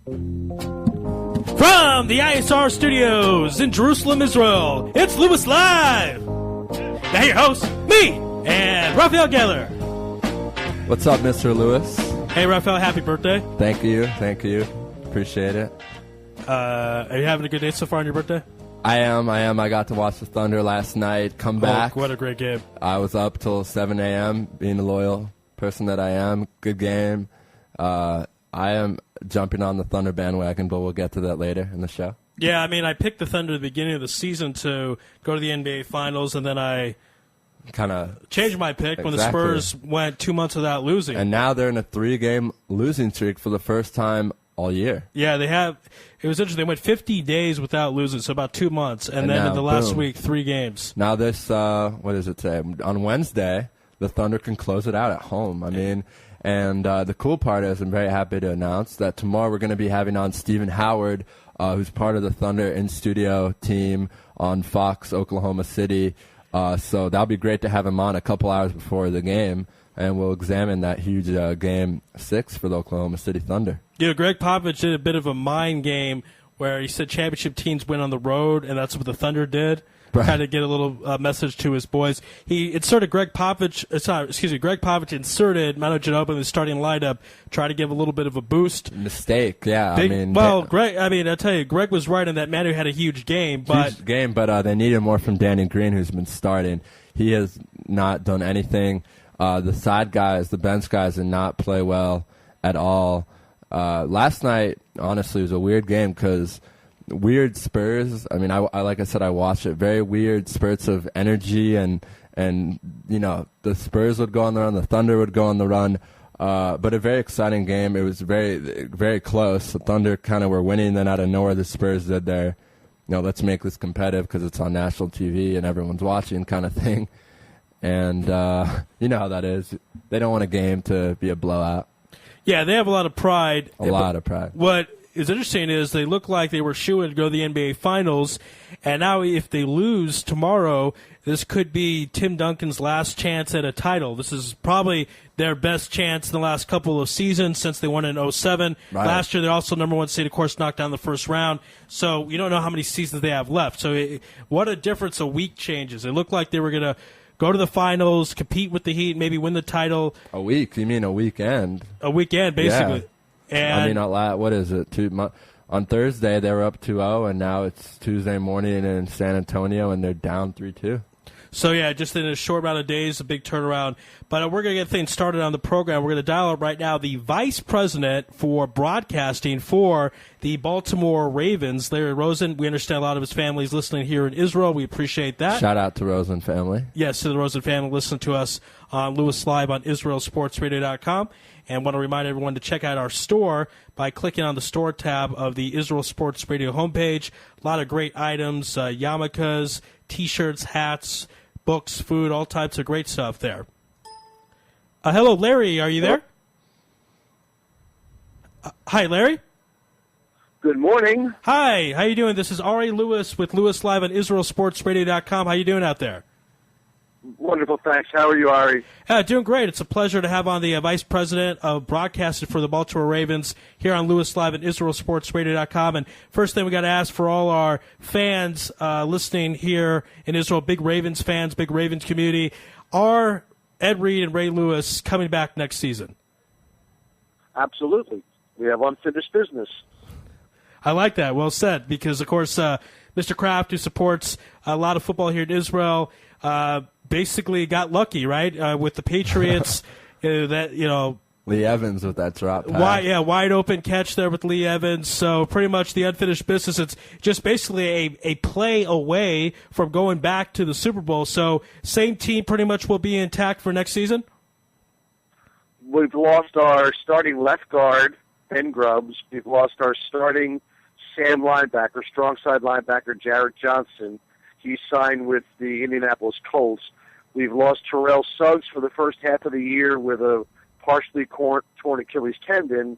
From the ISR studios in Jerusalem, Israel, it's Lewis Live. Now your host, me, and Raphael Gellar. What's up, Mr. Lewis? Hey, Raphael, happy birthday. Thank you. Appreciate it. Are you having a good day so far on your birthday? I am. I got to watch the Thunder last night. Come back. What a great game. I was up till 7 a.m., being the loyal person that I am. Good game. I am jumping on the Thunder bandwagon, but we'll get to that later in the show. Yeah, I mean, I picked the Thunder at the beginning of the season to go to the NBA Finals, and then I kind of changed my pick when the Spurs went 2 months without losing. And now they're in a 3-game losing streak for the first time all year. Yeah, they have. It was interesting. They went 50 days without losing, so about 2 months, and then now, in the last boom. week, 3 games. Now this, what does it say? On Wednesday, the Thunder can close it out at home. I mean, and the cool part is I'm very happy to announce that tomorrow we're going to be having on Stephen Howard, who's part of the Thunder in-studio team on Fox, Oklahoma City. So that'll be great to have him on a couple hours before the game, and we'll examine that huge Game 6 for the Oklahoma City Thunder. You know, Greg Popovich did a bit of a mind game where he said championship teams win on the road, and that's what the Thunder did. Right. Kind of get a little message to his boys. He inserted Greg Popovich inserted Manu Ginobili in the starting lineup, try to give a little bit of a boost. Mistake, yeah. Greg. I mean, I tell you, Greg was right in that Manu had a huge game, but they needed more from Danny Green, who's been starting. He has not done anything. The side guys, the bench guys, did not play well at all. Last night, honestly, was a weird game because weird Spurs. I mean, I like I said, I watched it. Very weird spurts of energy, and you know, the Spurs would go on the run, the Thunder would go on the run. But a very exciting game. It was very, very close. The Thunder kind of were winning, then out of nowhere, the Spurs did their, let's make this competitive because it's on national TV and everyone's watching kind of thing. And you know how that is. They don't want a game to be a blowout. Yeah, they have a lot of pride. A lot of pride. What is interesting is they look like they were shooing to go to the NBA Finals, and now if they lose tomorrow, this could be Tim Duncan's last chance at a title. This is probably their best chance in the last couple of seasons since they won in 2007. Right. Last year, they're also number one seed, of course, knocked down the first round. So you don't know how many seasons they have left. So what a difference a week changes. It looked like they were going to go to the finals, compete with the Heat, maybe win the title. A week? You mean a weekend? A weekend, basically. Yeah. And what is it? On Thursday, they were up 2-0, and now it's Tuesday morning in San Antonio, and they're down 3-2. So, yeah, just in a short amount of days, a big turnaround. But we're going to get things started on the program. We're going to dial up right now the vice president for broadcasting for the Baltimore Ravens, Larry Rosen. We understand a lot of his family is listening here in Israel. We appreciate that. Shout out to Rosen family. Yes, to the Rosen family. Listen to us on Lewis Live on IsraelSportsRadio.com. And want to remind everyone to check out our store by clicking on the store tab of the Israel Sports Radio homepage. A lot of great items, yarmulkes, T-shirts, hats, books, food, all types of great stuff there. Hello, Larry. Are you there? Hi, Larry. Good morning. Hi. How you doing? This is Ari Lewis with Lewis Live on IsraelSportsRadio.com. How you doing out there? Wonderful, thanks. How are you, Ari? Doing great. It's a pleasure to have on the Vice President of Broadcasting for the Baltimore Ravens here on Lewis Live at IsraelSportsRadio.com. And first thing we got to ask for all our fans listening here in Israel, big Ravens fans, big Ravens community, are Ed Reed and Ray Lewis coming back next season? Absolutely. We have unfinished business. I like that. Well said, because, of course, Mr. Kraft, who supports a lot of football here in Israel, basically got lucky, right, with the Patriots. Lee Evans with that drop pass. Wide open catch there with Lee Evans. So pretty much the unfinished business. It's just basically a play away from going back to the Super Bowl. So same team pretty much will be intact for next season? We've lost our starting left guard, Ben Grubbs. We've lost our starting Sam linebacker, strong side linebacker, Jarrett Johnson. He signed with the Indianapolis Colts. We've lost Terrell Suggs for the first half of the year with a partially torn Achilles tendon.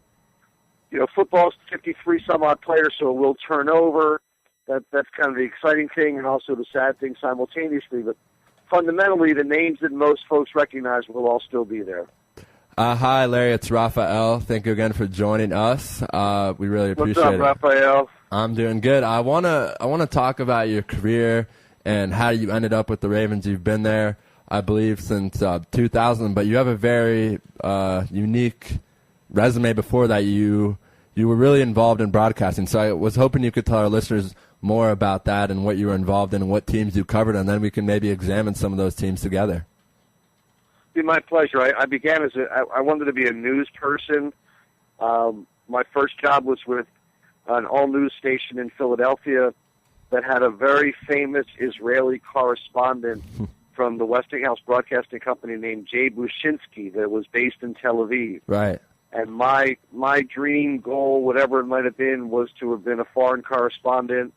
Football's 53-some-odd players, so it will turn over. That's kind of the exciting thing and also the sad thing simultaneously. But fundamentally, the names that most folks recognize will all still be there. Hi, Larry. It's Raphael. Thank you again for joining us. We really appreciate it. What's up, Raphael? I'm doing good. I wanna talk about your career and how you ended up with the Ravens. You've been there, I believe, since 2000, but you have a very unique resume before that. You were really involved in broadcasting, so I was hoping you could tell our listeners more about that and what you were involved in and what teams you covered, and then we can maybe examine some of those teams together. It'd be my pleasure. I began as I wanted to be a news person. My first job was with an all-news station in Philadelphia that had a very famous Israeli correspondent from the Westinghouse Broadcasting Company named Jay Bushinsky that was based in Tel Aviv. Right. And my dream goal, whatever it might have been, was to have been a foreign correspondent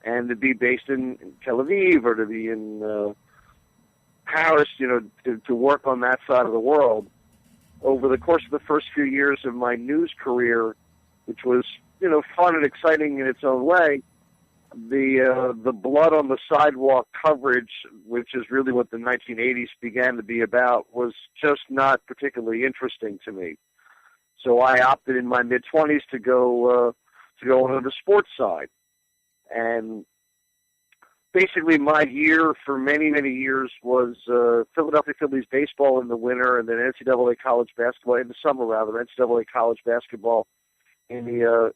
and to be based in Tel Aviv or to be in Paris, to work on that side of the world. Over the course of the first few years of my news career, which was, fun and exciting in its own way, the blood on the sidewalk coverage, which is really what the 1980s began to be about, was just not particularly interesting to me. So I opted in my mid-20s to go on the sports side. And basically my year for many, many years was Philadelphia Phillies baseball in the winter and then NCAA college basketball, in the summer rather, NCAA college basketball in the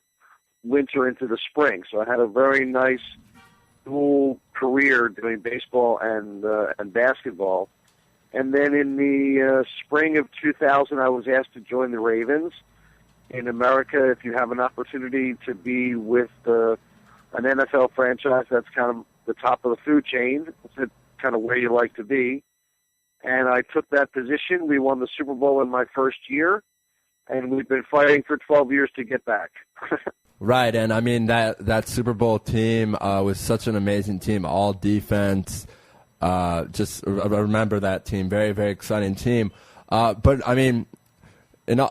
winter into the spring. So I had a very nice dual career doing baseball and basketball. And then in the spring of 2000, I was asked to join the Ravens. In America, if you have an opportunity to be with an NFL franchise, that's kind of the top of the food chain. It's kind of where you like to be. And I took that position. We won the Super Bowl in my first year, and we've been fighting for 12 years to get back. Right, and I mean that Super Bowl team was such an amazing team, all defense. Just remember that team, very, very exciting team. But I mean,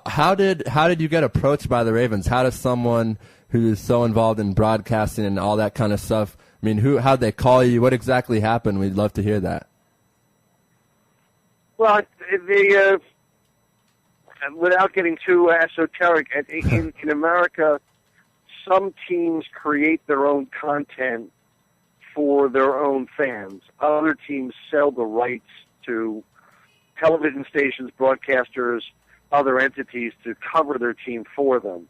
how did you get approached by the Ravens? How does someone who's so involved in broadcasting and all that kind of stuff? I mean, how'd they call you? What exactly happened? We'd love to hear that. Well, without getting too esoteric, in America, some teams create their own content for their own fans. Other teams sell the rights to television stations, broadcasters, other entities to cover their team for them.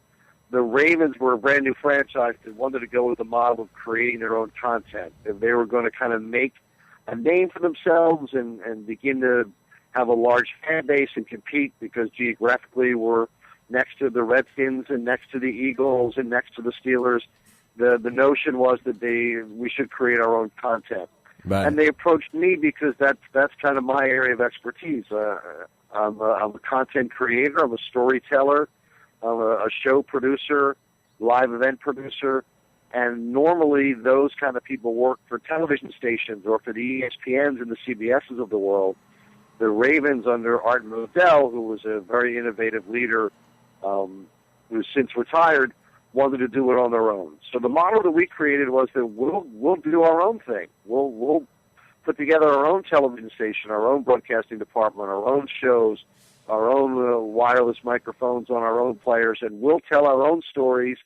The Ravens were a brand new franchise that wanted to go with the model of creating their own content. If they were going to kind of make a name for themselves and begin to have a large fan base and compete, because geographically we're next to the Redskins and next to the Eagles and next to the Steelers, the notion was that we should create our own content. Right. And they approached me because that's kind of my area of expertise. I'm a content creator. I'm a storyteller. I'm a show producer, live event producer. And normally those kind of people work for television stations or for the ESPNs and the CBSs of the world. The Ravens, under Art Modell, who was a very innovative leader who's since retired, wanted to do it on their own. So the model that we created was that we'll do our own thing. We'll put together our own television station, our own broadcasting department, our own shows, our own wireless microphones on our own players, and we'll tell our own stories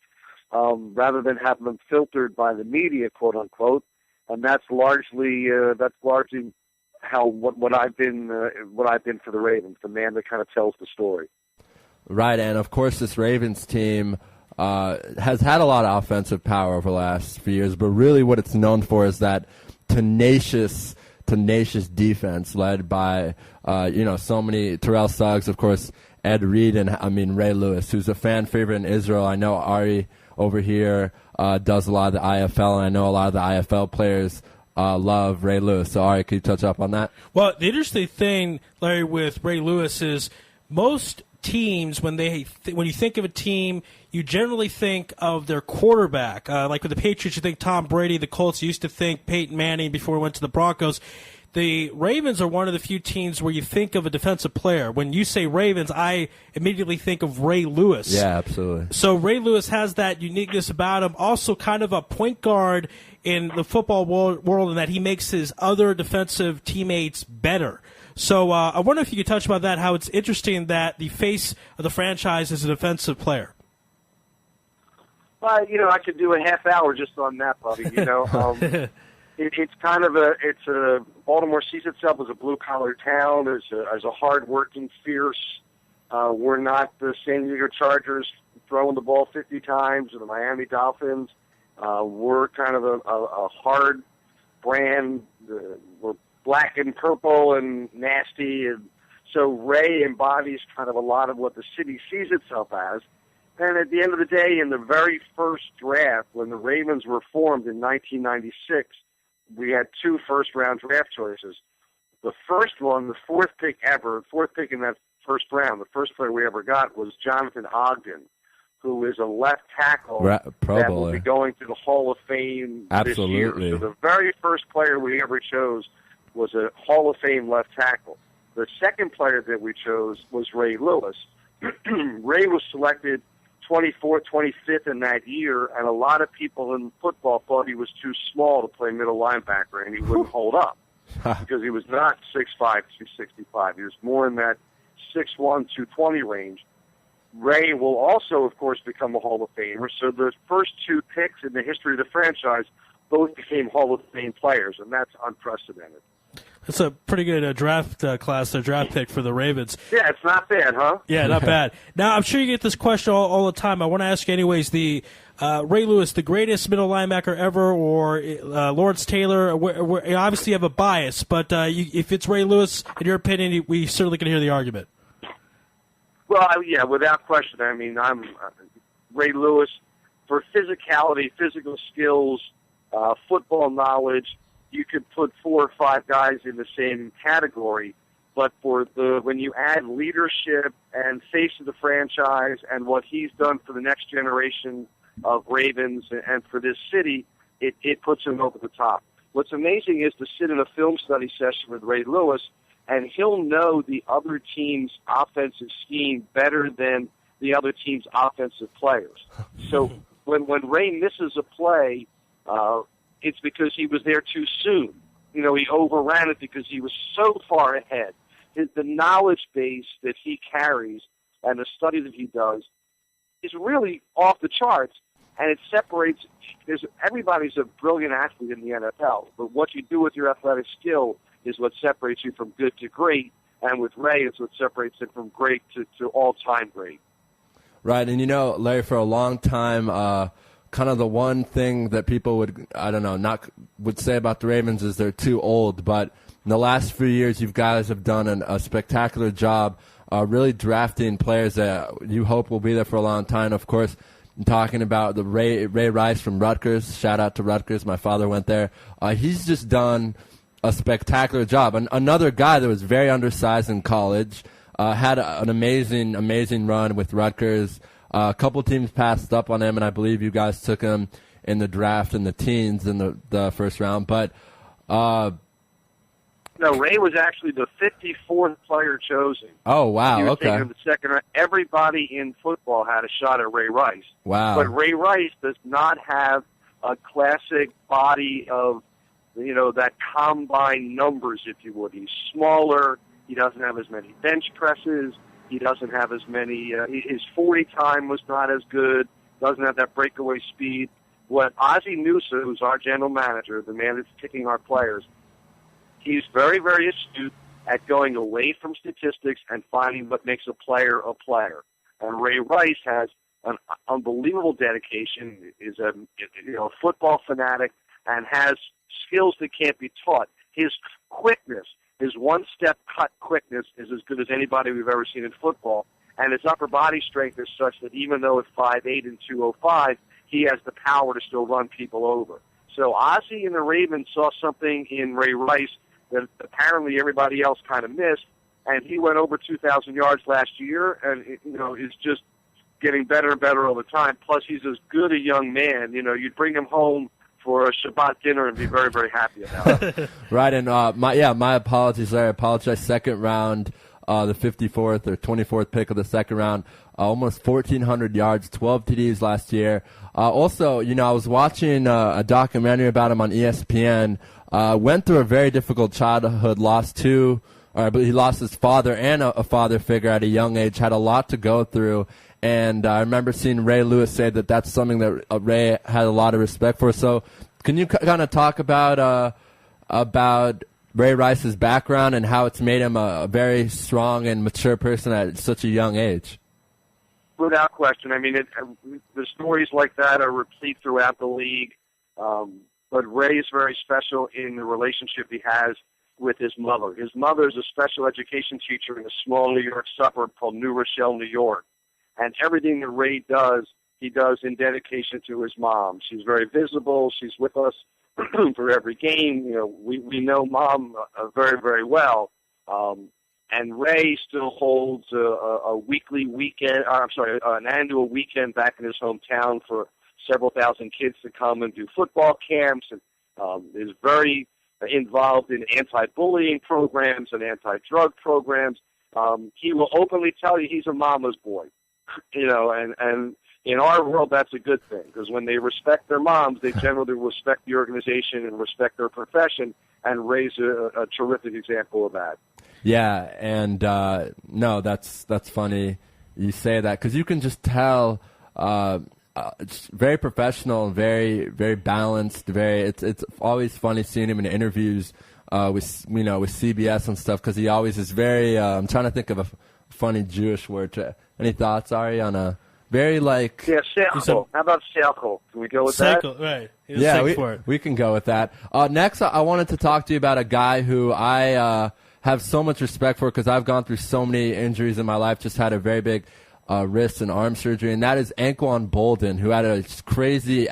rather than have them filtered by the media, quote unquote. And that's largely how what I've been for the Ravens, the man that kind of tells the story. Right, and of course this Ravens team has had a lot of offensive power over the last few years, but really what it's known for is that tenacious defense led by so many Terrell Suggs, of course, Ed Reed, and Ray Lewis, who's a fan favorite in Israel. I know Ari over here does a lot of the IFL, and I know a lot of the IFL players love Ray Lewis. So Ari, can you touch up on that? Well, the interesting thing, Larry, with Ray Lewis is most teams, when you think of a team, you generally think of their quarterback. Like with the Patriots, you think Tom Brady. The Colts, you used to think Peyton Manning before we went to the Broncos. The Ravens are one of the few teams where you think of a defensive player. When you say Ravens, I immediately think of Ray Lewis. Yeah, absolutely. So Ray Lewis has that uniqueness about him. Also kind of a point guard in the football world in that he makes his other defensive teammates better. So I wonder if you could touch about that, how it's interesting that the face of the franchise is a defensive player. Well, I could do a half hour just on that, buddy. It's kind of Baltimore sees itself as a blue-collar town, as a hard-working, fierce. We're not the San Diego Chargers throwing the ball 50 times or the Miami Dolphins. We're kind of a hard brand. We're black and purple and nasty. And so Ray embodies kind of a lot of what the city sees itself as. And at the end of the day, in the very first draft, when the Ravens were formed in 1996, we had 2 first-round draft choices. The first one, the fourth pick in that first round, the first player we ever got was Jonathan Ogden, who is a left tackle that will be going to the Hall of Fame this year. So the very first player we ever chose was a Hall of Fame left tackle. The second player that we chose was Ray Lewis. Ray was selected 24th, 25th in that year, and a lot of people in football thought he was too small to play middle linebacker, and he wouldn't hold up because he was not 6'5", 265. He was more in that 6'1", 220 range. Ray will also, of course, become a Hall of Famer. So the first 2 picks in the history of the franchise both became Hall of Fame players, and that's unprecedented. That's a pretty good draft pick for the Ravens. Yeah, it's not bad, huh? Yeah, not bad. Now, I'm sure you get this question all the time. I want to ask you anyways, the Ray Lewis, the greatest middle linebacker ever, or Lawrence Taylor? Obviously, you have a bias, but if it's Ray Lewis, in your opinion, we certainly can hear the argument. Well, yeah, without question. I mean, I'm Ray Lewis for physicality, physical skills, football knowledge. You could put 4 or 5 guys in the same category, but when you add leadership and face of the franchise and what he's done for the next generation of Ravens and for this city, it puts him over the top. What's amazing is to sit in a film study session with Ray Lewis, and he'll know the other team's offensive scheme better than the other team's offensive players. So when Ray misses a play, it's because he was there too soon. He overran it because he was so far ahead. The knowledge base that he carries and the study that he does is really off the charts, and it separates. Everybody's a brilliant athlete in the NFL, but what you do with your athletic skill is what separates you from good to great, and with Ray, it's what separates him from great to all-time great. Right, and Larry, for a long time, kind of the one thing that people would say about the Ravens is they're too old. But in the last few years, you guys have done a spectacular job really drafting players that you hope will be there for a long time. Of course, I'm talking about the Ray Rice from Rutgers. Shout out to Rutgers. My father went there. He's just done a spectacular job. Another guy that was very undersized in college, had an amazing run with Rutgers. A couple teams passed up on him, and I believe you guys took him in the draft in the teens in the first round. But no, Ray was actually the 54th player chosen. Oh, wow, okay. In the second round. Everybody in football had a shot at Ray Rice. Wow. But Ray Rice does not have a classic body of, that combine numbers, if you would. He's smaller. He doesn't have as many bench presses. He doesn't have as many. His 40 time was not as good. Doesn't have that breakaway speed. What Ozzie Newsome, who's our general manager, the man that's picking our players, he's very, very astute at going away from statistics and finding what makes a player a player. And Ray Rice has an unbelievable dedication. Is a football fanatic and has skills that can't be taught. His quickness. His one-step cut quickness is as good as anybody we've ever seen in football, and his upper body strength is such that even though at 5'8" and 205, he has the power to still run people over. So Ozzie and the Ravens saw something in Ray Rice that apparently everybody else kind of missed, and he went over 2,000 yards last year, and is just getting better and better all the time. Plus, he's as good a young man. You'd bring him home for a Shabbat dinner and be very, very happy about it. Right, and my apologies there. I apologize. Second round, the 54th or 24th pick of the second round, almost 1,400 yards, 12 TDs last year. Also, I was watching a documentary about him on ESPN. Went through a very difficult childhood, lost two but he lost his father and a father figure at a young age, had a lot to go through. And I remember seeing Ray Lewis say that that's something that Ray had a lot of respect for. So can you kind of talk about Ray Rice's background and how it's made him a very strong and mature person at such a young age? Without question. I mean, the stories like that are replete throughout the league. But Ray is very special in the relationship he has with his mother. His mother is a special education teacher in a small New York suburb called New Rochelle, New York. And everything that Ray does, he does in dedication to his mom. She's very visible. She's with us for every game. You know, we know Mom very, very well. And Ray still holds a weekly weekend, an annual weekend back in his hometown for several thousand kids to come and do football camps, and is very involved in anti-bullying programs and anti-drug programs. He will openly tell you he's a mama's boy, you know, and in our world that's a good thing, because when they respect their moms, they generally respect the organization and respect their profession, and Ray's a terrific example of that. Yeah, and no, that's funny you say that, because you can just tell it's very professional, very very balanced. It's always funny seeing him in interviews with CBS and stuff, because he always is very. I'm trying to think of a funny Jewish word. Any thoughts, Ari, on a very seichel. How about seichel? Can we go with that? Right. Yeah, we can go with that. Next, I wanted to talk to you about a guy who I have so much respect for, because I've gone through so many injuries in my life. Just had a very big wrist and arm surgery, and that is Anquan Boldin, who had a crazy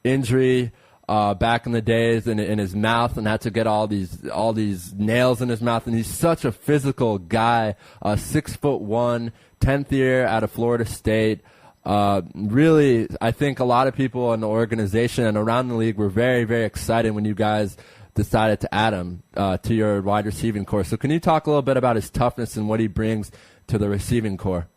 injury back in the days in his mouth, and had to get all these nails in his mouth. And he's such a physical guy, 6'1", 10th year out of Florida State. Really, I think a lot of people in the organization and around the league were very, very excited when you guys decided to add him to your wide receiving core. So can you talk a little bit about his toughness and what he brings to the receiving core?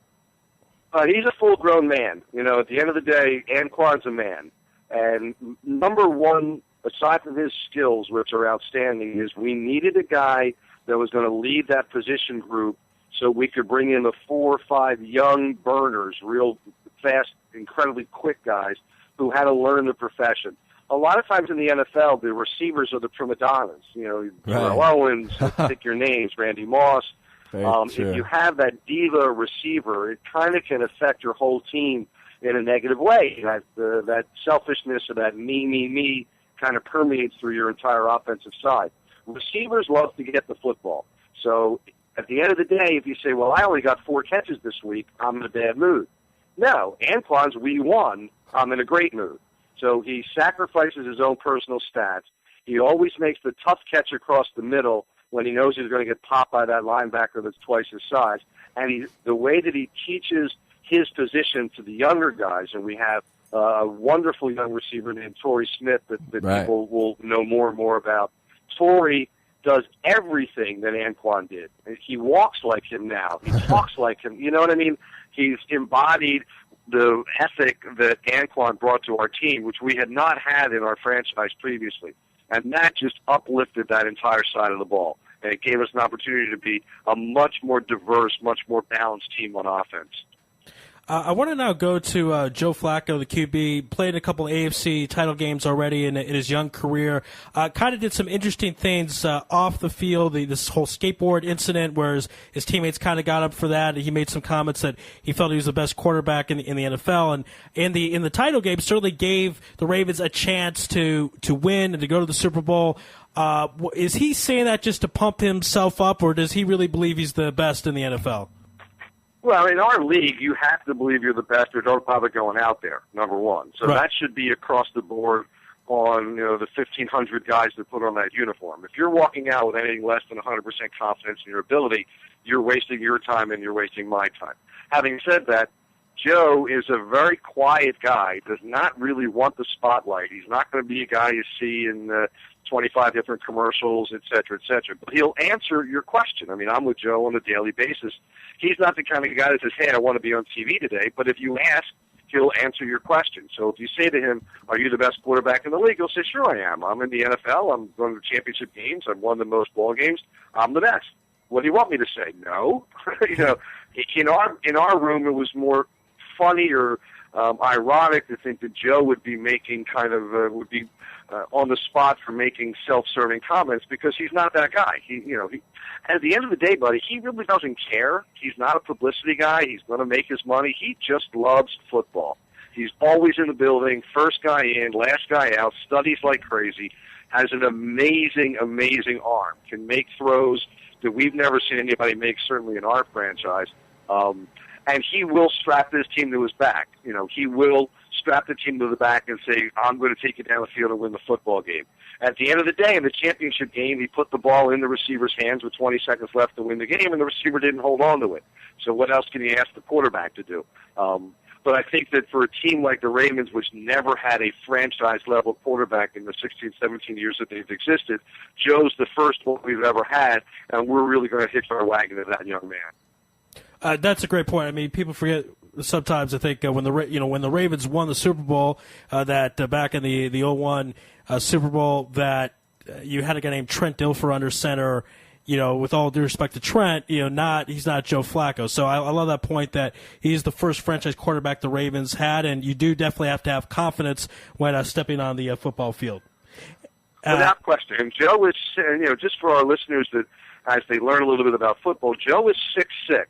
He's a full-grown man. You know, at the end of the day, Anquan's a man. And number one, aside from his skills, which are outstanding, is we needed a guy that was going to lead that position group so we could bring in the 4 or 5 young burners, real fast, incredibly quick guys who had to learn the profession. A lot of times in the NFL, the receivers are the prima donnas. You know, Terrell Owens, pick your names, Randy Moss. If you have that diva receiver, it kind of can affect your whole team in a negative way. That selfishness or that me kind of permeates through your entire offensive side. Receivers love to get the football. So at the end of the day, if you say, well, I only got 4 catches this week, I'm in a bad mood. No, Anquan's we won, I'm in a great mood. So he sacrifices his own personal stats. He always makes the tough catch across the middle when he knows he's going to get popped by that linebacker that's twice his size. And the way that he teaches his position to the younger guys, and we have a wonderful young receiver named Torrey Smith that people will know more and more about. Torrey does everything that Anquan did. He walks like him now. He talks like him. You know what I mean? He's embodied the ethic that Anquan brought to our team, which we had not had in our franchise previously. And that just uplifted that entire side of the ball. And it gave us an opportunity to be a much more diverse, much more balanced team on offense. I want to now go to Joe Flacco, the QB. Played a couple AFC title games already in his young career. Kind of did some interesting things off the field. This whole skateboard incident, where his teammates kind of got up for that. He made some comments that he felt he was the best quarterback in the NFL, and in the title game certainly gave the Ravens a chance to win and to go to the Super Bowl. Is he saying that just to pump himself up, or does he really believe he's the best in the NFL? Well, in our league, you have to believe you're the best, or don't bother going out there, number one. So that should be across the board on the 1,500 guys that put on that uniform. If you're walking out with anything less than 100% confidence in your ability, you're wasting your time and you're wasting my time. Having said that, Joe is a very quiet guy, does not really want the spotlight. He's not going to be a guy you see in 25 different commercials, et cetera, et cetera. But he'll answer your question. I mean, I'm with Joe on a daily basis. He's not the kind of guy that says, hey, I want to be on TV today. But if you ask, he'll answer your question. So if you say to him, "Are you the best quarterback in the league?" He'll say, "Sure, I am. I'm in the NFL. I'm going to championship games. I've won the most ball games. I'm the best." What do you want me to say? No. In our room, it was more funny or ironic to think that Joe would be making on the spot for making self-serving comments, because he's not that guy. At the end of the day, buddy, he really doesn't care. He's not a publicity guy. He's going to make his money. He just loves football. He's always in the building, first guy in, last guy out, studies like crazy, has an amazing, amazing arm, can make throws that we've never seen anybody make, certainly in our franchise. And he will strap this team to his back. He will strap the team to the back and say, "I'm going to take you down the field and win the football game." At the end of the day, in the championship game, he put the ball in the receiver's hands with 20 seconds left to win the game, and the receiver didn't hold on to it. So what else can you ask the quarterback to do? But I think that for a team like the Ravens, which never had a franchise-level quarterback in the 16, 17 years that they've existed, Joe's the first one we've ever had, and we're really going to hitch our wagon to that young man. That's a great point. I mean, people forget sometimes. I think when the Ravens won the Super Bowl, that back in the 01 Super Bowl, that you had a guy named Trent Dilfer under center. With all due respect to Trent, he's not Joe Flacco. So I love that point that he's the first franchise quarterback the Ravens had, and you do definitely have to have confidence when stepping on the football field. Without question. And Joe is, just for our listeners that as they learn a little bit about football, Joe is 6'6".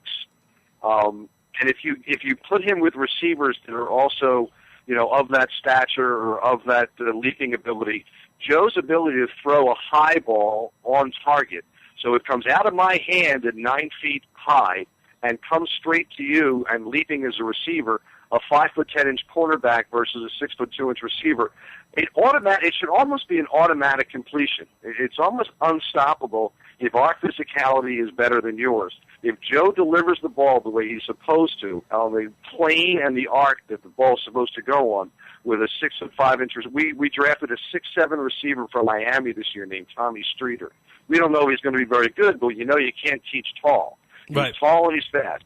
And if you put him with receivers that are also, of that stature or of that leaping ability, Joe's ability to throw a high ball on target, so it comes out of my hand at 9 feet high and comes straight to you and leaping as a receiver, a 5'10" cornerback versus a 6'2" receiver, it should almost be an automatic completion. It's almost unstoppable if our physicality is better than yours. If Joe delivers the ball the way he's supposed to, on the plane and the arc that the ball's supposed to go on, with a 6'5" we drafted a 6'7" receiver from Miami this year named Tommy Streeter. We don't know if he's going to be very good, but you can't teach tall. He's right. Tall and he's fast.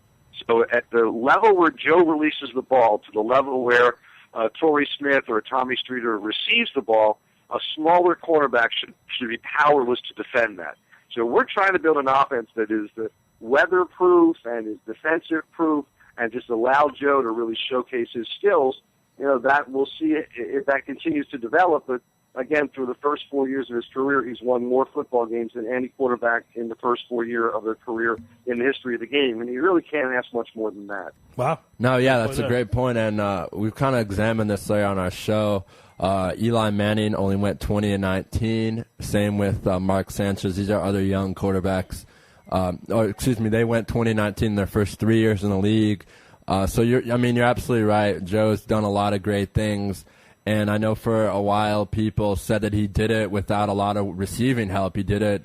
So at the level where Joe releases the ball to the level where Torrey Smith or Tommy Streeter receives the ball, a smaller cornerback should be powerless to defend that. So we're trying to build an offense that is weather-proof and is defensive-proof and just allow Joe to really showcase his skills. That we'll see if that continues to develop. But again, through the first 4 years of his career, he's won more football games than any quarterback in the first 4 years of their career in the history of the game. And you really can't ask much more than that. Wow. No, yeah, that's a great point. And we've kind of examined this later on our show. Eli Manning only went 20-19. Same with Mark Sanchez. These are other young quarterbacks. They went 2019 their first 3 years in the league. So you're absolutely right. Joe's done a lot of great things. And I know for a while people said that he did it without a lot of receiving help. He did it,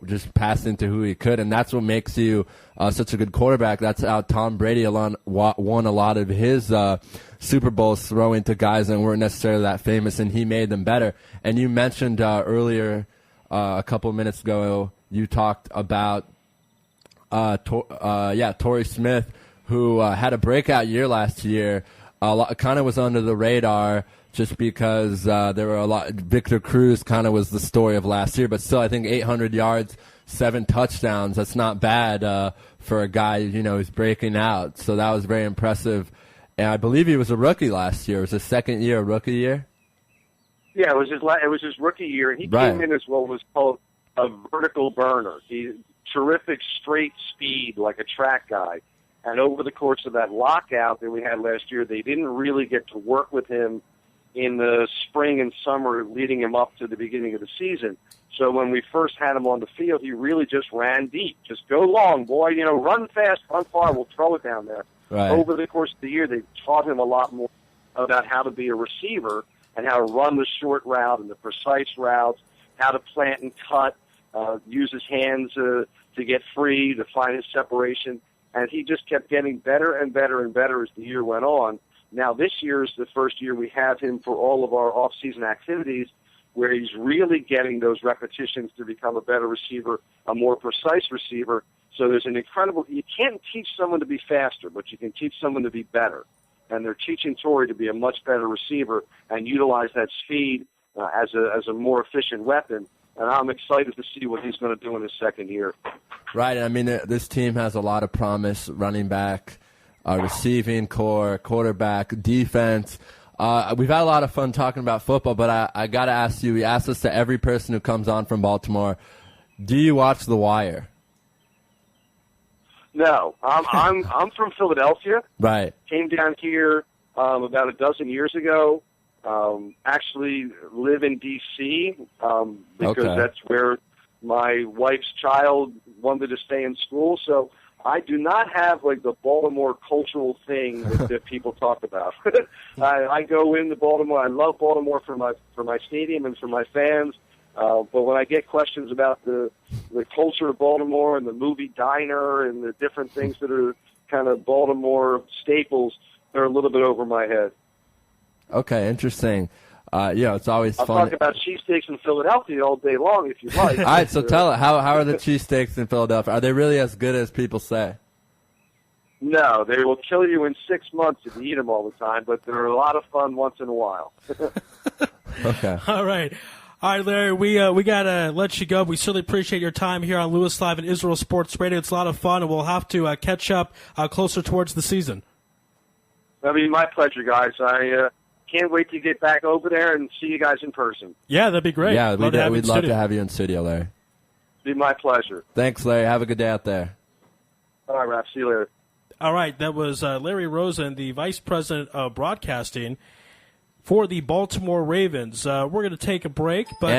just passing to who he could. And that's what makes you such a good quarterback. That's how Tom Brady won a lot of his Super Bowls, throwing to guys that weren't necessarily that famous, and he made them better. And you mentioned earlier, a couple of minutes ago, you talked about Torrey Smith, who had a breakout year last year. Kind of was under the radar just because there were a lot. Victor Cruz kind of was the story of last year, but still, I think 800 yards, 7 touchdowns. That's not bad for a guy who's breaking out. So that was very impressive. And I believe he was a rookie last year. It was his second year, rookie year. Yeah, it was his rookie year, and he came in as what was called a vertical burner. He's terrific straight speed, like a track guy. And over the course of that lockout that we had last year, they didn't really get to work with him in the spring and summer leading him up to the beginning of the season. So when we first had him on the field, he really just ran deep. Just go long, boy. Run fast, run far. We'll throw it down there. Right. Over the course of the year, they taught him a lot more about how to be a receiver and how to run the short route and the precise routes, how to plant and cut, use his hands to get free, to find his separation. And he just kept getting better and better and better as the year went on. Now, this year is the first year we have him for all of our off-season activities where he's really getting those repetitions to become a better receiver, a more precise receiver. So there's an incredible – you can't teach someone to be faster, but you can teach someone to be better. and they're teaching Torrey to be a much better receiver and utilize that speed as a more efficient weapon. And I'm excited to see what he's going to do in his second year. Right. I mean, this team has a lot of promise: running back, receiving core, quarterback, defense. We've had a lot of fun talking about football, but I got to ask you. We ask this to every person who comes on from Baltimore: do you watch The Wire? No, I'm from Philadelphia. Right. Came down here about a dozen years ago. Actually live in D.C. Because that's where my wife's child wanted to stay in school. So I do not have like the Baltimore cultural thing that people talk about. I go into Baltimore. I love Baltimore for my stadium and for my fans. But when I get questions about the culture of Baltimore and the movie Diner and the different things that are kind of Baltimore staples, they're a little bit over my head. Okay, interesting. It's always I'll fun. talk about cheesesteaks in Philadelphia all day long if you like. All right, so tell it. How are the cheesesteaks in Philadelphia? Are they really as good as people say? No, they will kill you in 6 months if you eat them all the time, but they're a lot of fun once in a while. Okay. All right, Larry, we gotta let you go. We certainly appreciate your time here on Lewis Live and Israel Sports Radio. It's a lot of fun, and we'll have to catch up closer towards the season. That'd be my pleasure, guys. I can't wait to get back over there and see you guys in person. Yeah, that'd be great. Yeah, we'd love to have you in studio, Larry. Be my pleasure. Thanks, Larry. Have a good day out there. All right, Raph. See you later. All right, that was Larry Rosen, the Vice President of Broadcasting for the Baltimore Ravens. We're going to take a break. But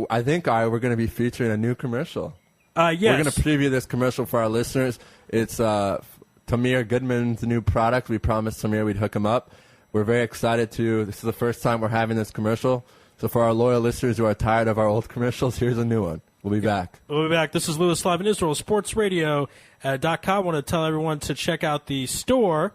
I think we're going to be featuring a new commercial. Yes. We're going to preview this commercial for our listeners. It's Tamir Goodman's new product. We promised Tamir we'd hook him up. We're very excited this is the first time we're having this commercial. So for our loyal listeners who are tired of our old commercials, here's a new one. We'll be back. We'll be back. This is Lewis Live in Israel, sportsradio.com. I want to tell everyone to check out the store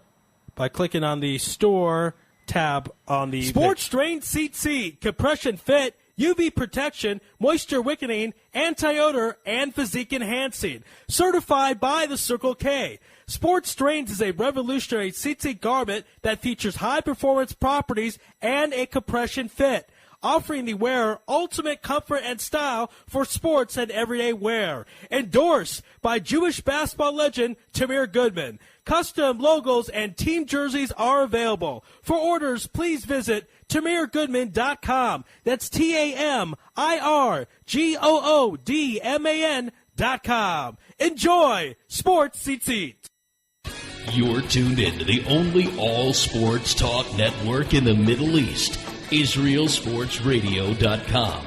by clicking on the store tab on the Sports Strain Seat, compression fit, UV protection, moisture wickening, anti-odor, and physique enhancing. Certified by the Circle K. Sports Strains is a revolutionary seat garment that features high-performance properties and a compression fit, offering the wearer ultimate comfort and style for sports and everyday wear. Endorsed by Jewish basketball legend Tamir Goodman. Custom logos and team jerseys are available. For orders, please visit TamirGoodman.com. That's TamirGoodman.com. Enjoy Sports Seat. You're tuned in to the only all-sports talk network in the Middle East, IsraelSportsRadio.com.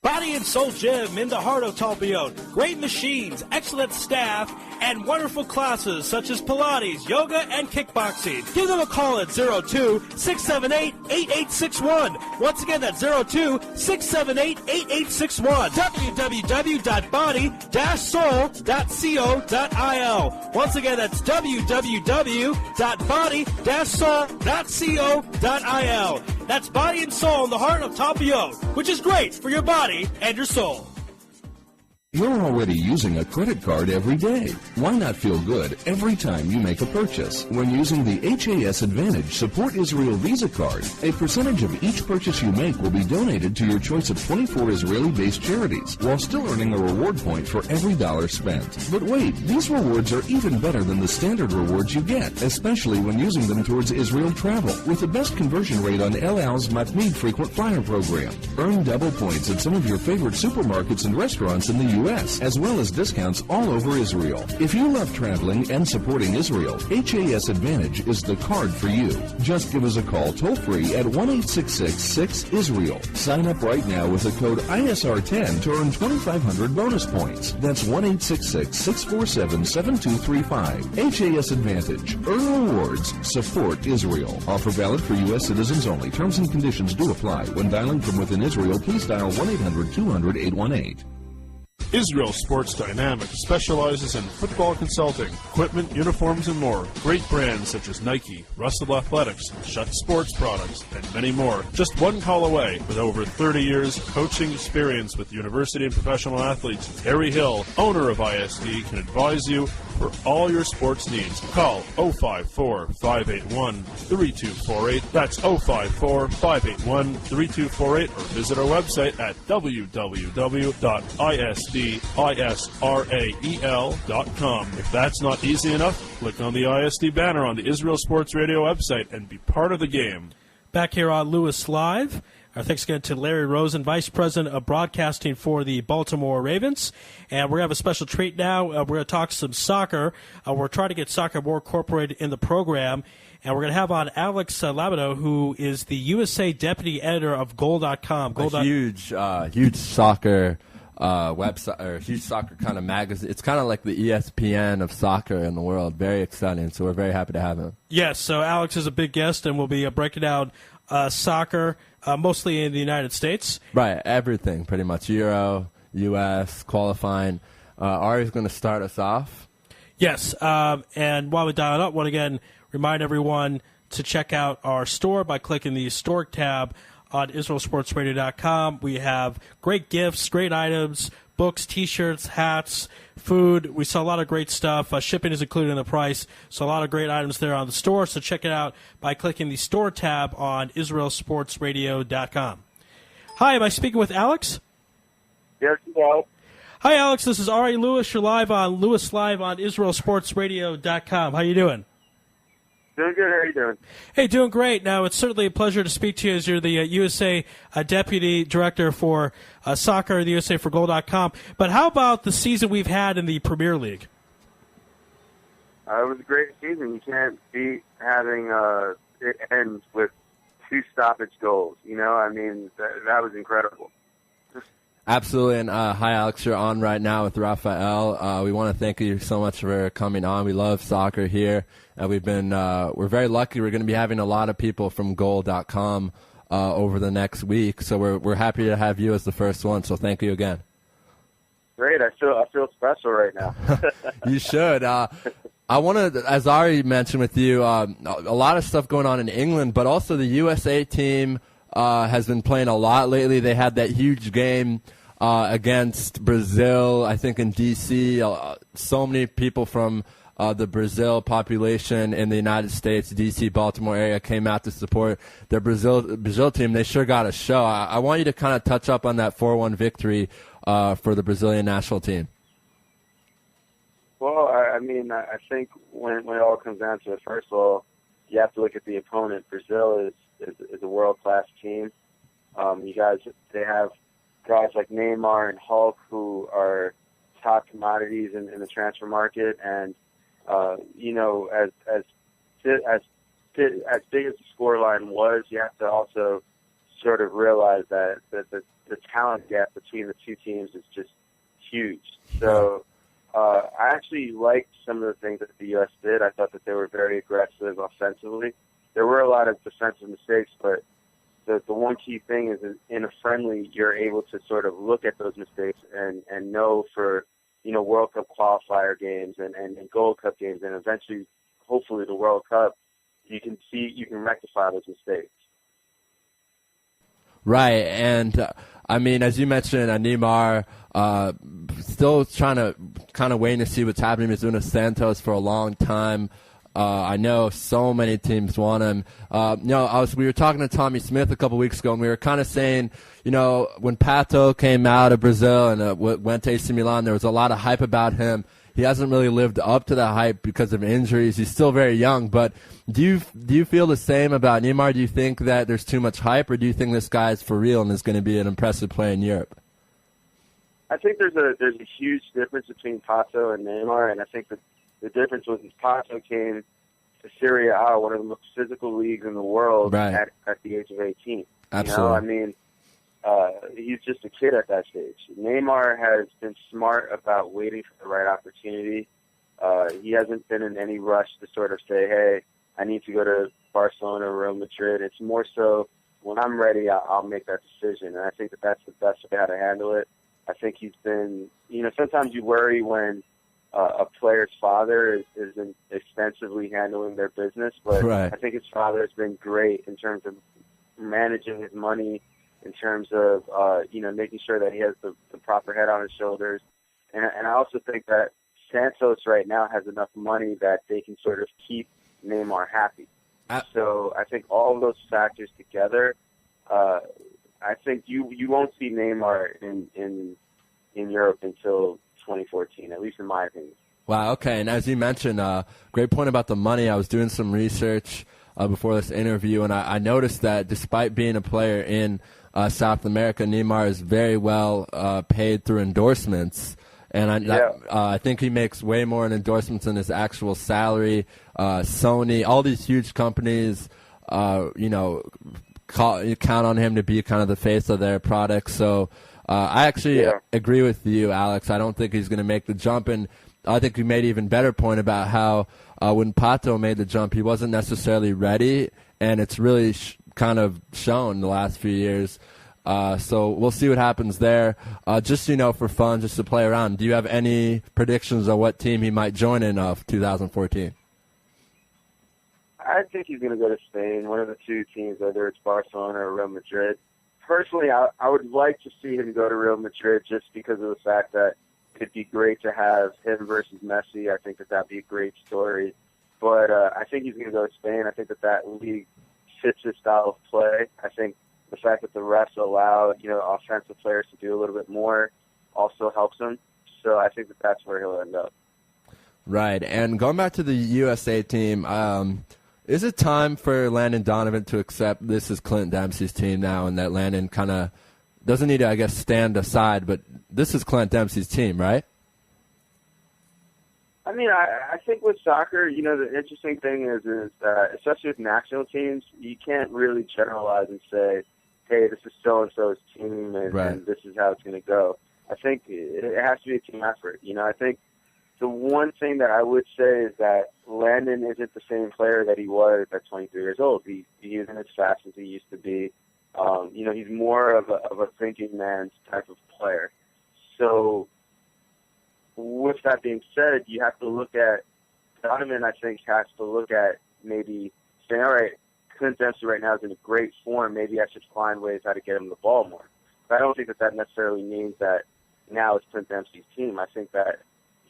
Body and Soul Gym in the heart of Talpiot. Great machines, excellent staff, and wonderful classes such as Pilates, yoga, and kickboxing. Give them a call at 02-678-8861. Once again, that's 02-678-8861. www.body-soul.co.il. Once again, that's www.body-soul.co.il. That's Body and Soul in the heart of Talpiot, which is great for your body and your soul. You're already using a credit card every day. Why not feel good every time you make a purchase? When using the HAS Advantage Support Israel Visa card, a percentage of each purchase you make will be donated to your choice of 24 Israeli-based charities, while still earning a reward point for every dollar spent. But wait, these rewards are even better than the standard rewards you get, especially when using them towards Israel travel, with the best conversion rate on El Al's Matmeed frequent flyer program. Earn double points at some of your favorite supermarkets and restaurants in the U.S., as well as discounts all over Israel. If you love traveling and supporting Israel, HAS Advantage is the card for you. Just give us a call toll-free at 1-866-6-ISRAEL. Sign up right now with the code ISR10 to earn 2,500 bonus points. That's 1-866-647-7235. HAS Advantage. Earn rewards. Support Israel. Offer valid for U.S. citizens only. Terms and conditions do apply. When dialing from within Israel, please dial 1-800-200-818. Israel Sports Dynamics specializes in football consulting, equipment, uniforms, and more. Great brands such as Nike, Russell Athletics, Schutt Sports Products, and many more. Just one call away. With over 30 years coaching experience with university and professional athletes, Harry Hill, owner of ISD, can advise you for all your sports needs. Call 054-581-3248. That's 054-581-3248, or visit our website at www.isdisrael.com. If that's not easy enough, click on the ISD banner on the Israel Sports Radio website and be part of the game. Back here on Lewis Live. Our thanks again to Larry Rosen, Vice President of Broadcasting for the Baltimore Ravens. And we're going to have a special treat now. We're going to talk some soccer. We're trying to get soccer more incorporated in the program. And we're going to have on Alex Labido, who is the USA Deputy Editor of Goal.com. A huge soccer website, or huge soccer kind of magazine. It's kind of like the ESPN of soccer in the world. Very exciting. So we're very happy to have him. Yes, so Alex is a big guest, and we'll be breaking down soccer, mostly in the United States. Right, everything pretty much. Euro, U.S., qualifying. Ari's going to start us off. Yes, and while we dial it up, want to again remind everyone to check out our store by clicking the Store tab on IsraelSportsRadio.com. We have great gifts, great items, books, T-shirts, hats, food. We saw a lot of great stuff. Shipping is included in the price, so a lot of great items there on the store. So check it out by clicking the Store tab on IsraelSportsRadio.com. Hi, am I speaking with Alex? Yes, no. Hi, Alex. This is Ari Lewis. You're live on Lewis Live on IsraelSportsRadio.com. How you doing? Doing good. How are you doing? Hey, doing great. Now, it's certainly a pleasure to speak to you as you're the USA Deputy Director for Soccer, the USA for Goal.com. But how about the season we've had in the Premier League? It was a great season. You can't beat having it end with 2 stoppage goals. You know, I mean, that was incredible. Absolutely, and hi, Alex. You're on right now with Raphael. We want to thank you so much for coming on. We love soccer here, and we're very lucky. We're going to be having a lot of people from Goal.com over the next week, so we're happy to have you as the first one. So thank you again. Great. I feel special right now. You should. I want to, as Ari mentioned with you, a lot of stuff going on in England, but also the USA team has been playing a lot lately. They had that huge game against Brazil, I think in D.C. So many people from the Brazil population in the United States, D.C., Baltimore area, came out to support their Brazil team. They sure got a show. I want you to kind of touch up on that 4-1 victory for the Brazilian national team. Well, I mean, I think when it all comes down to it, first of all, you have to look at the opponent. Brazil is a world-class team. They have guys like Neymar and Hulk who are top commodities in the transfer market, and you know, as big as the scoreline was, you have to also sort of realize that the talent gap between the two teams is just huge. So I actually liked some of the things that the U.S. did. I thought that they were very aggressive offensively. There were a lot of defensive mistakes, but the one key thing is in a friendly, you're able to sort of look at those mistakes and know for, you know, World Cup qualifier games and Gold Cup games, and eventually, hopefully, the World Cup, you can rectify those mistakes. Right, and I mean, as you mentioned, Neymar still trying to kind of waiting to see what's happening with Nuno Santos for a long time. I know so many teams want him. We were talking to Tommy Smith a couple weeks ago, and we were kind of saying, you know, when Pato came out of Brazil and went to AC Milan, there was a lot of hype about him. He hasn't really lived up to the hype because of injuries. He's still very young, but do you feel the same about Neymar? Do you think that there's too much hype, or do you think this guy is for real and is going to be an impressive player in Europe? I think there's a huge difference between Pato and Neymar, and I think that the difference was Pato came to Serie A, one of the most physical leagues in the world, right, at the age of 18. Absolutely. You know, I mean, he's just a kid at that stage. Neymar has been smart about waiting for the right opportunity. He hasn't been in any rush to sort of say, hey, I need to go to Barcelona or Real Madrid. It's more so when I'm ready, I'll make that decision. And I think that that's the best way how to handle it. I think he's been, you know, sometimes you worry when a player's father isn't extensively handling their business, but right. I think his father has been great in terms of managing his money, in terms of, you know, making sure that he has the proper head on his shoulders. And I also think that Santos right now has enough money that they can sort of keep Neymar happy. So I think all of those factors together, I think you won't see Neymar in Europe until 2014, at least in my opinion. Wow, okay. And as you mentioned, great point about the money. I was doing some research before this interview, and I noticed that despite being a player in South America, Neymar is very well paid through endorsements. And I think he makes way more in endorsements than his actual salary. Sony, all these huge companies, count on him to be kind of the face of their product. So I actually agree with you, Alex. I don't think he's going to make the jump. And I think you made an even better point about how when Pato made the jump, he wasn't necessarily ready. And it's really kind of shown the last few years. So we'll see what happens there. Just, for fun, just to play around, do you have any predictions on what team he might join in 2014? I think he's going to go to Spain, one of the two teams, whether it's Barcelona or Real Madrid. Personally, I would like to see him go to Real Madrid just because of the fact that it'd be great to have him versus Messi. I think that that'd be a great story. But I think he's going to go to Spain. I think that league fits his style of play. I think the fact that the refs allow, offensive players to do a little bit more also helps him. So I think that that's where he'll end up. Right. And going back to the USA team, is it time for Landon Donovan to accept this is Clint Dempsey's team now and that Landon kind of doesn't need to, I guess, stand aside, but this is Clint Dempsey's team, right? I mean, I think with soccer, the interesting thing is that, especially with national teams, you can't really generalize and say, hey, this is so-and-so's team and this is how it's going to go. I think it has to be a team effort. I think the one thing that I would say is that Landon isn't the same player that he was at 23 years old. He isn't as fast as he used to be. He's more of a thinking man's type of player. So with that being said, you have to look at Donovan, I think, has to look at maybe saying, all right, Clint Dempsey right now is in a great form. Maybe I should find ways how to get him the ball more. But I don't think that necessarily means that now it's Clint Dempsey's team. I think that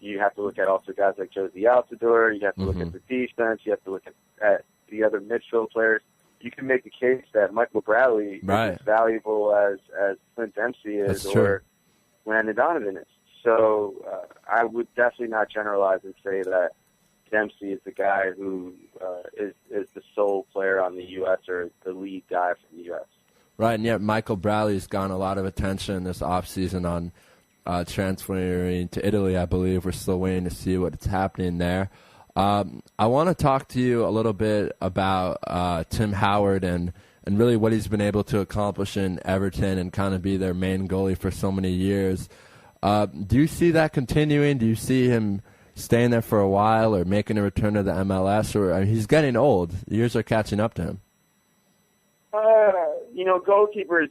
you have to look at also guys like Josie Altidore. You have to look at the defense. You have to look at the other midfield players. You can make the case that Michael Bradley is as valuable as Clint Dempsey is or Landon Donovan is. So I would definitely not generalize and say that Dempsey is the guy who is the sole player on the U.S. or the lead guy from the U.S. Right, and yet Michael Bradley's gotten a lot of attention this offseason on transferring to Italy, I believe. We're still waiting to see what's happening there. I want to talk to you a little bit about Tim Howard and really what he's been able to accomplish in Everton and kind of be their main goalie for so many years. Do you see that continuing? Do you see him staying there for a while or making a return to the MLS? Or he's getting old. The years are catching up to him. Goalkeeper is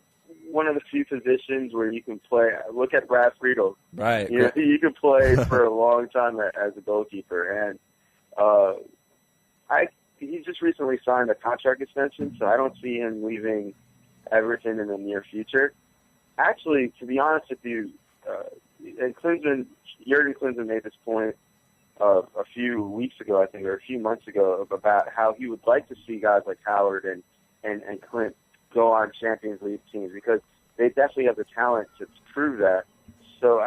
one of the few positions where you can play. Look at Brad Friedel. Right. You can play for a long time as a goalkeeper. And he just recently signed a contract extension, so I don't see him leaving Everton in the near future. Actually, to be honest with you, and Jurgen Klinsmann made this point a few weeks ago, I think, or a few months ago, about how he would like to see guys like Howard and Clint go on Champions League teams because they definitely have the talent to prove that. So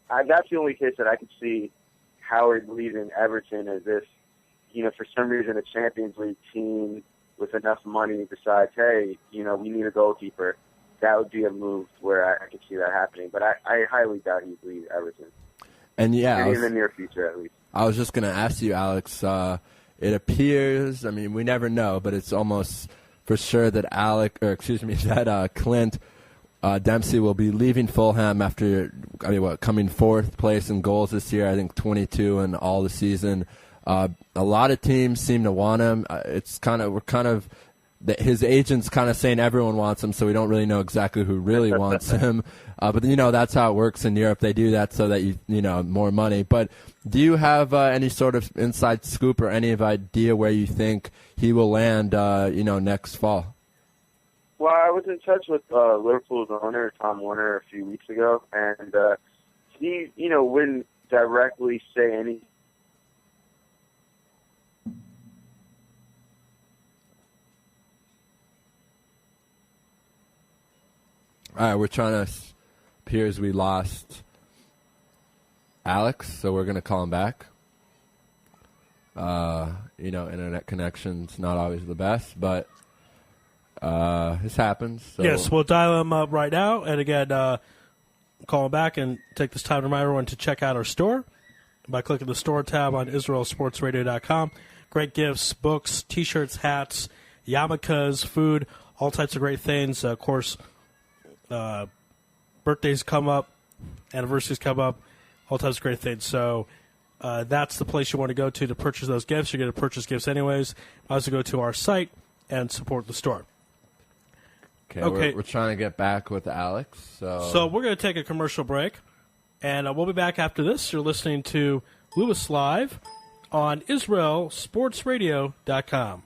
that's the only case that I could see Howard leaving Everton as if, for some reason a Champions League team with enough money decides, hey, we need a goalkeeper. That would be a move where I could see that happening. But I highly doubt he'd leave Everton. And in the near future, at least. I was just going to ask you, Alex, it appears, we never know, but it's almost for sure that Clint Dempsey will be leaving Fulham after, coming fourth place in goals this year, I think 22 in all the season. A lot of teams seem to want him. His agent's kind of saying everyone wants him, so we don't really know exactly who really wants him. But that's how it works in Europe. They do that so that more money. But do you have any sort of inside scoop or any idea where you think he will land, next fall? Well, I was in touch with Liverpool's owner, Tom Warner, a few weeks ago, and he, when directly say anything. All right, we're trying to appears we lost Alex, so we're going to call him back. Internet connection's not always the best, but this happens. So. Yes, we'll dial him up right now, and again, call him back and take this time to remind everyone to check out our store by clicking the store tab on IsraelSportsRadio.com. Great gifts, books, T-shirts, hats, yarmulkes, food, all types of great things. Of course, birthdays come up, anniversaries come up, all types of great things. So that's the place you want to go to purchase those gifts. You're going to purchase gifts anyways. Might as well go to our site and support the store. Okay. We're trying to get back with Alex. So we're going to take a commercial break, and we'll be back after this. You're listening to Lewis Live on IsraelSportsRadio.com.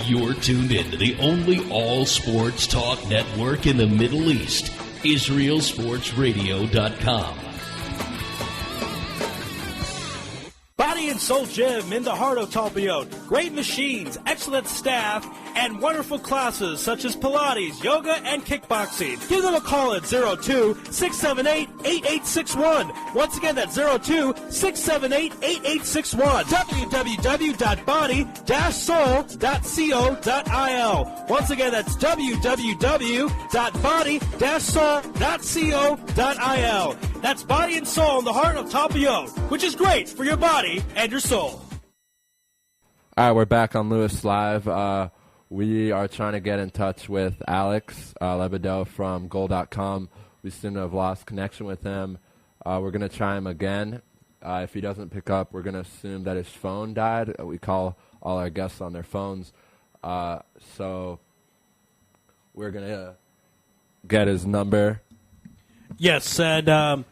You're tuned in to the only all-sports talk network in the Middle East, IsraelSportsRadio.com. Body and Soul Gym in the heart of Talpiot. Great machines, excellent staff, and wonderful classes such as Pilates, yoga, and kickboxing. Give them a call at 02-678-8861. Once again, that's 02-678-8861. www.body-soul.co.il. Once again, that's www.body-soul.co.il. That's Body and Soul in the heart of Talpiot, which is great for your body and your soul. All right, we're back on Lewis Live. We are trying to get in touch with Alex Lebedeau from Goal.com. We seem to have lost connection with him. We're going to try him again. If he doesn't pick up, we're going to assume that his phone died. We call all our guests on their phones. So we're going to get his number. Yes, and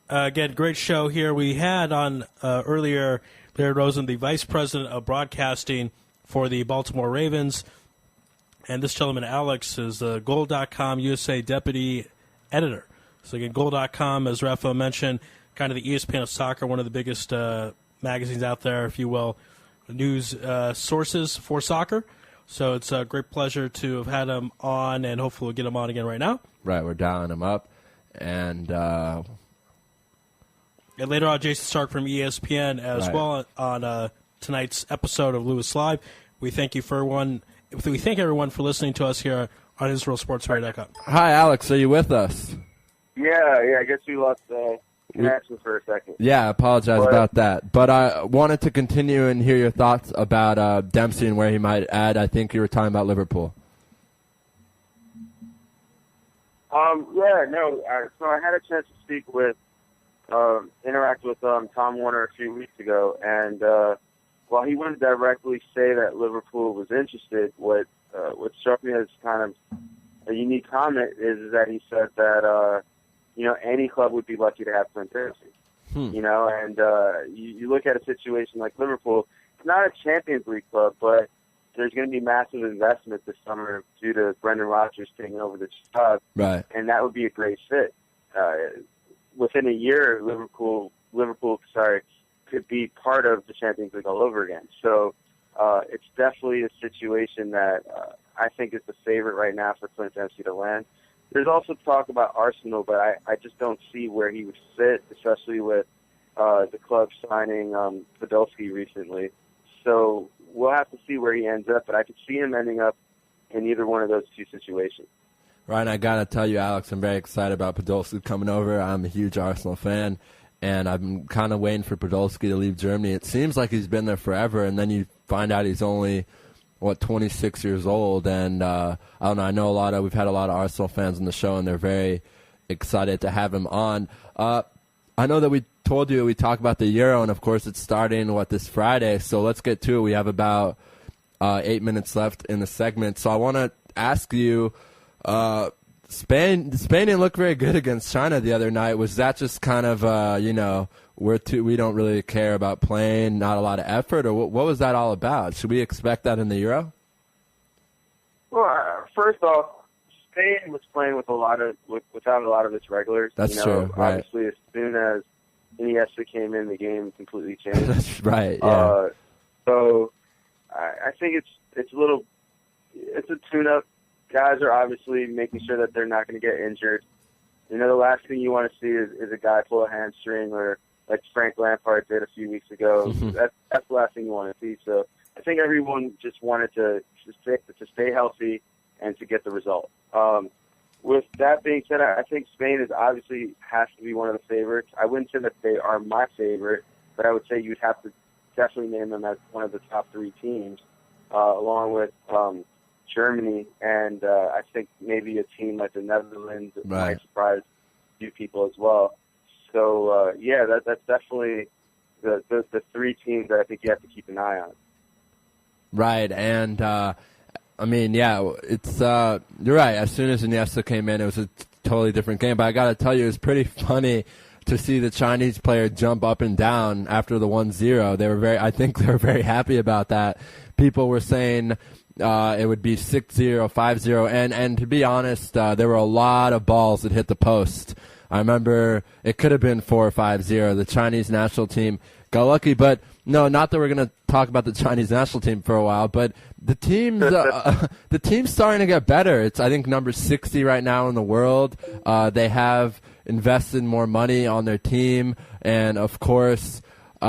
again, great show here. We had on earlier Larry Rosen, the Vice President of Broadcasting for the Baltimore Ravens, and this gentleman, Alex, is the Goal.com USA Deputy Editor. So again, Goal.com, as Raphael mentioned, kind of the ESPN of soccer, one of the biggest magazines out there, if you will, news sources for soccer. So it's a great pleasure to have had him on, and hopefully we'll get him on again right now. Right, we're dialing him up. And later on, Jason Stark from ESPN as well on tonight's episode of Lewis Live. We thank everyone for listening to us here on IsraelSportsRadio.com. Hi, Alex. Are you with us? Yeah. I guess we lost connection for a second. Yeah, I apologize about that. But I wanted to continue and hear your thoughts about Dempsey and where he might add. I think you were talking about Liverpool. So I had a chance to speak with, interact with Tom Warner a few weeks ago, and while he wouldn't directly say that Liverpool was interested, what struck me as kind of a unique comment is that he said that any club would be lucky to have Clint Dempsey. You look at a situation like Liverpool, it's not a Champions League club, but there's going to be massive investment this summer due to Brendan Rodgers taking over the job, right? And that would be a great fit. Within a year, Liverpool, could be part of the Champions League all over again. So it's definitely a situation that I think is the favorite right now for Clint Dempsey to land. There's also talk about Arsenal, but I just don't see where he would fit, especially with the club signing Podolski recently. So we'll have to see where he ends up, but I could see him ending up in either one of those two situations. Right, and I got to tell you, Alex, I'm very excited about Podolski coming over. I'm a huge Arsenal fan, and I'm kind of waiting for Podolski to leave Germany. It seems like he's been there forever, and then you find out he's only, 26 years old. And I don't know, we've had a lot of Arsenal fans on the show, and they're very excited to have him on. I know that we told you we talk about the Euro, and of course it's starting, this Friday, so let's get to it. We have about 8 minutes left in the segment, so I want to ask you, Spain didn't look very good against China the other night. Was that just kind of, we don't really care about playing, not a lot of effort, or what was that all about? Should we expect that in the Euro? Well, first off, Spain was playing without a lot of its regulars. That's true, right. Obviously, as soon as Iniesta came in, the game completely changed. That's right. Yeah. So I think it's a tune-up. Guys are obviously making sure that they're not going to get injured. The last thing you want to see is a guy pull a hamstring, or like Frank Lampard did a few weeks ago. That's the last thing you want to see. So I think everyone just wanted to stay healthy and to get the result. With that being said, I think Spain is obviously has to be one of the favorites. I wouldn't say that they are my favorite, but I would say you'd have to definitely name them as one of the top three teams, along with Germany, and I think maybe a team like the Netherlands might surprise a few people as well. So that's definitely the three teams that I think you have to keep an eye on. Right, and it's you're right. As soon as Iniesta came in, it was a totally different game. But I got to tell you, it was pretty funny to see the Chinese player jump up and down after the 1-0. I think they were very happy about that. People were saying it would be 6-0, 5-0, and to be honest, there were a lot of balls that hit the post. I remember it could have been 4 or 5-0. The Chinese national team got lucky, but no, not that we're going to talk about the Chinese national team for a while, but the team's starting to get better. It's, I think, number 60 right now in the world. They have invested more money on their team, and of course, they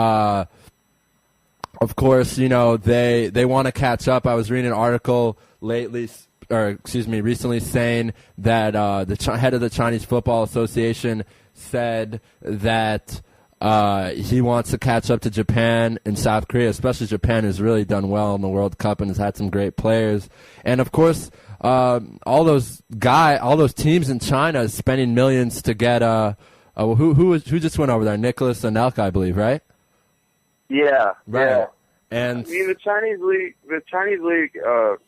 want to catch up. I was reading an article recently saying that the head of the Chinese Football Association said that he wants to catch up to Japan and South Korea, especially Japan, who's really done well in the World Cup and has had some great players. And of course, all those teams in China is spending millions to get who just went over there? Nicholas Anelka, I believe, right? Yeah, right. Yeah. And I mean, the Chinese league,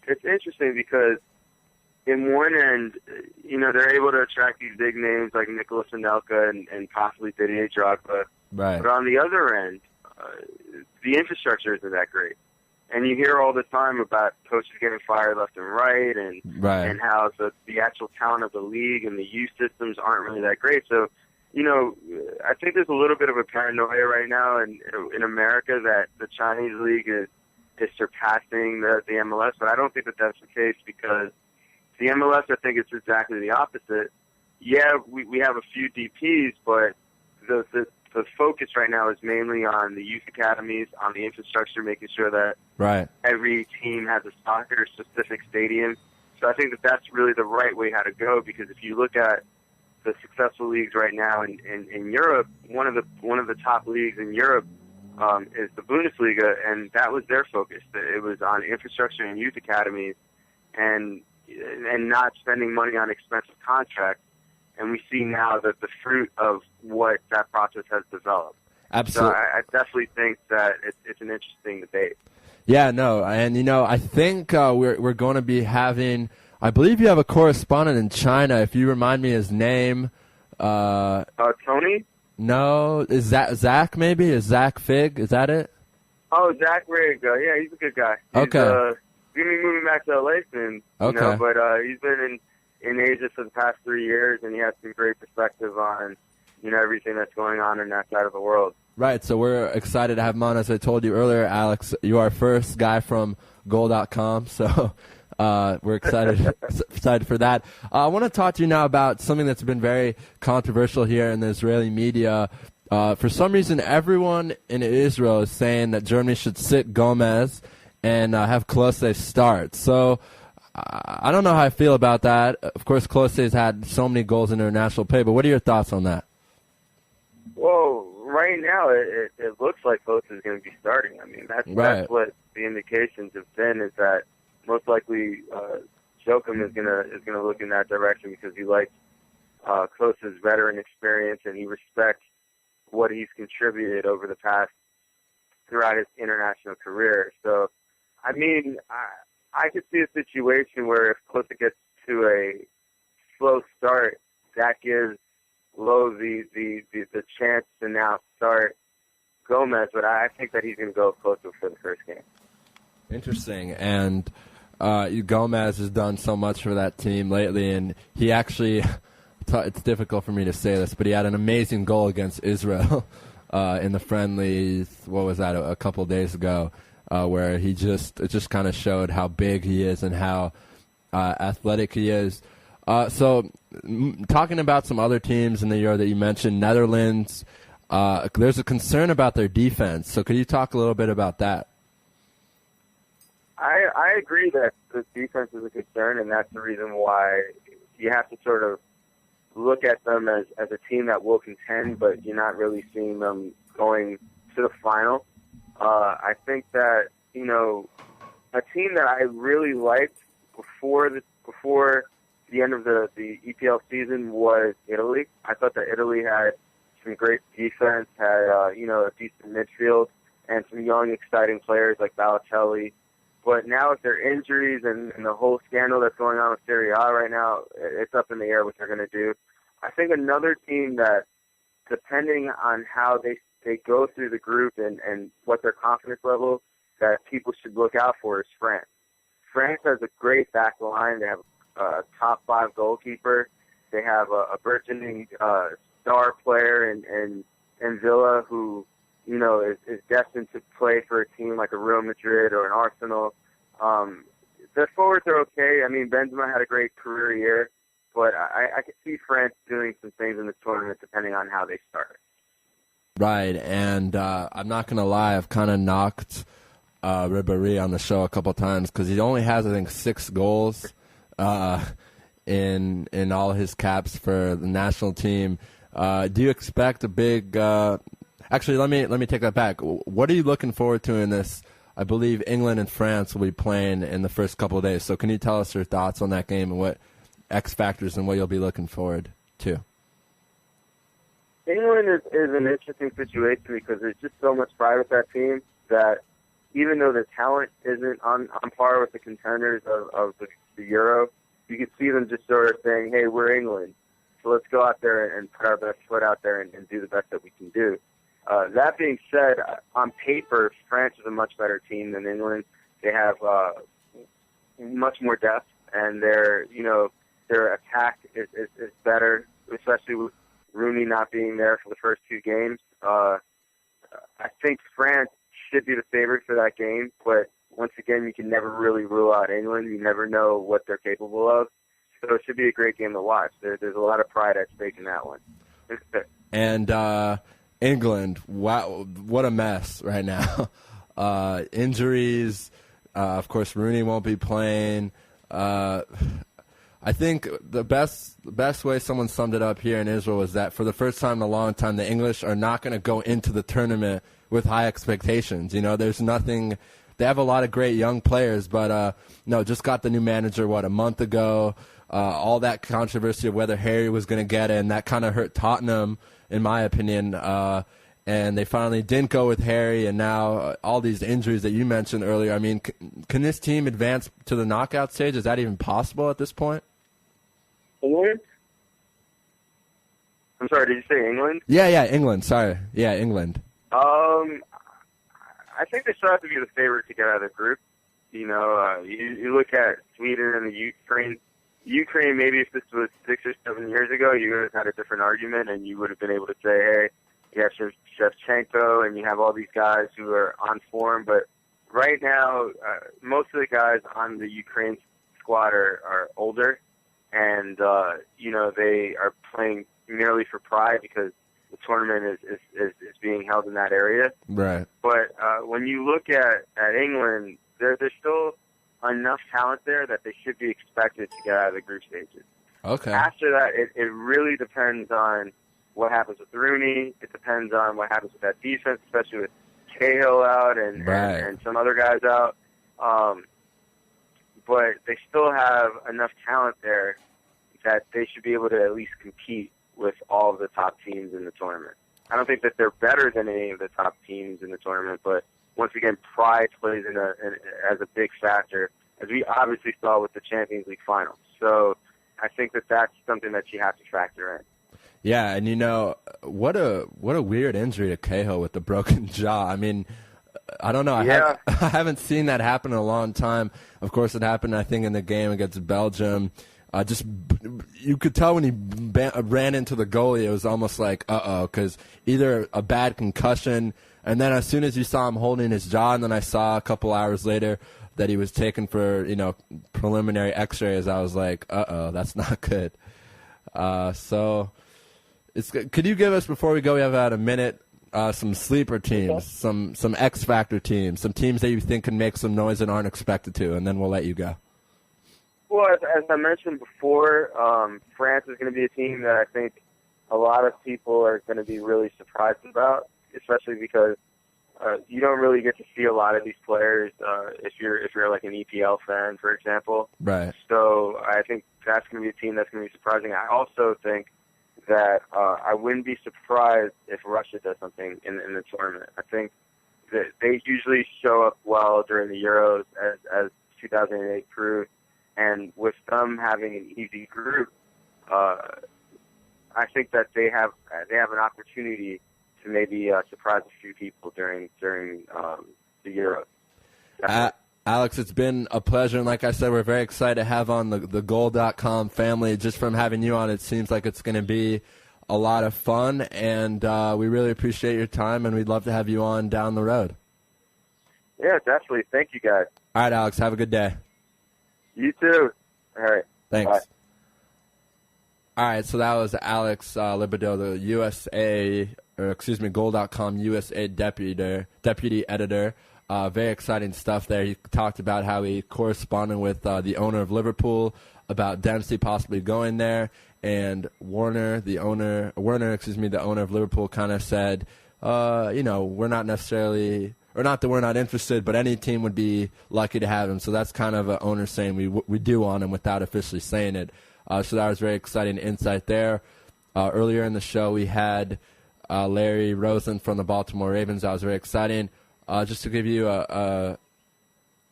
it's interesting because in one end, they're able to attract these big names like Nicholas Anelka and possibly Didier Drogba. Right. But on the other end, the infrastructure isn't that great. And you hear all the time about coaches getting fired left and right, and how the actual talent of the league and the youth systems aren't really that great. So, I think there's a little bit of a paranoia right now in America that the Chinese league is surpassing the MLS, but I don't think that that's the case, because the MLS, I think it's exactly the opposite. Yeah, we have a few DPs, but the focus right now is mainly on the youth academies, on the infrastructure, making sure that every team has a soccer-specific stadium. So I think that that's really the right way how to go, because if you look at the successful leagues right now in Europe, one of the top leagues in Europe is the Bundesliga, and that was their focus. It was on infrastructure and youth academies, and not spending money on expensive contracts. And we see now that the fruit of what that process has developed. Absolutely. So I definitely think that it's an interesting debate. Yeah, no, and I think we're going to be having. I believe you have a correspondent in China. If you remind me his name. Tony? No, is that Zach? Maybe is Zach Fig? Is that it? Oh, Zach Rigg. Yeah, he's a good guy. He's going to be moving back to LA soon. Okay. But he's been in Asia for the past 3 years, and he has some great perspective on everything that's going on in that side of the world. Right, so we're excited to have him on. As I told you earlier, Alex, you are our first guy from goal.com, so we're excited for that. I want to talk to you now about something that's been very controversial here in the Israeli media. For some reason, everyone in Israel is saying that Germany should sit Gomez and have Klose start. So I don't know how I feel about that. Of course, Klose has had so many goals in international play, but what are your thoughts on that? Well, right now it looks like Klose is going to be starting. I mean, that's what the indications have been, is that most likely Joachim is going to look in that direction, because he likes Klose's veteran experience, and he respects what he's contributed over the past throughout his international career. So, I mean, I could see a situation where if Klose gets to a slow start, that gives Lowe the chance to now start Gomez, but I think that he's going to go Klose for the first game. Interesting. And Gomez has done so much for that team lately, and he actually it's difficult for me to say this, but he had an amazing goal against Israel in the friendlies. What was that? A couple days ago, where it just kind of showed how big he is and how athletic he is. So, talking about some other teams in the Euro that you mentioned, Netherlands. There's a concern about their defense. So, could you talk a little bit about that? I agree that the defense is a concern, and that's the reason why you have to sort of look at them as a team that will contend, but you're not really seeing them going to the final. I think that, a team that I really liked before the end of the EPL season was Italy. I thought that Italy had some great defense, had a decent midfield, and some young, exciting players like Balotelli. But now with their injuries and the whole scandal that's going on with Serie A right now, it's up in the air what they're going to do. I think another team that, depending on how they go through the group and what their confidence level, that people should look out for is France. France has a great back line. They have a top 5 goalkeeper. They have a burgeoning star player in Villa who, is destined to play for a team like a Real Madrid or an Arsenal. Their forwards are okay. I mean, Benzema had a great career year, but I could see France doing some things in the tournament depending on how they start. Right, and I'm not going to lie, I've kind of knocked Ribéry on the show a couple times because he only has, I think, 6 goals in all his caps for the national team. Do you expect a big actually, let me take that back. What are you looking forward to in this? I believe England and France will be playing in the first couple of days. So can you tell us your thoughts on that game and what X factors and what you'll be looking forward to? England is an interesting situation because there's just so much pride with that team that even though the talent isn't on par with the contenders of the Euro, you can see them just sort of saying, hey, we're England, so let's go out there and put our best foot out there and do the best that we can do. That being said, on paper, France is a much better team than England. They have much more depth, and their attack is better, especially with Rooney not being there for the first 2 games. I think France should be the favorite for that game, but once again, you can never really rule out England. You never know what they're capable of. So it should be a great game to watch. There's a lot of pride at stake in that one. And England, wow, what a mess right now. Injuries, of course, Rooney won't be playing. I think the best way someone summed it up here in Israel was that for the first time in a long time, the English are not going to go into the tournament with high expectations. There's nothing. They have a lot of great young players, but just got the new manager, a month ago. All that controversy of whether Harry was going to get it, and that kind of hurt Tottenham, in my opinion. And they finally didn't go with Harry, and now all these injuries that you mentioned earlier. I mean, can this team advance to the knockout stage? Is that even possible at this point? England? I'm sorry, did you say England? Yeah, England. Sorry. Yeah, England. I think they still have to be the favorite to get out of the group. You look at Sweden and the Ukraine. Ukraine, maybe if this was 6 or 7 years ago, you would have had a different argument, and you would have been able to say, hey, you have Shevchenko, and you have all these guys who are on form. But right now, most of the guys on the Ukraine squad are older, and they are playing merely for pride because the tournament is being held in that area. Right. But when you look at England, there's still enough talent there that they should be expected to get out of the group stages. Okay. After that, it really depends on what happens with Rooney. It depends on what happens with that defense, especially with Cahill out and some other guys out. But they still have enough talent there that they should be able to at least compete with all of the top teams in the tournament. I don't think that they're better than any of the top teams in the tournament, but once again, pride plays as a big factor, as we obviously saw with the Champions League finals. So I think that that's something that you have to factor in. Yeah, and what a weird injury to Cahill with the broken jaw. I mean, I don't know. I haven't seen that happen in a long time. Of course, it happened, I think, in the game against Belgium. you could tell when he ran into the goalie, it was almost like, because either a bad concussion, and then as soon as you saw him holding his jaw, and then I saw a couple hours later that he was taken for, preliminary x-rays, I was like, that's not good. So it's good. Could you give us, before we go, we have about a minute, some sleeper teams, some X-Factor teams, some teams that you think can make some noise and aren't expected to, and then we'll let you go. Well, as I mentioned before, France is going to be a team that I think a lot of people are going to be really surprised about, especially because you don't really get to see a lot of these players if you're like an EPL fan, for example. Right. So I think that's going to be a team that's going to be surprising. I also think that I wouldn't be surprised if Russia does something in the tournament. I think that they usually show up well during the Euros, as 2008 proved. And with them having an easy group, I think that they have an opportunity to maybe surprise a few people during the Euros. Alex, it's been a pleasure, and like I said, we're very excited to have on the Goal.com family. Just from having you on, it seems like it's going to be a lot of fun, and we really appreciate your time, and we'd love to have you on down the road. Yeah, definitely. Thank you, guys. All right, Alex, have a good day. You too. All right. Thanks. Bye. All right, so that was Alex Libido, the Goal.com USA deputy editor. Very exciting stuff there. He talked about how he corresponded with the owner of Liverpool about Dempsey possibly going there, and the owner of Liverpool kind of said, we're not necessarily, or not that we're not interested, but any team would be lucky to have him. So that's kind of an owner saying we do want him without officially saying it. So that was very exciting insight there. Earlier in the show, we had Larry Rosen from the Baltimore Ravens. That was very exciting. Just to give you a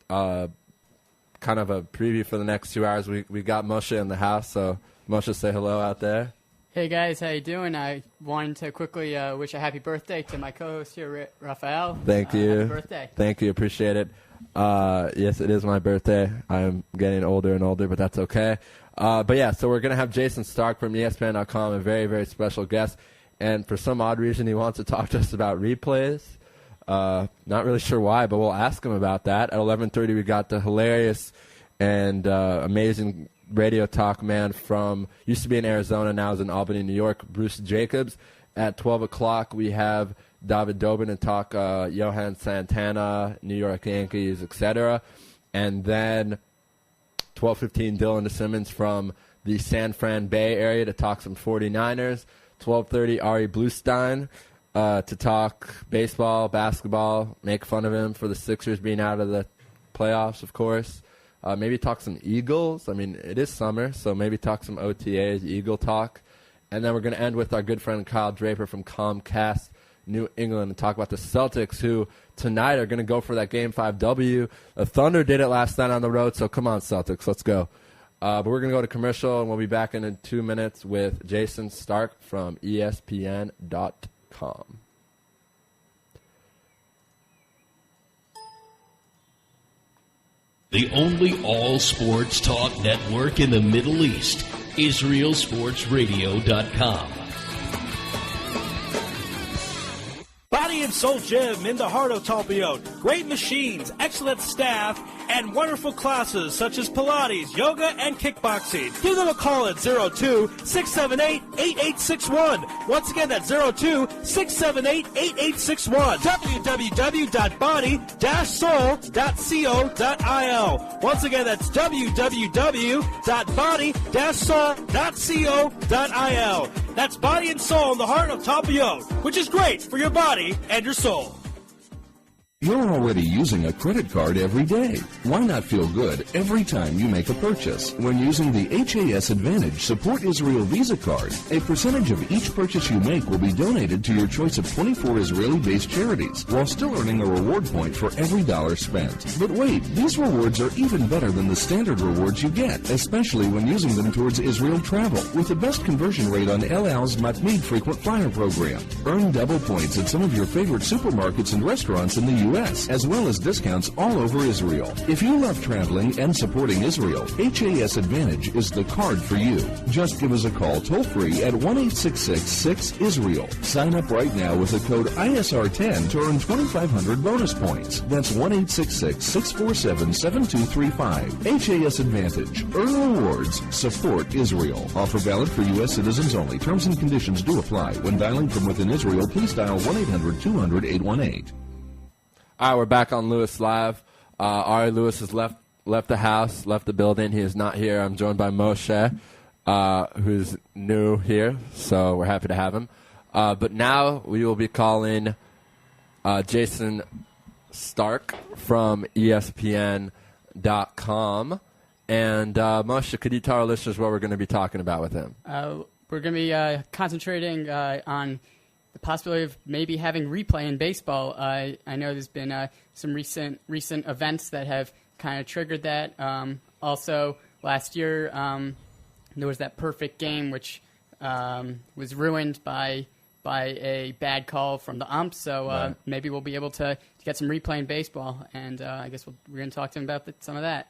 kind of a preview for the next 2 hours, we got Moshe in the house. So Moshe, say hello out there. Hey guys, how you doing? I wanted to quickly wish a happy birthday to my co-host here, Raphael. Thank you. Happy birthday. Thank you. Appreciate it. Yes, it is my birthday. I'm getting older and older, but that's okay. But yeah, so we're going to have Jason Stark from ESPN.com, a very, very special guest. And for some odd reason, he wants to talk to us about replays. Not really sure why, but we'll ask him about that. At 11:30, we got the hilarious and amazing radio talk man from, used to be in Arizona, now is in Albany, New York, Bruce Jacobs. At 12 o'clock, we have David Dobin to talk Johan Santana, New York Yankees, etc. And then 12:15, Dylan DeSimmons from the San Fran Bay area to talk some 49ers. 12:30, Ari Bluestein to talk baseball, basketball, make fun of him for the Sixers being out of the playoffs, of course. Maybe talk some Eagles. I mean, it is summer, so maybe talk some OTAs, Eagle talk. And then we're going to end with our good friend Kyle Draper from Comcast New England and talk about the Celtics, who tonight are going to go for that Game 5 W. The Thunder did it last night on the road, so come on, Celtics, let's go. But we're going to go to commercial, and we'll be back in 2 minutes with Jason Stark from ESPN.com. The only all-sports talk network in the Middle East, IsraelSportsRadio.com. Body and Soul Gym in the heart of Talpiot. Great machines, excellent staff, and wonderful classes such as Pilates, yoga, and kickboxing. Give them a call at 02-678-8861. Once again, that's 02-678-8861. www.body-soul.co.il. Once again, that's www.body-soul.co.il. That's Body and Soul in the heart of Talpiot, which is great for your body and your soul. You're already using a credit card every day. Why not feel good every time you make a purchase? When using the HAS Advantage Support Israel Visa card, a percentage of each purchase you make will be donated to your choice of 24 Israeli-based charities, while still earning a reward point for every dollar spent. But wait, these rewards are even better than the standard rewards you get, especially when using them towards Israel travel, with the best conversion rate on El Al's Matmeed frequent flyer program. Earn double points at some of your favorite supermarkets and restaurants in the U.S., as well as discounts all over Israel. If you love traveling and supporting Israel, HAS Advantage is the card for you. Just give us a call toll-free at 1-866-6-ISRAEL. Sign up right now with the code ISR10 to earn 2,500 bonus points. That's 1-866-647-7235. HAS Advantage. Earn rewards. Support Israel. Offer valid for U.S. citizens only. Terms and conditions do apply. When dialing from within Israel, please dial 1-800-200-818. All right, we're back on Lewis Live. Ari Lewis has left the house, left the building. He is not here. I'm joined by Moshe, who's new here, so we're happy to have him. But now we will be calling Jason Stark from ESPN.com. And Moshe, could you tell our listeners what we're going to be talking about with him? We're going to be concentrating on the possibility of maybe having replay in baseball. I know there's been some recent events that have kind of triggered that. Also, last year there was that perfect game which was ruined by a bad call from the ump. So Right. maybe we'll be able to get some replay in baseball, and I guess we're going to talk to him about some of that.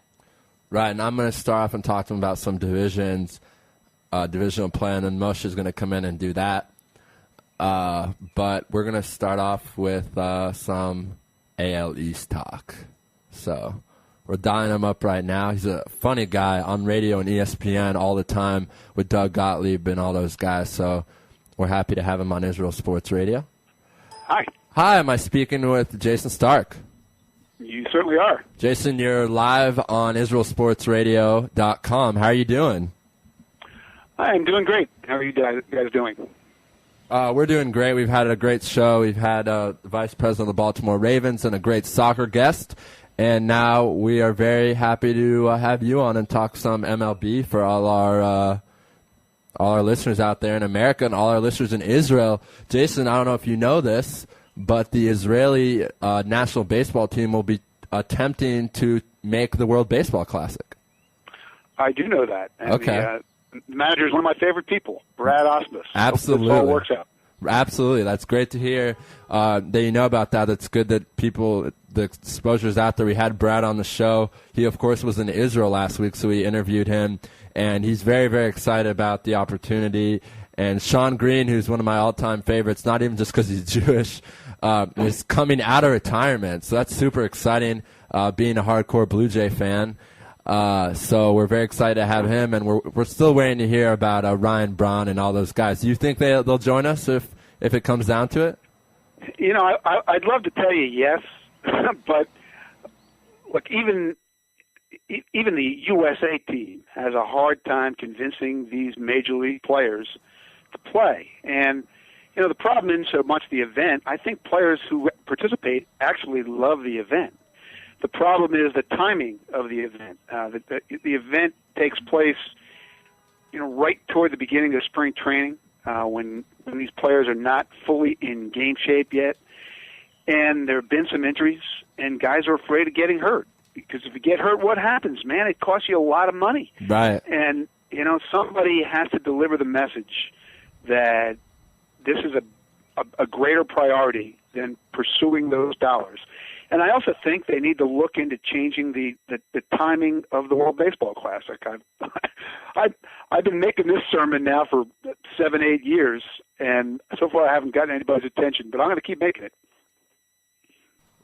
Right, and I'm going to start off and talk to him about some divisional play, and then Moshe is going to come in and do that. But we're going to start off with some AL East talk. So we're dialing him up right now. He's a funny guy on radio and ESPN all the time with Doug Gottlieb and all those guys. So we're happy to have him on Israel Sports Radio. Hi. Hi, am I speaking with Jason Stark? You certainly are. Jason, you're live on IsraelSportsRadio.com. How are you doing? I'm doing great. How are you guys doing? We're doing great. We've had a great show. We've had the Vice President of the Baltimore Ravens and a great soccer guest. And now we are very happy to have you on and talk some MLB for all our listeners out there in America and all our listeners in Israel. Jason, I don't know if you know this, but the Israeli national baseball team will be attempting to make the World Baseball Classic. I do know that. And okay. The manager is one of my favorite people, Brad Osmus. Absolutely. It all works out. Absolutely. That's great to hear that you know about that. It's good that the exposure is out there. We had Brad on the show. He, of course, was in Israel last week, so we interviewed him. And he's very, very excited about the opportunity. And Sean Green, who's one of my all-time favorites, not even just because he's Jewish, is coming out of retirement. So that's super exciting, being a hardcore Blue Jay fan. So we're very excited to have him, and we're still waiting to hear about Ryan Braun and all those guys. Do you think they'll join us if it comes down to it? You know, I'd love to tell you yes, but look, even the USA team has a hard time convincing these major league players to play. And, you know, the problem isn't so much the event. I think players who participate actually love the event. The problem is the timing of the event. The event takes place, you know, right toward the beginning of spring training, when these players are not fully in game shape yet. And there have been some injuries, and guys are afraid of getting hurt. Because if you get hurt, what happens, man? It costs you a lot of money. Right. And, you know, somebody has to deliver the message that this is a greater priority than pursuing those dollars. And I also think they need to look into changing the timing of the World Baseball Classic. I've been making this sermon now for 7-8 years, and so far I haven't gotten anybody's attention, but I'm going to keep making it.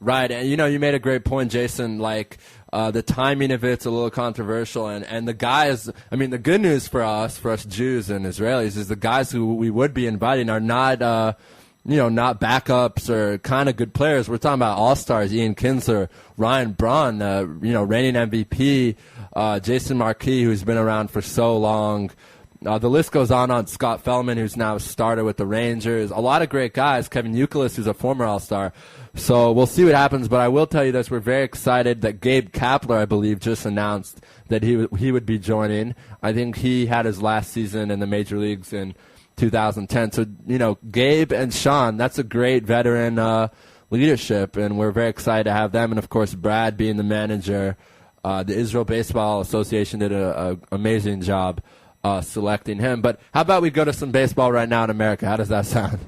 Right, and you know, you made a great point, Jason. Like the timing of it's a little controversial, and the guys. I mean, the good news for us Jews and Israelis, is the guys who we would be inviting are not, not backups or kind of good players. We're talking about all stars: Ian Kinsler, Ryan Braun, reigning MVP, Jason Marquis, who's been around for so long. The list goes on. Scott Feldman, who's now a starter with the Rangers. A lot of great guys. Kevin Youkilis, who's a former All-Star. So we'll see what happens. But I will tell you this. We're very excited that Gabe Kapler, I believe, just announced that he would be joining. I think he had his last season in the major leagues in 2010. So, Gabe and Sean, that's a great veteran leadership, and we're very excited to have them. And, of course, Brad being the manager. The Israel Baseball Association did an amazing job selecting him. But how about we go to some baseball right now in America? How does that sound?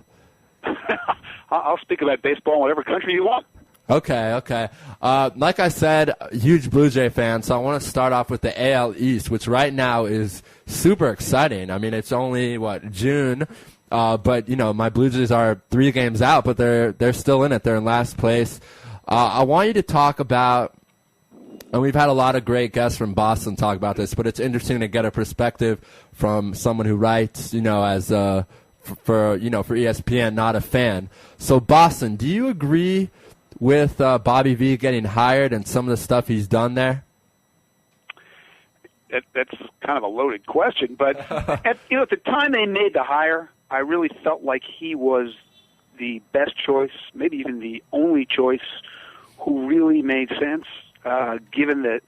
I'll speak about baseball in whatever country you want. Okay. Like I said, huge Blue Jay fan, so I want to start off with the AL East, which right now is super exciting. I mean, it's only, June, but, my Blue Jays are 3 games out, but they're still in it. They're in last place. I want you to talk about, and we've had a lot of great guests from Boston talk about this, but it's interesting to get a perspective from someone who writes, as for ESPN, not a fan. So, Boston, do you agree with Bobby V getting hired and some of the stuff he's done there? That's kind of a loaded question, but at the time they made the hire, I really felt like he was the best choice, maybe even the only choice, who really made sense, given the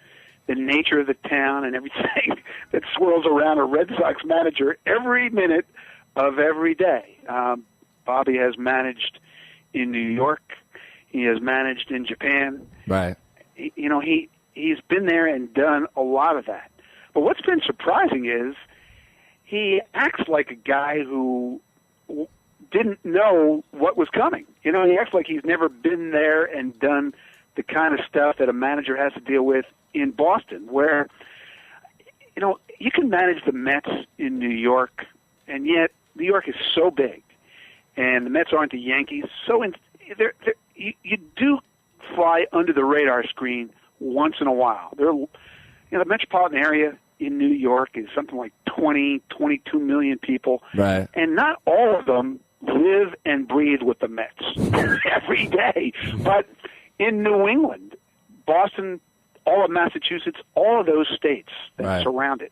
nature of the town and everything that swirls around a Red Sox manager every minute of every day. Bobby has managed in New York. He has managed in Japan. Right. He's been there and done a lot of that. But what's been surprising is he acts like a guy who didn't know what was coming. He acts like he's never been there and done the kind of stuff that a manager has to deal with in Boston, where, you can manage the Mets in New York, and yet New York is so big, and the Mets aren't the Yankees, so you do fly under the radar screen once in a while. The metropolitan area in New York is something like 22 million people, right? And not all of them live and breathe with the Mets every day. But in New England, Boston, all of Massachusetts, all of those states that surround it,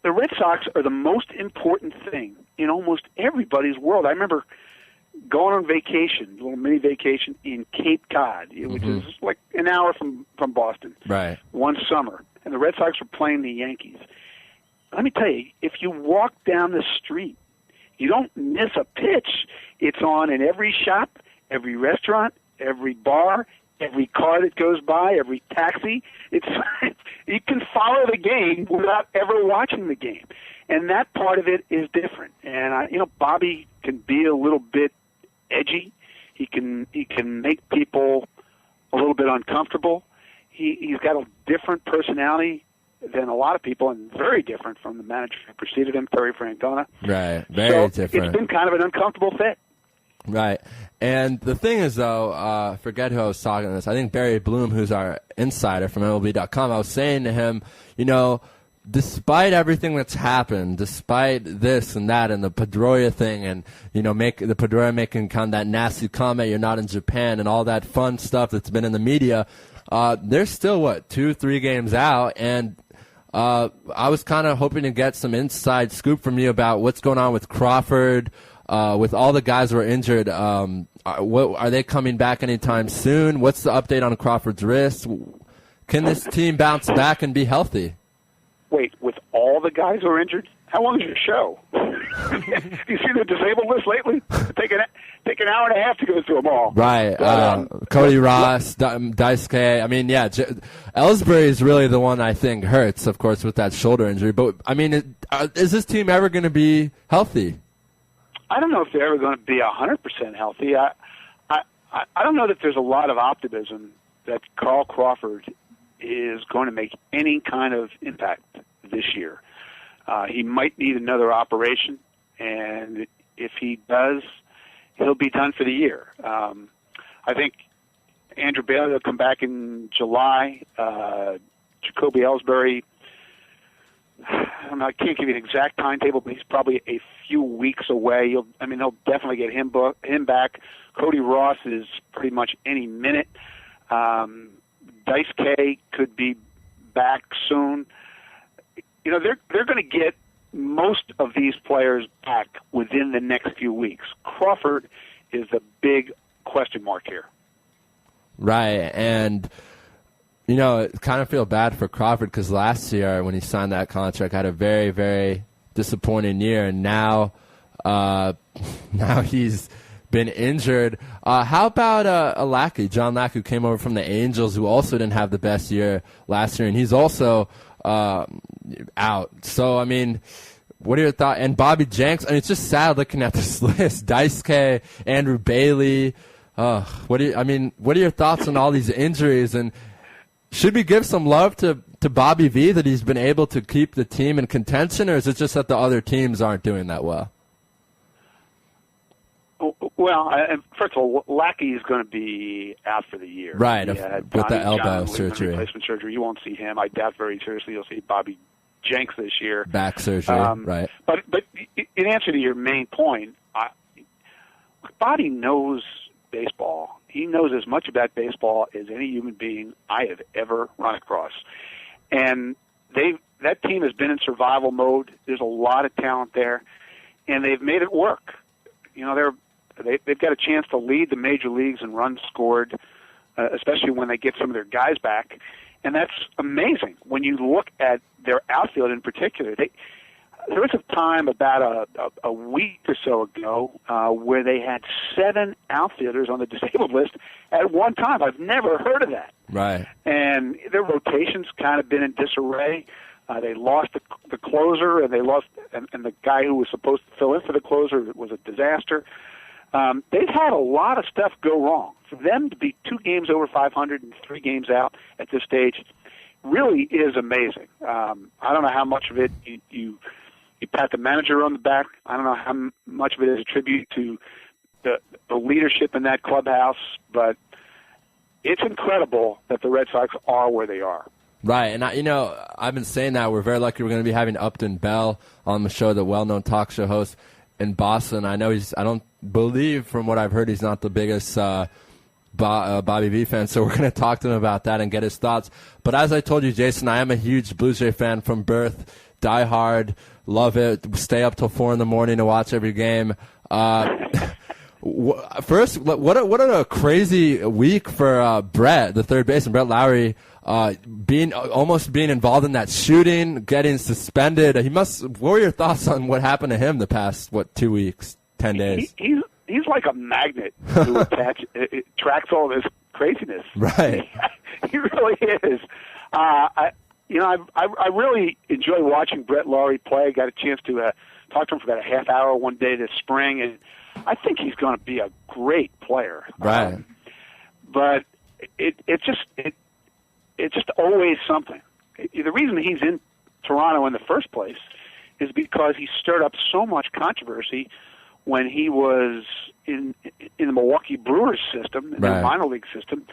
the Red Sox are the most important thing in almost everybody's world. I remember going on vacation, a little mini vacation in Cape Cod, which is like an hour from Boston, right? One summer, and the Red Sox were playing the Yankees. Let me tell you, if you walk down the street, you don't miss a pitch. It's on in every shop, every restaurant, every bar, every car that goes by, every taxi. You can follow the game without ever watching the game, and that part of it is different. And Bobby can be a little bit edgy. He can make people a little bit uncomfortable. He's got a different personality than a lot of people, and very different from the manager who preceded him, Terry Francona. Right, very different. It's been kind of an uncomfortable fit. Right. And the thing is, though, forget who I was talking to this. I think Barry Bloom, who's our insider from MLB.com, I was saying to him, despite everything that's happened, despite this and that and the Pedroia thing and, the Pedroia making kind of that nasty comment, you're not in Japan, and all that fun stuff that's been in the media, they're still, 2-3 games out, and I was kind of hoping to get some inside scoop from you about what's going on with Crawford, with all the guys who are injured. Are they coming back anytime soon? What's the update on Crawford's wrist? Can this team bounce back and be healthy? Wait, with all the guys who are injured? How long is your show? You see the disabled list lately? Take an hour and a half to go through them all. Right. Cody Ross, Daisuke. I mean, yeah, Ellsbury is really the one I think hurts, of course, with that shoulder injury. But, I mean, is this team ever going to be healthy? I don't know if they're ever going to be 100% healthy. I don't know that there's a lot of optimism that Carl Crawford is going to make any kind of impact this year. He might need another operation, and if he does, he'll be done for the year. I think Andrew Bailey will come back in July. Jacoby Ellsbury, I can't give you an exact timetable, but he's probably a few weeks away. He'll definitely get him back. Cody Ross is pretty much any minute. Daisuke could be back soon. They're going to get most of these players back within the next few weeks. Crawford is the big question mark here. Right, and I kind of feel bad for Crawford because last year when he signed that contract had a very, very disappointing year, and now he's been injured. How about John Lackey, who came over from the Angels, who also didn't have the best year last year, and he's also out. So, I mean, what are your thoughts? And Bobby Jenks, it's just sad looking at this list. Daisuke, Andrew Bailey, What are your thoughts on all these injuries? And should we give some love to Bobby V that he's been able to keep the team in contention, or is it just that the other teams aren't doing that well? Well, first of all, Lackey is going to be out for the year. Right, with the elbow surgery. Replacement surgery. You won't see him. I doubt very seriously you'll see Bobby Jenks this year. Back surgery, right. But in answer to your main point, Bobby knows baseball. He knows as much about baseball as any human being I have ever run across. And that team has been in survival mode. There's a lot of talent there, and they've made it work. You know, they've got a chance to lead the major leagues in runs scored, especially when they get some of their guys back. And that's amazing. When you look at their outfield in particular, there was a time about a week or so ago where they had 7 outfielders on the disabled list at one time. I've never heard of that. Right. And their rotation's kind of been in disarray. They lost the closer, and and the guy who was supposed to fill in for the closer was a disaster. They've had a lot of stuff go wrong. For them to be 2 games over 500 and 3 games out at this stage really is amazing. I don't know how much of it you pat the manager on the back. I don't know how much of it is a tribute to the leadership in that clubhouse, but it's incredible that the Red Sox are where they are. Right, and I've been saying that we're very lucky we're going to be having Upton Bell on the show, the well-known talk show host in Boston. I don't believe, from what I've heard, he's not the biggest Bobby V fan, so we're going to talk to him about that and get his thoughts. But as I told you, Jason, I am a huge Blue Jay fan from birth, die hard, love it, stay up till 4 a.m. to watch every game. First, what a crazy week for Brett, the third baseman, Brett Lowry, almost being involved in that shooting, getting suspended. What were your thoughts on what happened to him the past 2 weeks, 10 days? He's like a magnet who it tracks all of his craziness. Right. He really is. I really enjoy watching Brett Lowry play. I got a chance to talk to him for about a half hour one day this spring, and I think he's going to be a great player. Right. But it's just always something. The reason he's in Toronto in the first place is because he stirred up so much controversy when he was in the Milwaukee Brewers system, in their minor league system,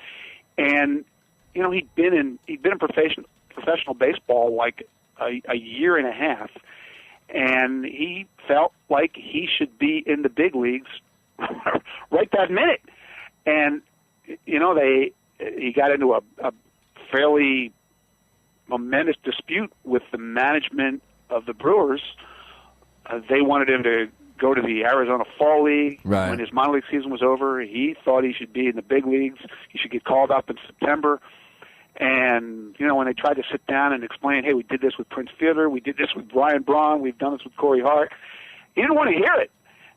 and he'd been in professional baseball like a year and a half, and he felt like he should be in the big leagues right that minute. And he got into a fairly momentous dispute with the management of the Brewers. They wanted him to go to the Arizona Fall League. Right. When his minor league season was over, he thought he should be in the big leagues. He should get called up in September. And, when they tried to sit down and explain, hey, we did this with Prince Fielder, we did this with Brian Braun, we've done this with Corey Hart, he didn't want to hear it.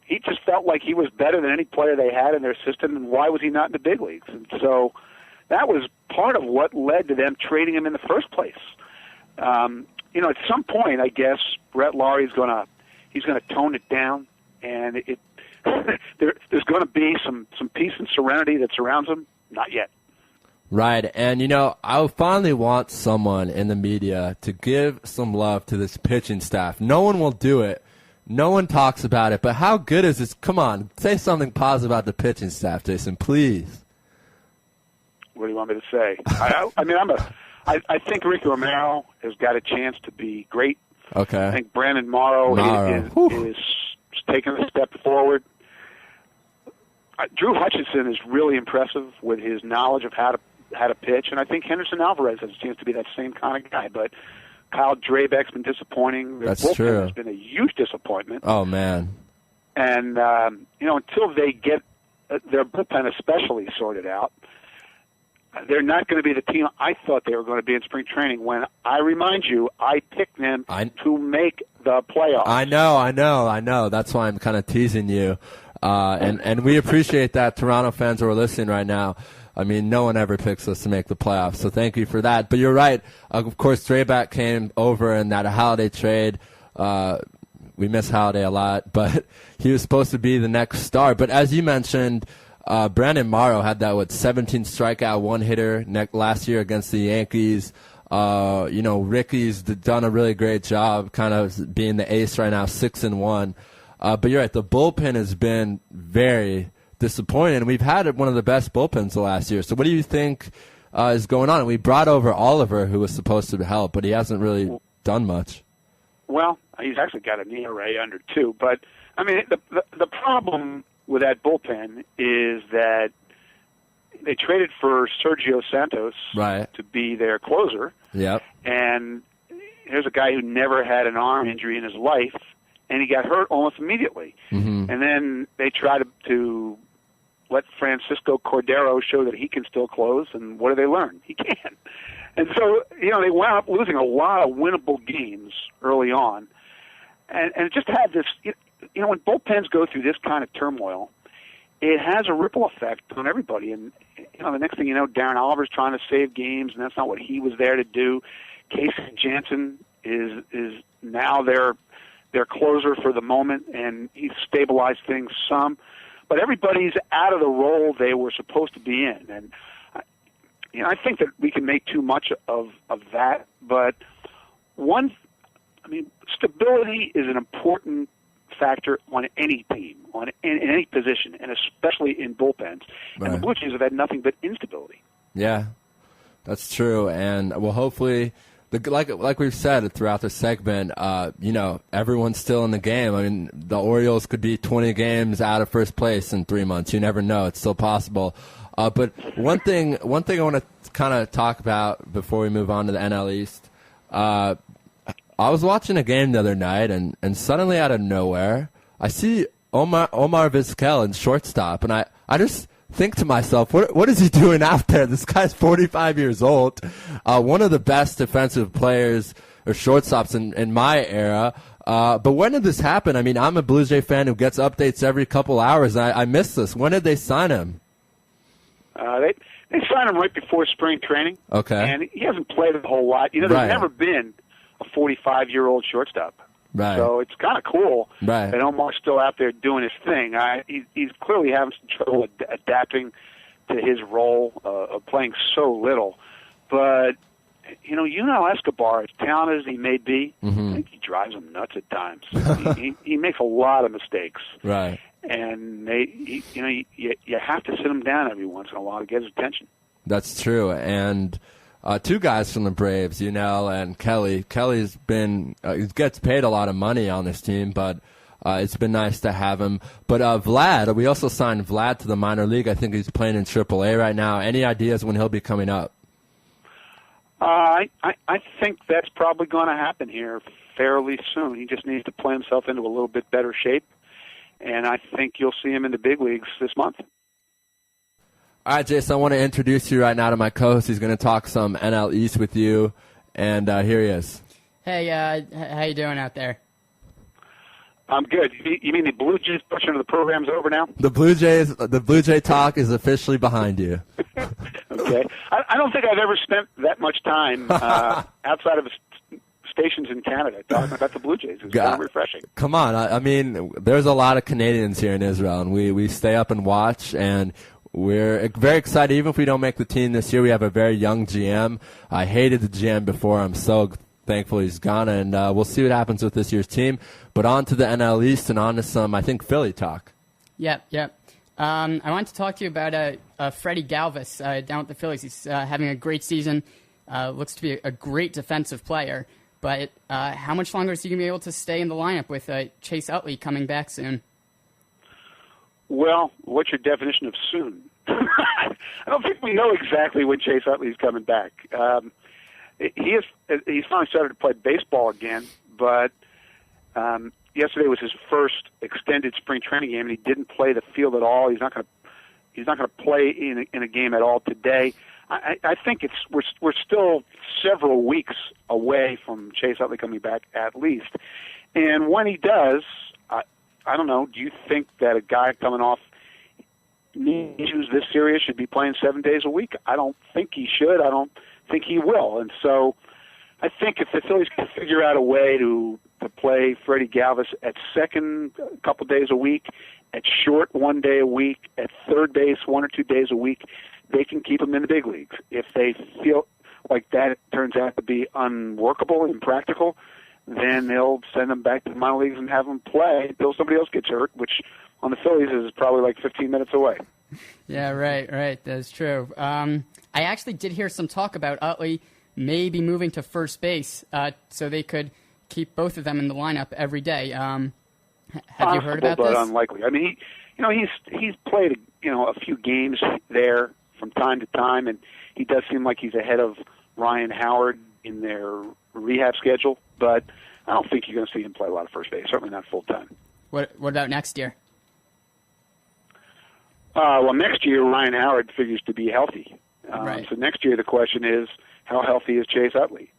He just felt like he was better than any player they had in their system, and why was he not in the big leagues? And so that was part of what led to them trading him in the first place. At some point, I guess, Brett Lowry he's going to tone it down, and there's going to be some peace and serenity that surrounds him. Not yet. Right, and I finally want someone in the media to give some love to this pitching staff. No one will do it. No one talks about it, but how good is this? Come on, say something positive about the pitching staff, Jason, please. What do you want me to say? I think Ricky Romero has got a chance to be great. Okay. I think Brandon Morrow is taking a step forward. Drew Hutchinson is really impressive with his knowledge of how to pitch, and I think Henderson Alvarez has a chance to be that same kind of guy. But Kyle Drabeck's been disappointing. Their bullpen has been a huge disappointment. Oh, man. And, until they get their bullpen especially sorted out, they're not going to be the team I thought they were going to be in spring training when, I remind you, I picked them to make the playoffs. I know. That's why I'm kind of teasing you. And we appreciate that, Toronto fans who are listening right now. I mean, no one ever picks us to make the playoffs, so thank you for that. But you're right. Of course, Drabeck came over in that Holiday trade. We miss Holiday a lot, but he was supposed to be the next star. But as you mentioned, Brandon Morrow had that 17 strikeout, one hitter last year against the Yankees. Ricky's done a really great job, kind of being the ace right now, 6-1. But you're right, the bullpen has been very disappointing. We've had one of the best bullpens the last year. So what do you think is going on? We brought over Oliver, who was supposed to help, but he hasn't really done much. Well, he's actually got an ERA under 2. But, I mean, the problem with that bullpen is that they traded for Sergio Santos to be their closer. Yep. And here's a guy who never had an arm injury in his life, and he got hurt almost immediately. Mm-hmm. And then they tried to let Francisco Cordero show that he can still close, and what do they learn? He can. And so, they wound up losing a lot of winnable games early on. And it just had this, when bullpens go through this kind of turmoil, it has a ripple effect on everybody. And, the next thing you know, Darren Oliver's trying to save games, and that's not what he was there to do. Casey Jansen is now their closer for the moment, and he's stabilized things some. But everybody's out of the role they were supposed to be in. And, I think that we can make too much of that. But stability is an important factor on any team, in any position, and especially in bullpens. Right. And the Blue Jays have had nothing but instability. Yeah, that's true. And, hopefully, like we've said throughout the segment, everyone's still in the game. I mean, the Orioles could be 20 games out of first place in 3 months. You never know. It's still possible. But one thing I want to kind of talk about before we move on to the NL East, I was watching a game the other night, and suddenly out of nowhere, I see Omar Vizquel in shortstop, and I just think to myself, what is he doing out there? This guy's 45 years old, one of the best defensive players or shortstops in my era. But when did this happen? I mean, I'm a Blue Jay fan who gets updates every couple hours, and I missed this. When did they sign him? They signed him right before spring training. Okay. And he hasn't played a whole lot. There's never been a 45-year-old shortstop. Right. So it's kind of cool that Omar's still out there doing his thing. He's clearly having some trouble adapting to his role of playing so little. But, Escobar, as talented as he may be, I think he drives him nuts at times. he makes a lot of mistakes. Right. And you have to sit him down every once in a while to get his attention. That's true. And two guys from the Braves, and Kelly. Kelly's been he gets paid a lot of money on this team, but it's been nice to have him. But Vlad, we also signed Vlad to the minor league. I think he's playing in AAA right now. Any ideas when he'll be coming up? I think that's probably going to happen here fairly soon. He just needs to play himself into a little bit better shape. And I think you'll see him in the big leagues this month. All right, Jason, I want to introduce you right now to my co-host. He's going to talk some NL East with you, and here he is. Hey, how you doing out there? I'm good. You mean the Blue Jays portion of the program's over now? The Blue Jay talk is officially behind you. Okay. I don't think I've ever spent that much time outside of stations in Canada talking about the Blue Jays. It's kind of refreshing. Come on. I mean, there's a lot of Canadians here in Israel, and we stay up and watch, and we're very excited. Even if we don't make the team this year, we have a very young GM. I hated the GM before. I'm so thankful he's gone, and we'll see what happens with this year's team. But on to the NL East and on to some, I think, Philly talk. Yep. I want to talk to you about Freddie Galvis down at the Phillies. He's having a great season. Looks to be a great defensive player. But how much longer is he going to be able to stay in the lineup with Chase Utley coming back soon? Well, what's your definition of soon? I don't think we know exactly when Chase Utley's coming back. He's finally started to play baseball again, but yesterday was his first extended spring training game, and he didn't play the field at all. He's not going to play in a game at all today. I think we're still several weeks away from Chase Utley coming back at least. And when he does, I don't know, do you think that a guy coming off knee issues this serious should be playing 7 days a week? I don't think he should. I don't think he will. And so I think if the Phillies can figure out a way to to play Freddie Galvis at second a couple days a week, at short 1 day a week, at third base 1 or 2 days a week, they can keep him in the big leagues. If they feel like that turns out to be unworkable, impractical, then they'll send him back to the minor leagues and have him play until somebody else gets hurt, which on the Phillies is probably like 15 minutes away. Yeah, right. That's true. I actually did hear some talk about Utley maybe moving to first base so they could keep both of them in the lineup every day. Have you heard about but this? Unlikely. I mean, he's played a few games there from time to time, and he does seem like he's ahead of Ryan Howard in their rehab schedule. But I don't think you're going to see him play a lot of first base. Certainly not full time. What about next year? Well, next year Ryan Howard figures to be healthy. Right. So next year the question is, how healthy is Chase Utley?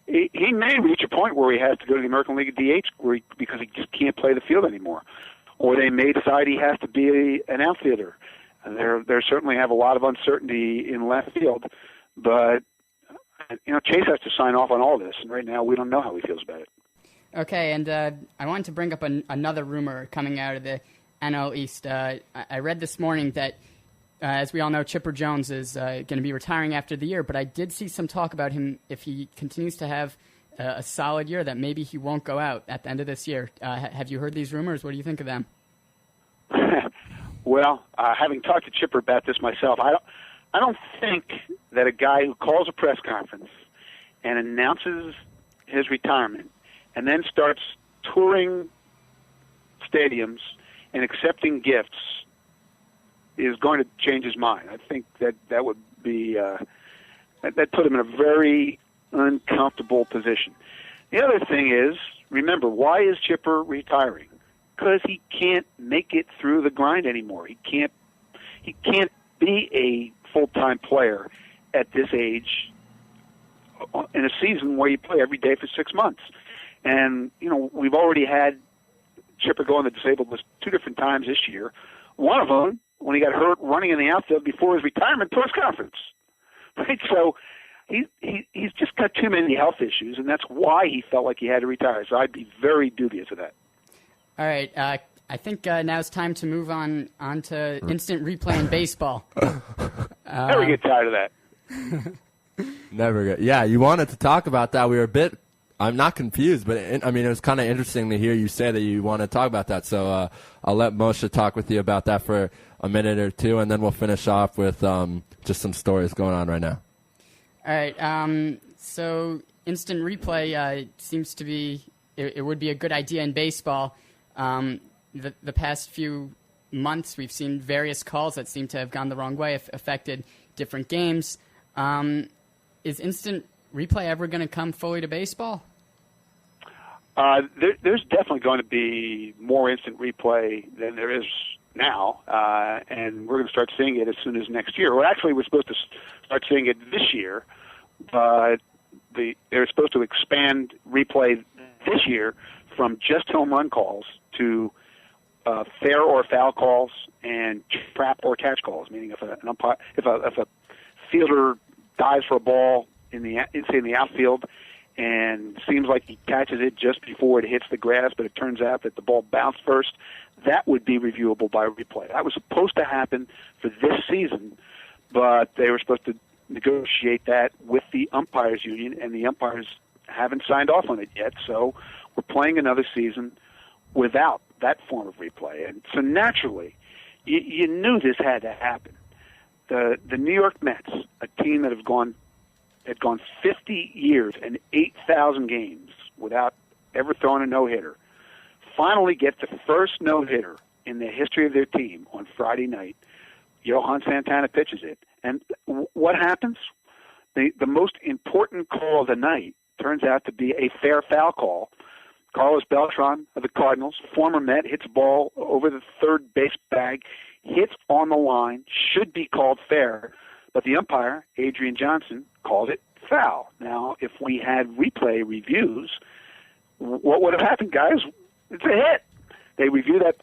He may reach a point where he has to go to the American League of DH because he just can't play the field anymore. Or they may decide he has to be an outfielder. They certainly have a lot of uncertainty in left field, but Chase has to sign off on all this, and right now we don't know how he feels about it. Okay, and I wanted to bring up another rumor coming out of the NL East. I read this morning that, as we all know, Chipper Jones is going to be retiring after the year, but I did see some talk about him, if he continues to have a solid year, that maybe he won't go out at the end of this year. Have you heard these rumors? What do you think of them? Well, having talked to Chipper about this myself, I don't think that a guy who calls a press conference and announces his retirement and then starts touring stadiums and accepting gifts is going to change his mind. I think that would be that put him in a very uncomfortable position. The other thing is, remember, why is Chipper retiring? Because he can't make it through the grind anymore. He can't be a full-time player at this age in a season where you play every day for 6 months. And, we've already had Chipper go on the disabled list 2 different times this year. One of them, when he got hurt running in the outfield before his retirement press conference. Right? So he's just got too many health issues, and that's why he felt like he had to retire. So I'd be very dubious of that. All right, I think now it's time to move on to instant replay in baseball. Never get tired of that. Never get. Yeah, you wanted to talk about that. We were a bit. I'm not confused, but it was kind of interesting to hear you say that you want to talk about that. So I'll let Moshe talk with you about that for a minute or two, and then we'll finish off with just some stories going on right now. All right. So instant replay seems to be it would be a good idea in baseball. The past few months, we've seen various calls that seem to have gone the wrong way, affected different games. Is instant replay ever going to come fully to baseball? There's definitely going to be more instant replay than there is now, and we're going to start seeing it as soon as next year. Well, actually, we're supposed to start seeing it this year, but they're supposed to expand replay this year from just home run calls to fair or foul calls and trap or catch calls. Meaning, if a fielder dives for a ball in the outfield and seems like he catches it just before it hits the grass, but it turns out that the ball bounced first, that would be reviewable by replay. That was supposed to happen for this season, but they were supposed to negotiate that with the umpires union, and the umpires haven't signed off on it yet. So we're playing another season without that form of replay. And so naturally, you knew this had to happen. The New York Mets, a team that had gone 50 years and 8,000 games without ever throwing a no-hitter, finally get the first no-hitter in the history of their team on Friday night. Johan Santana pitches it. And what happens? The most important call of the night turns out to be a fair foul call. Carlos Beltran of the Cardinals, former Met, hits a ball over the third base bag, hits on the line, should be called fair, but the umpire, Adrian Johnson, called it foul. Now, if we had replay reviews, what would have happened, guys? It's a hit. They review that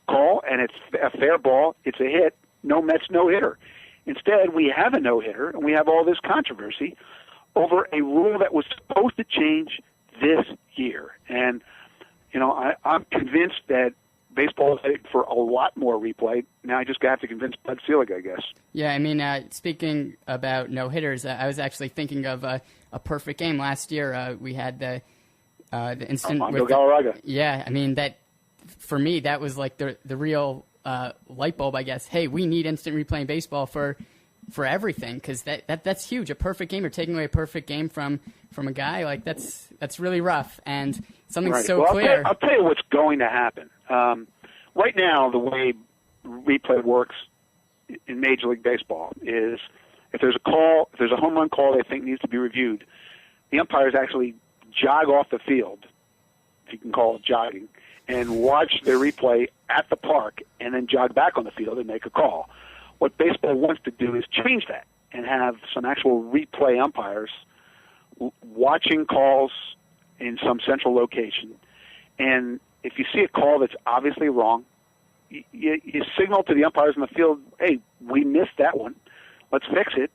call, and it's a fair ball. It's a hit. No Mets, no hitter. Instead, we have a no-hitter, and we have all this controversy over a rule that was supposed to change this year. And, I'm convinced that baseball is headed for a lot more replay. Now I just have to convince Bud Selig, I guess. Yeah, I mean, speaking about no-hitters, I was actually thinking of a perfect game last year. We had the instant with Galarraga. Yeah, I mean, that for me, that was like the real light bulb, I guess. Hey, we need instant replay in baseball for everything, because that's huge. A perfect game, or taking away a perfect game from a guy, like that's really rough, and something Right. so well, clear. I'll tell you what's going to happen. Right now, the way replay works in Major League Baseball is if there's a home run call they think needs to be reviewed, the umpires actually jog off the field, if you can call it jogging, and watch their replay at the park, and then jog back on the field and make a call. What baseball wants to do is change that and have some actual replay umpires watching calls in some central location. And if you see a call that's obviously wrong, you signal to the umpires in the field, hey, we missed that one. Let's fix it.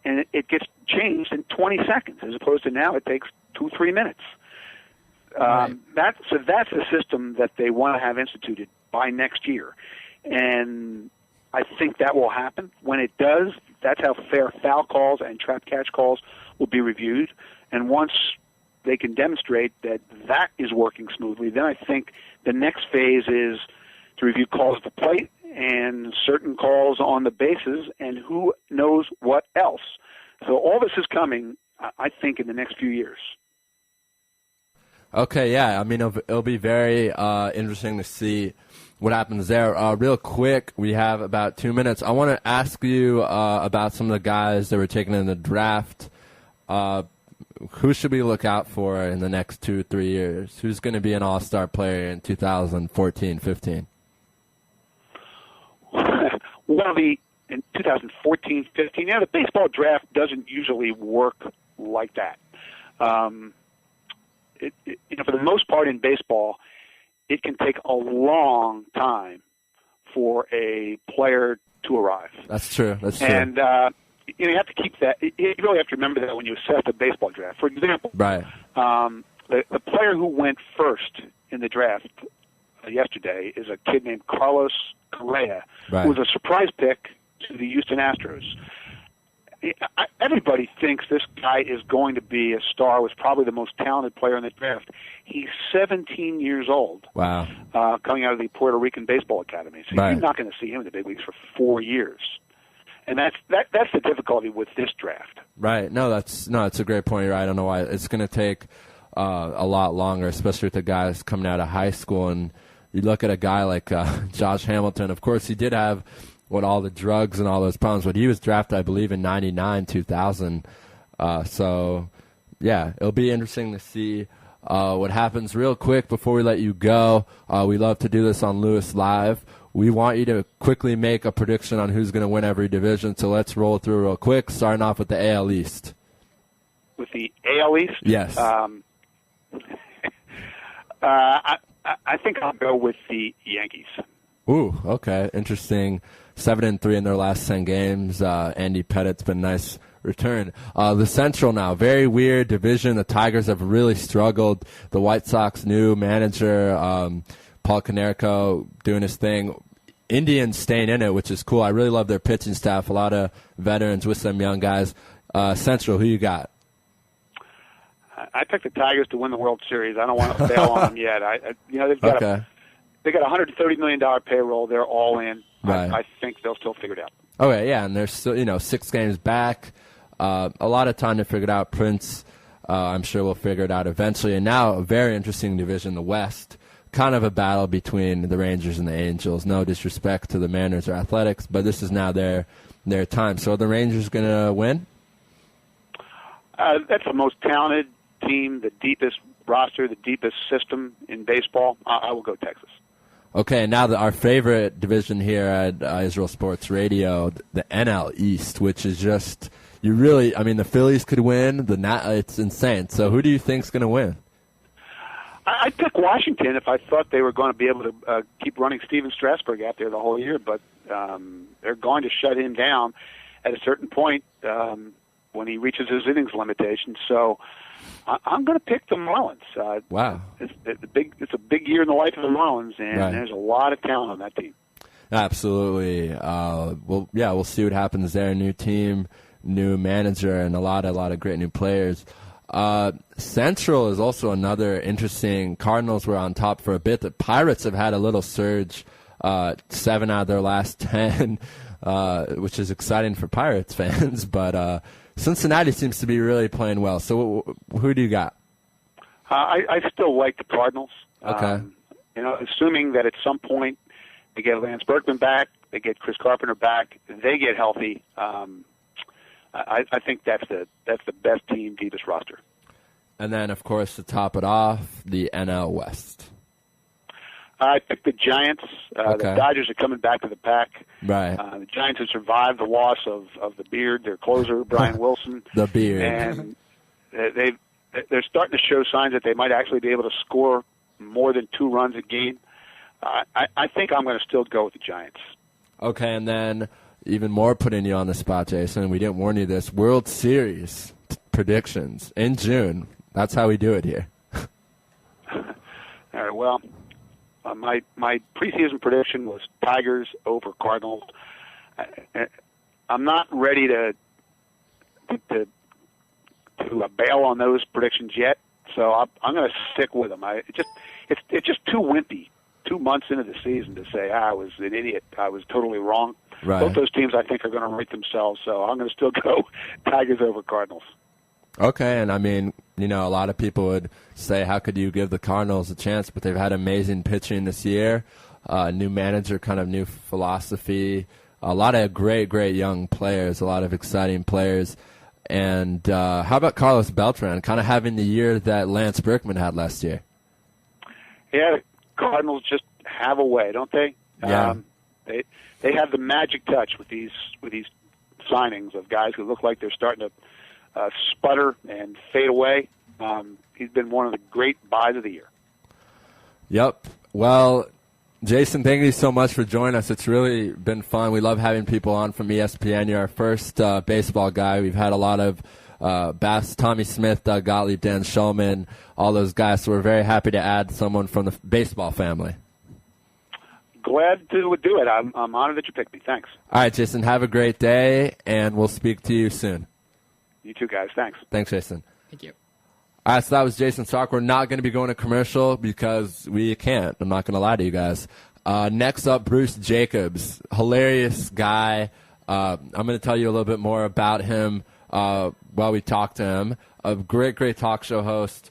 And it gets changed in 20 seconds, as opposed to now it takes 2-3 minutes. Right. That's the system that they want to have instituted by next year. And I think that will happen. When it does, that's how fair foul calls and trap catch calls will be reviewed. And once they can demonstrate that is working smoothly, then I think the next phase is to review calls at the plate and certain calls on the bases and who knows what else. So all this is coming, I think, in the next few years. Okay, yeah. I mean, it'll be very interesting to see what happens there. Real quick, we have about 2 minutes. I want to ask you about some of the guys that were taken in the draft. Who should we look out for in the next 2-3 years? Who's going to be an all-star player in 2014-15? Well, in 2014-15, the baseball draft doesn't usually work like that. For the most part in baseball, it can take a long time for a player to arrive. That's true. And you have to keep that. You really have to remember that when you assess the baseball draft. For example, right. The player who went first in the draft yesterday is a kid named Carlos Correa, right. who was a surprise pick to the Houston Astros. Everybody thinks this guy is going to be a star, was probably the most talented player in the draft. He's 17 years old. Wow. Coming out of the Puerto Rican Baseball Academy. So right. You're not going to see him in the big leagues for 4 years. And that's the difficulty with this draft. Right. No, that's a great point. You're right. I don't know why. It's going to take a lot longer, especially with the guys coming out of high school. And you look at a guy like Josh Hamilton. Of course, he did have all the drugs and all those problems, but he was drafted, I believe, in 99, 2000. So, yeah, it'll be interesting to see what happens. Real quick, before we let you go, we love to do this on Lewis Live. We want you to quickly make a prediction on who's going to win every division, so let's roll through real quick, starting off with the AL East. With the AL East? Yes. I think I'll go with the Yankees. Ooh, okay, interesting. 7-3 in their last 10 games. Andy Pettit's been a nice return. The Central now, very weird division. The Tigers have really struggled. The White Sox new manager, Paul Konerko, doing his thing. Indians staying in it, which is cool. I really love their pitching staff. A lot of veterans with some young guys. Central, who you got? I picked the Tigers to win the World Series. I don't want to bail on them yet. They've got they got a $130 million payroll. They're all in. Right. I think they'll still figure it out. Okay, yeah, and they're still 6 games back. A lot of time to figure it out. Prince, I'm sure will figure it out eventually. And now a very interesting division, the West. Kind of a battle between the Rangers and the Angels. No disrespect to the Mariners or Athletics, but this is now their time. So are the Rangers going to win? That's the most talented team, the deepest roster, the deepest system in baseball. I will go Texas. Okay, now our favorite division here at Israel Sports Radio, the NL East, which is just, the Phillies could win. It's insane. So who do you think's going to win? I'd pick Washington if I thought they were going to be able to keep running Steven Strasburg out there the whole year, but they're going to shut him down at a certain point when he reaches his innings limitation. So I'm going to pick the Marlins. Wow. It's a big year in the life of the Marlins, and there's a lot of talent on that team. Absolutely. We'll see what happens there. New team, new manager, and a lot of great new players. Central is also another interesting. Cardinals were on top for a bit. The Pirates have had a little surge, 7 out of their last 10, which is exciting for Pirates fans. But Cincinnati seems to be really playing well. So who do you got? I still like the Cardinals. Okay. Assuming that at some point they get Lance Berkman back, they get Chris Carpenter back, they get healthy. I think that's the best team, deepest roster. And then, of course, to top it off, the NL West. I picked the Giants. The Dodgers are coming back to the pack. Right. The Giants have survived the loss of the Beard, their closer, Brian Wilson. The Beard. And they're starting to show signs that they might actually be able to score more than 2 runs a game. I think I'm going to still go with the Giants. Okay, and then even more putting you on the spot, Jason. We didn't warn you this. World Series predictions in June. That's how we do it here. All right, well, my preseason prediction was Tigers over Cardinals. I'm not ready to bail on those predictions yet, so I'm going to stick with them. It's just too wimpy. 2 months into the season to say I was an idiot. I was totally wrong. Right. Both those teams I think are going to rate themselves, so I'm going to still go Tigers over Cardinals. Okay, and I mean, a lot of people would say, how could you give the Cardinals a chance? But they've had amazing pitching this year, new manager, kind of new philosophy, a lot of great young players, a lot of exciting players. And how about Carlos Beltran, kind of having the year that Lance Berkman had last year? Yeah, the Cardinals just have a way, don't they? Yeah. They have the magic touch with these signings of guys who look like they're starting to sputter and fade away. He's been one of the great buys of the year. Yep. Well, Jason, thank you so much for joining us. It's really been fun. We love having people on from ESPN. You're our first baseball guy. We've had a lot of Bass, Tommy Smith, Doug Gottlieb, Dan Shulman, all those guys. So we're very happy to add someone from the baseball family. Glad to do it. I'm honored that you picked me. Thanks. All right, Jason, have a great day, and we'll speak to you soon. You too, guys. Thanks. Thanks, Jason. Thank you. All right, so that was Jason Stark. We're not going to be going to commercial because we can't. I'm not going to lie to you guys. Next up, Bruce Jacobs. Hilarious guy. I'm going to tell you a little bit more about him while we talk to him. A great talk show host.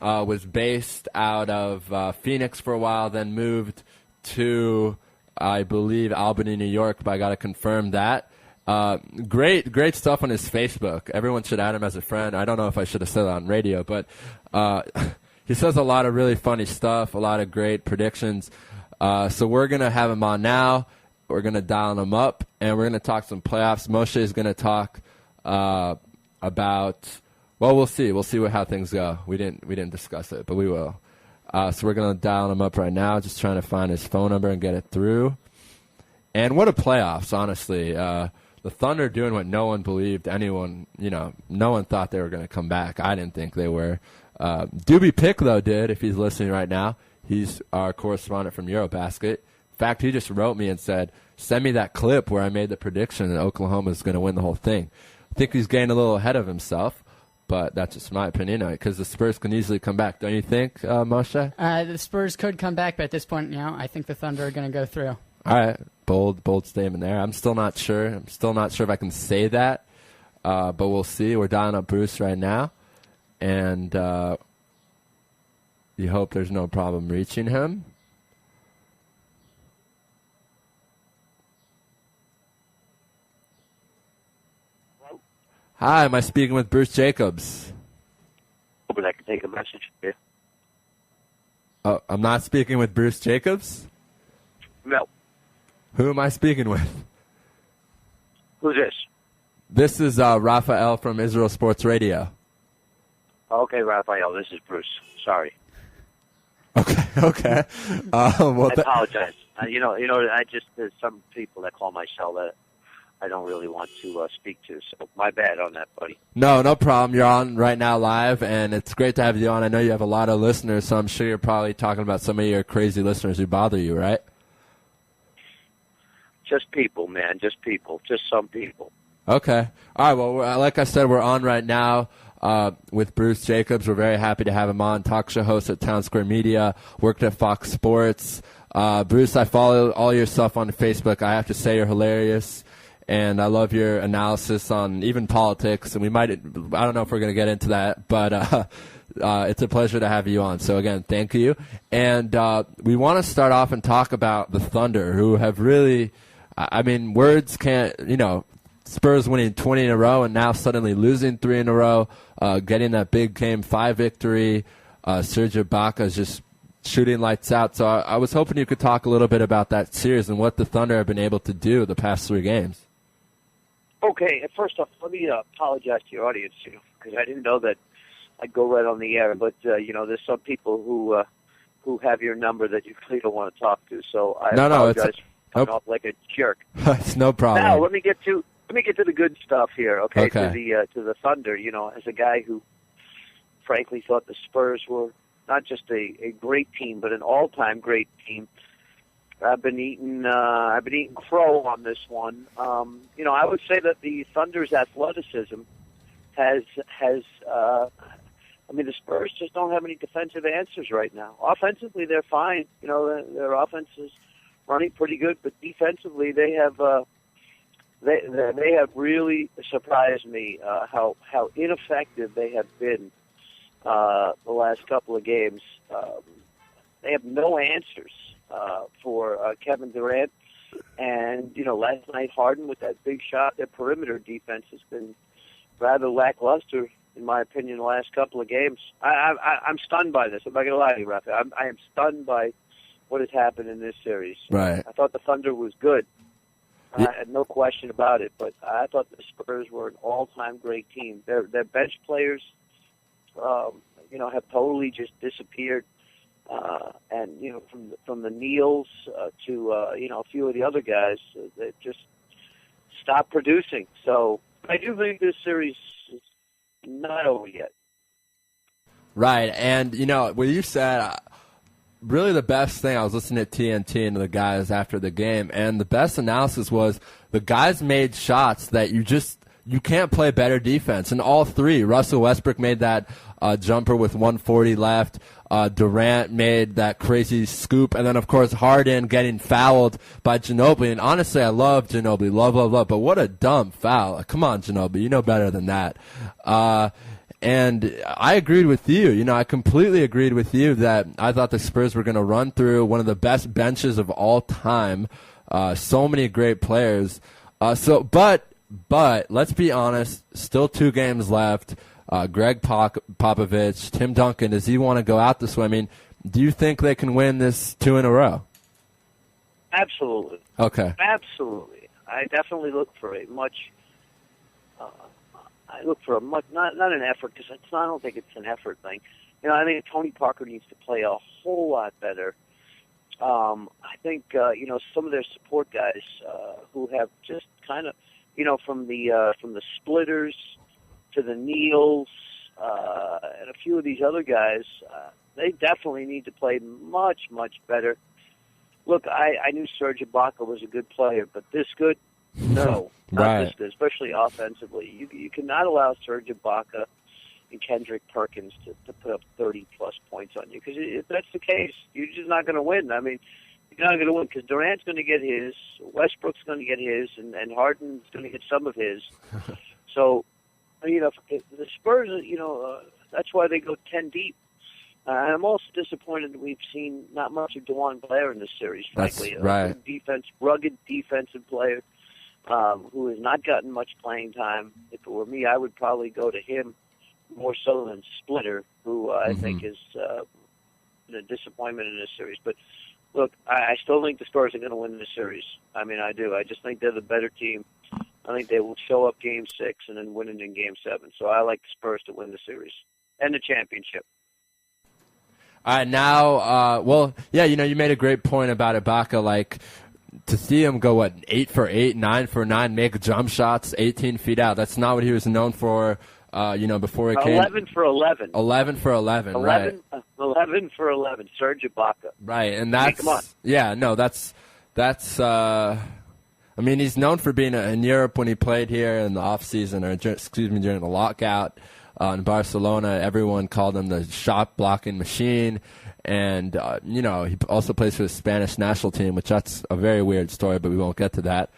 Was based out of Phoenix for a while, then moved to, I believe, Albany, New York, but I got to confirm that. Great stuff on his Facebook. Everyone should add him as a friend. I don't know if I should have said that on radio, but he says a lot of really funny stuff, a lot of great predictions. So we're going to have him on now. We're going to dial him up, and we're going to talk some playoffs. Moshe is going to talk about, well, we'll see. We'll see how things go. We didn't discuss it, but we will. So we're going to dial him up right now, just trying to find his phone number and get it through. And what a playoffs, honestly. The Thunder doing what no one believed anyone, no one thought they were going to come back. I didn't think they were. Doobie Pick, though, did, if he's listening right now. He's our correspondent from Eurobasket. In fact, he just wrote me and said, send me that clip where I made the prediction that Oklahoma is going to win the whole thing. I think he's getting a little ahead of himself, but that's just my opinion, because the Spurs can easily come back. Don't you think, Moshe? The Spurs could come back, but at this point, I think the Thunder are going to go through. All right, bold statement there. I'm still not sure. If I can say that, but we'll see. We're dialing up Bruce right now, and you hope there's no problem reaching him. Hi, am I speaking with Bruce Jacobs? Hoping I can take a message here. Oh, I'm not speaking with Bruce Jacobs? No. Who am I speaking with? Who's this? This is Raphael from Israel Sports Radio. Okay, Raphael, this is Bruce. Sorry. Okay. Well, I apologize. I just there's some people that call my cell that I don't really want to speak to. So my bad on that, buddy. No problem. You're on right now live, and it's great to have you on. I know you have a lot of listeners, so I'm sure you're probably talking about some of your crazy listeners who bother you, right? Just people, man. Just people. Just some people. Okay. All right. Well, like I said, we're on right now with Bruce Jacobs. We're very happy to have him on. Talk show host at Town Square Media. Worked at Fox Sports. Bruce, I follow all your stuff on Facebook. I have to say you're hilarious. And I love your analysis on even politics. And I don't know if we're going to get into that, but it's a pleasure to have you on. So, again, thank you. And we want to start off and talk about the Thunder, who have really, words can't, Spurs winning 20 in a row and now suddenly losing 3 in a row, getting that big Game 5 victory. Serge Ibaka is just shooting lights out. So I was hoping you could talk a little bit about that series and what the Thunder have been able to do the past 3 games. Okay, first off, let me apologize to your audience, because I didn't know that I'd go right on the air. But, there's some people who have your number that you really don't want to talk to. So I apologize for coming off like a jerk. It's no problem. Now, let me get to the good stuff here, okay? To the Thunder, as a guy who frankly thought the Spurs were not just a great team, but an all-time great team. I've been eating crow on this one. I would say that the Thunder's athleticism has the Spurs just don't have any defensive answers right now. Offensively, they're fine. Their offense is running pretty good, but defensively, they have they have really surprised me how ineffective they have been the last couple of games. They have no answers for Kevin Durant, and last night Harden with that big shot. Their perimeter defense has been rather lackluster, in my opinion, the last couple of games. I'm stunned by this. I'm not going to lie to you, Raphael. I am stunned by what has happened in this series. Right. I thought the Thunder was good. I had no question about it, but I thought the Spurs were an all-time great team. Their bench players, have totally just disappeared. And from the Neals to a few of the other guys, they just stopped producing. So I do think this series is not over yet. Right, and what you said, really the best thing, I was listening to TNT and the guys after the game, and the best analysis was the guys made shots that you can't play better defense. And all 3, Russell Westbrook made that jumper with 1:40 left. Durant made that crazy scoop. And then, of course, Harden getting fouled by Ginobili. And honestly, I love Ginobili. Love. But what a dumb foul. Come on, Ginobili. You know better than that. And I agreed with you. I completely agreed with you that I thought the Spurs were going to run through one of the best benches of all time. So many great players. But let's be honest, still 2 games left. Greg Popovich, Tim Duncan, does he want to go out this way? I mean, do you think they can win this 2 in a row? Absolutely. Okay. Absolutely. I definitely look for a much not an effort, because I don't think it's an effort thing. I think Tony Parker needs to play a whole lot better. I think some of their support guys who have just kind of from the Splitters to the Neals and a few of these other guys, they definitely need to play much, much better. Look, I knew Serge Ibaka was a good player, but this good? No, not this good, especially offensively. You cannot allow Serge Ibaka and Kendrick Perkins to put up 30-plus points on you, because if that's the case, you're just not going to win. I mean, you're not going to win because Durant's going to get his, Westbrook's going to get his, and Harden's going to get some of his. So, the Spurs, that's why they go 10 deep. And I'm also disappointed that we've seen not much of DeJuan Blair in this series, frankly. That's right. Rugged defensive player who has not gotten much playing time. If it were me, I would probably go to him more so than Splitter, who I think is been a disappointment in this series. But, look, I still think the Spurs are going to win this series. I mean, I do. I just think they're the better team. I think they will show up Game 6 and then win it in Game 7. So I like the Spurs to win the series and the championship. All right, now, you made a great point about Ibaka. Like, to see him go, 8 for 8, 9 for 9, make jump shots 18 feet out, that's not what he was known for, before he came. 11 for 11. 11 for 11, right. 11 for 11, Serge Ibaka. Right, and that's, come on. Yeah, no, that's I mean, he's known for being in Europe when he played here in the offseason, during the lockout in Barcelona. Everyone called him the shot blocking machine. And, he also plays for the Spanish national team, which that's a very weird story, but we won't get to that.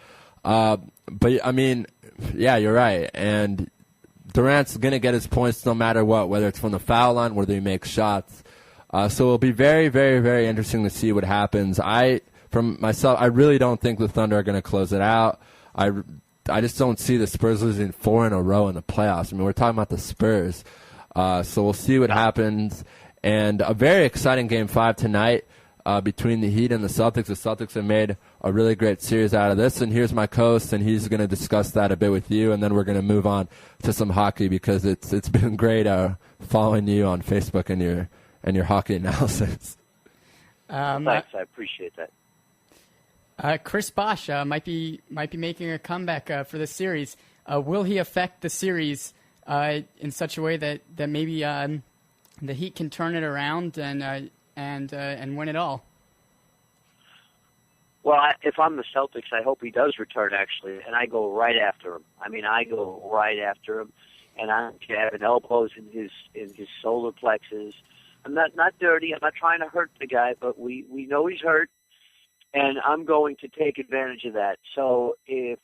But, I mean, yeah, you're right. And Durant's going to get his points no matter what, whether it's from the foul line, whether he makes shots. So it'll be very, very, very interesting to see what happens. From myself, I really don't think the Thunder are going to close it out. I just don't see the Spurs losing 4 in a row in the playoffs. I mean, we're talking about the Spurs. So we'll see what happens. And a very exciting Game 5 tonight between the Heat and the Celtics. The Celtics have made a really great series out of this. And here's my co-host, and he's going to discuss that a bit with you. And then we're going to move on to some hockey because it's been great following you on Facebook and your hockey analysis. Thanks, I appreciate that. Chris Bosh might be making a comeback for this series. Will he affect the series in such a way that maybe the Heat can turn it around and win it all? Well, if I'm the Celtics, I hope he does return, actually, and I go right after him. I mean, I go right after him, and I'm having elbows in his solar plexus. I'm not dirty. I'm not trying to hurt the guy, but we know he's hurt. And I'm going to take advantage of that. So if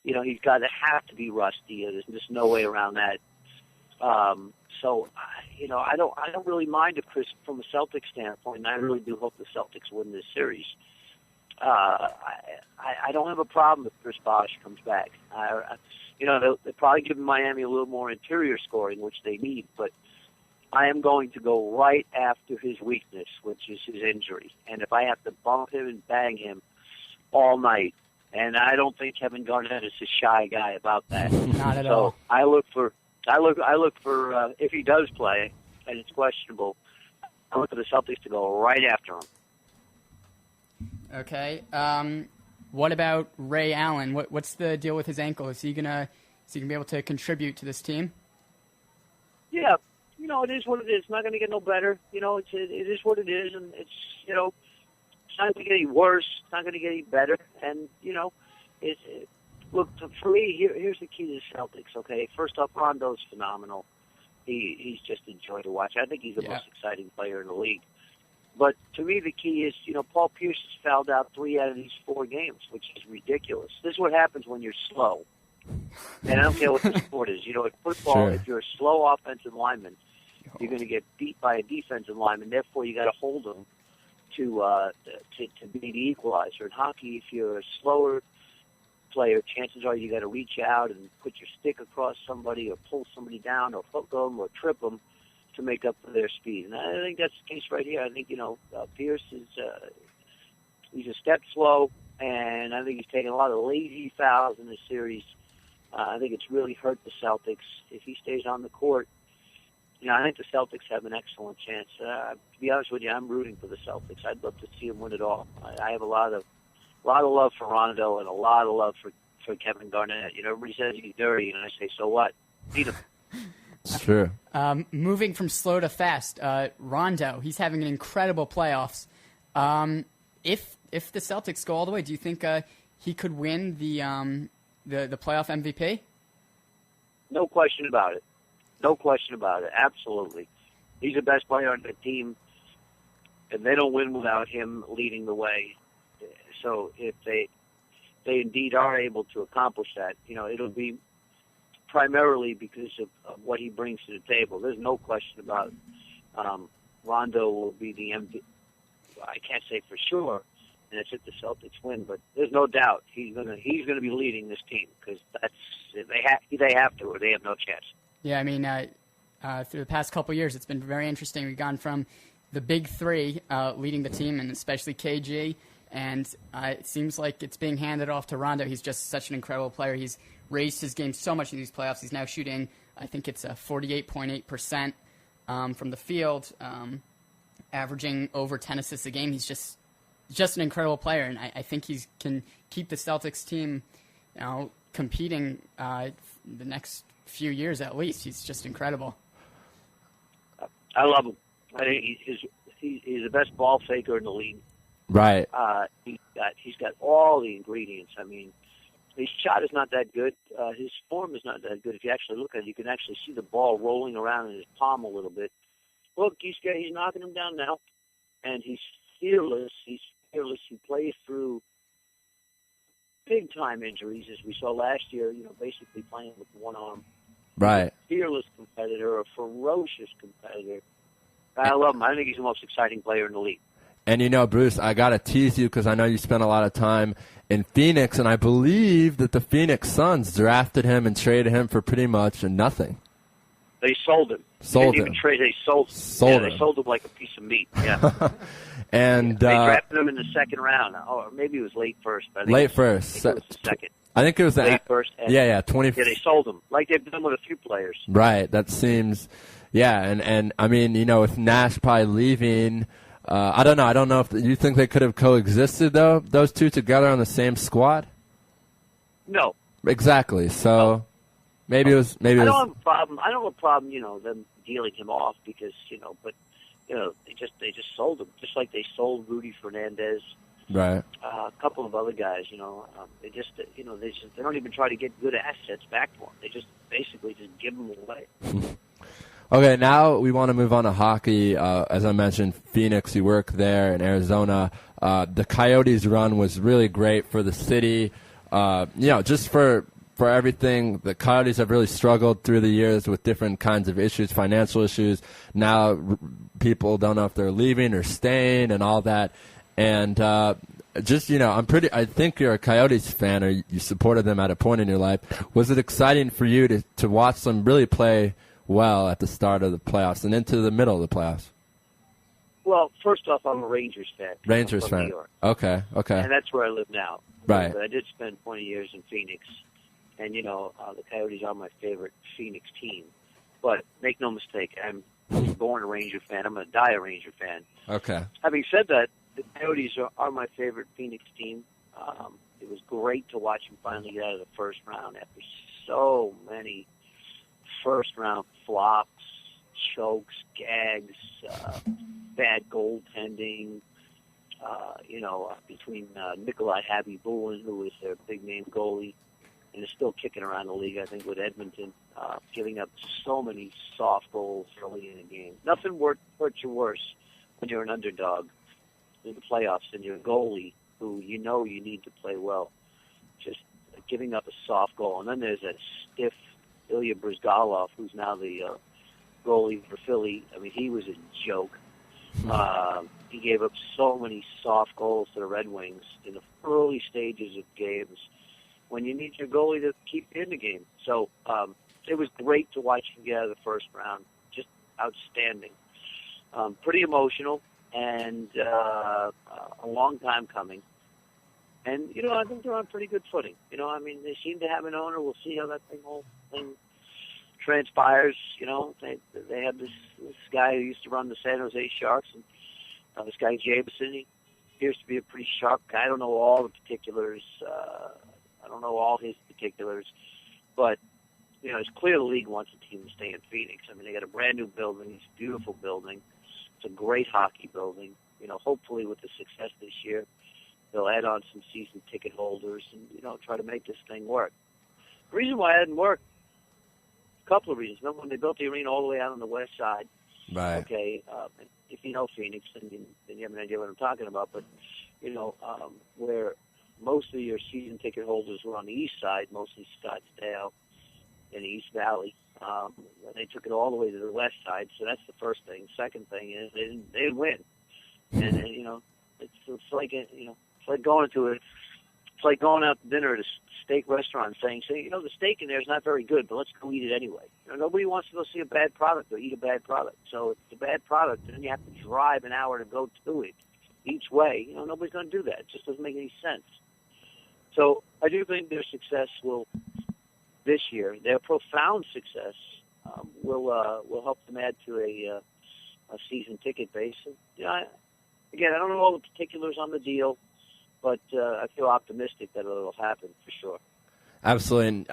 he's got to have to be rusty. There's just no way around that. I don't really mind if Chris, from a Celtics standpoint, and I really do hope the Celtics win this series. I don't have a problem if Chris Bosh comes back. They'll probably give Miami a little more interior scoring, which they need, but I am going to go right after his weakness, which is his injury. And if I have to bump him and bang him all night, and I don't think Kevin Garnett is a shy guy about that. Not at all. So I look for if he does play, and it's questionable, I look for the Celtics to go right after him. Okay. What about Ray Allen? What's the deal with his ankle? Is he gonna be able to contribute to this team? Yeah. It is what it is. It's not going to get no better. It is what it is, and it's not going to get any worse. It's not going to get any better. And look, for me, here's the key to the Celtics. Okay, first off, Rondo's phenomenal. He's just a joy to watch. I think he's the most exciting player in the league. But to me, the key is Paul Pierce has fouled out 3 out of these 4 games, which is ridiculous. This is what happens when you're slow. And I don't care what the sport is. In football, Sure. If you're a slow offensive lineman, you're going to get beat by a defensive lineman. Therefore, you got to hold them to be the equalizer. In hockey, if you're a slower player, chances are you got to reach out and put your stick across somebody, or pull somebody down, or hook them, or trip them to make up for their speed. And I think that's the case right here. I think Pierce is he's a step slow, and I think he's taking a lot of lazy fouls in this series. I think it's really hurt the Celtics. If he stays on the court, I think the Celtics have an excellent chance. To be honest with you, I'm rooting for the Celtics. I'd love to see them win it all. I have a lot of love for Rondo and a lot of love for Kevin Garnett. Everybody says he's dirty, and I say, so what? Beat him. It's true. Moving from slow to fast, Rondo, he's having an incredible playoffs. If the Celtics go all the way, do you think he could win the playoff MVP? No question about it. No question about it. Absolutely. He's the best player on the team, and they don't win without him leading the way. So if they indeed are able to accomplish that, it'll be primarily because of what he brings to the table. There's no question about Rondo will be the MVP. I can't say for sure, and it's if the Celtics win, but there's no doubt he's gonna be leading this team, because they have to, or they have no chance. Yeah, I mean, through the past couple of years, it's been very interesting. We've gone from the big 3 leading the team, and especially KG, and it seems like it's being handed off to Rondo. He's just such an incredible player. He's raised his game so much in these playoffs. He's now shooting, I think it's 48.8% from the field, averaging over 10 assists a game. He's just just an incredible player, and I think he can keep the Celtics team, competing the next few years at least. He's just incredible. I love him. I think he's the best ball faker in the league. Right. He's got all the ingredients. I mean, his shot is not that good. His form is not that good. If you actually look at it, you can actually see the ball rolling around in his palm a little bit. Look, he's knocking him down now, and he's fearless. He plays through big-time injuries, as we saw last year, basically playing with one arm. Right. Fearless competitor, a ferocious competitor. I love him. I think he's the most exciting player in the league. And, Bruce, I got to tease you because I know you spent a lot of time in Phoenix, and I believe that the Phoenix Suns drafted him and traded him for pretty much nothing. They sold him. They didn't even trade. They sold him. They sold him like a piece of meat. Yeah. And they drafted him in the second round. Or maybe it was late first. But late first. I think it was the second. I think it was late first. Yeah, 20. Yeah, they sold him like they've done with a few players. Right. That seems. Yeah, and I mean, with Nash probably leaving. I don't know. I don't know if you think they could have coexisted though. Those two together on the same squad. No. Exactly. So maybe it was. I don't have a problem. I don't have a problem. Them dealing him off because but they just sold him just like they sold Rudy Fernandez. Right. A couple of other guys. They just they don't even try to get good assets back for him. They just basically just give them away. Okay, now we want to move on to hockey. As I mentioned, Phoenix, you work there in Arizona. The Coyotes run was really great for the city. Just for everything. The Coyotes have really struggled through the years with different kinds of issues, financial issues. Now people don't know if they're leaving or staying and all that. And I think you're a Coyotes fan, or you supported them at a point in your life. Was it exciting for you to watch them really play well at the start of the playoffs and into the middle of the playoffs? Well, first off, I'm a Rangers fan. Rangers fan. New York. Okay. And that's where I live now. Right. But I did spend 20 years in Phoenix, and the Coyotes are my favorite Phoenix team. But make no mistake, I'm born a Ranger fan. I'm going to die a Ranger fan. Okay. Having said that, the Coyotes are my favorite Phoenix team. It was great to watch them finally get out of the first round after so many first-round flops, chokes, gags, bad goaltending, between Nikolai Habibulin, who was their big-name goalie, and is still kicking around the league, I think, with Edmonton, giving up so many soft goals early in the game. Nothing hurts you worse when you're an underdog in the playoffs and you're a goalie who you need to play well. Just giving up a soft goal. And then there's that stiff Ilya Brizgalov, who's now the goalie for Philly. I mean, he was a joke. He gave up so many soft goals to the Red Wings in the early stages of games when you need your goalie to keep in the game. So it was great to watch him get out of the first round. Just outstanding. Pretty emotional and a long time coming. And, I think they're on pretty good footing. They seem to have an owner. We'll see how that whole thing transpires. They have this guy who used to run the San Jose Sharks, and this guy Jameson. He appears to be a pretty sharp guy. I don't know all the particulars. I don't know all his particulars. But, it's clear the league wants the team to stay in Phoenix. I mean, they got a brand-new building. It's a beautiful building. It's a great hockey building. Hopefully with the success this year, they'll add on some season ticket holders and, try to make this thing work. The reason why it didn't work, a couple of reasons. Remember when they built the arena all the way out on the west side? Right. Okay, if you know Phoenix, then you have an idea what I'm talking about. But, where most of your season ticket holders were on the east side, mostly Scottsdale and the East Valley. They took it all the way to the west side, so that's the first thing. Second thing is they didn't win, and it's like going out to dinner at a steak restaurant, saying, the steak in there is not very good, but let's go eat it anyway. Nobody wants to go see a bad product or eat a bad product. So if it's a bad product, then you have to drive an hour to go to it each way. Nobody's going to do that. It just doesn't make any sense. So I do think their success will. This year, their profound success will help them add to a season ticket base. And, again, I don't know all the particulars on the deal, but I feel optimistic that it'll happen for sure. Absolutely. And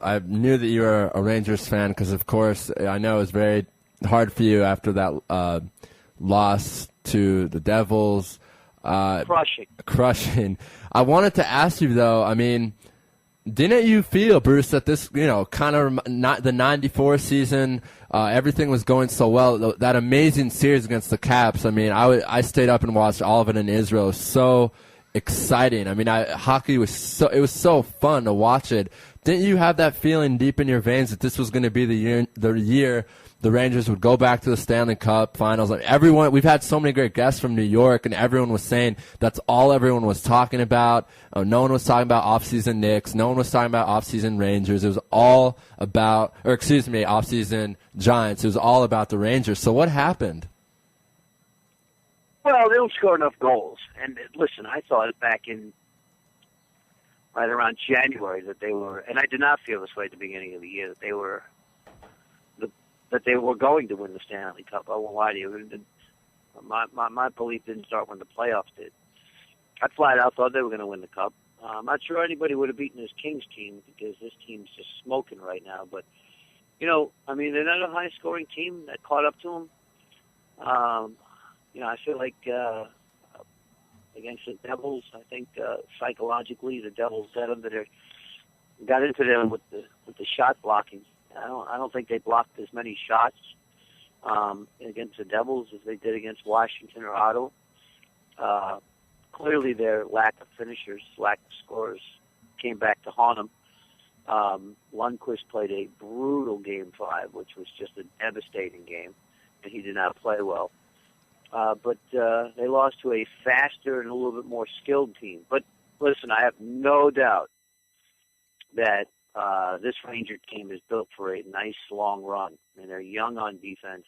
I knew that you were a Rangers fan because, of course, I know it was very hard for you after that loss to the Devils. Crushing. I wanted to ask you, though, I mean, didn't you feel, Bruce, that this, kind of not the 94 season, everything was going so well, that amazing series against the Caps, I mean, I stayed up and watched all of it in Israel. It was so exciting. I mean, hockey was so fun to watch it. Didn't you have that feeling deep in your veins that this was going to be the year the Rangers would go back to the Stanley Cup Finals? Like we've had so many great guests from New York, and everyone was saying that's all everyone was talking about. No one was talking about off-season Knicks. No one was talking about off-season Rangers. It was all about, off-season Giants. It was all about the Rangers. So what happened? Well, they don't score enough goals. And listen, I thought back in right around January that they were, and I did not feel this way at the beginning of the year, that they were going to win the Stanley Cup. I won't lie to you. My belief didn't start when the playoffs did. I flat out thought they were going to win the Cup. I'm not sure anybody would have beaten this Kings team because this team's just smoking right now. But, I mean, they're not a high-scoring team that caught up to them. I feel like against the Devils, I think psychologically the Devils got into them with the shot blocking. I don't think they blocked as many shots against the Devils as they did against Washington or Ottawa. Clearly, their lack of finishers, lack of scorers, came back to haunt them. Lundqvist played a brutal Game 5, which was just a devastating game, and he did not play well. But they lost to a faster and a little bit more skilled team. But listen, I have no doubt that this Ranger team is built for a nice long run, and they're young on defense,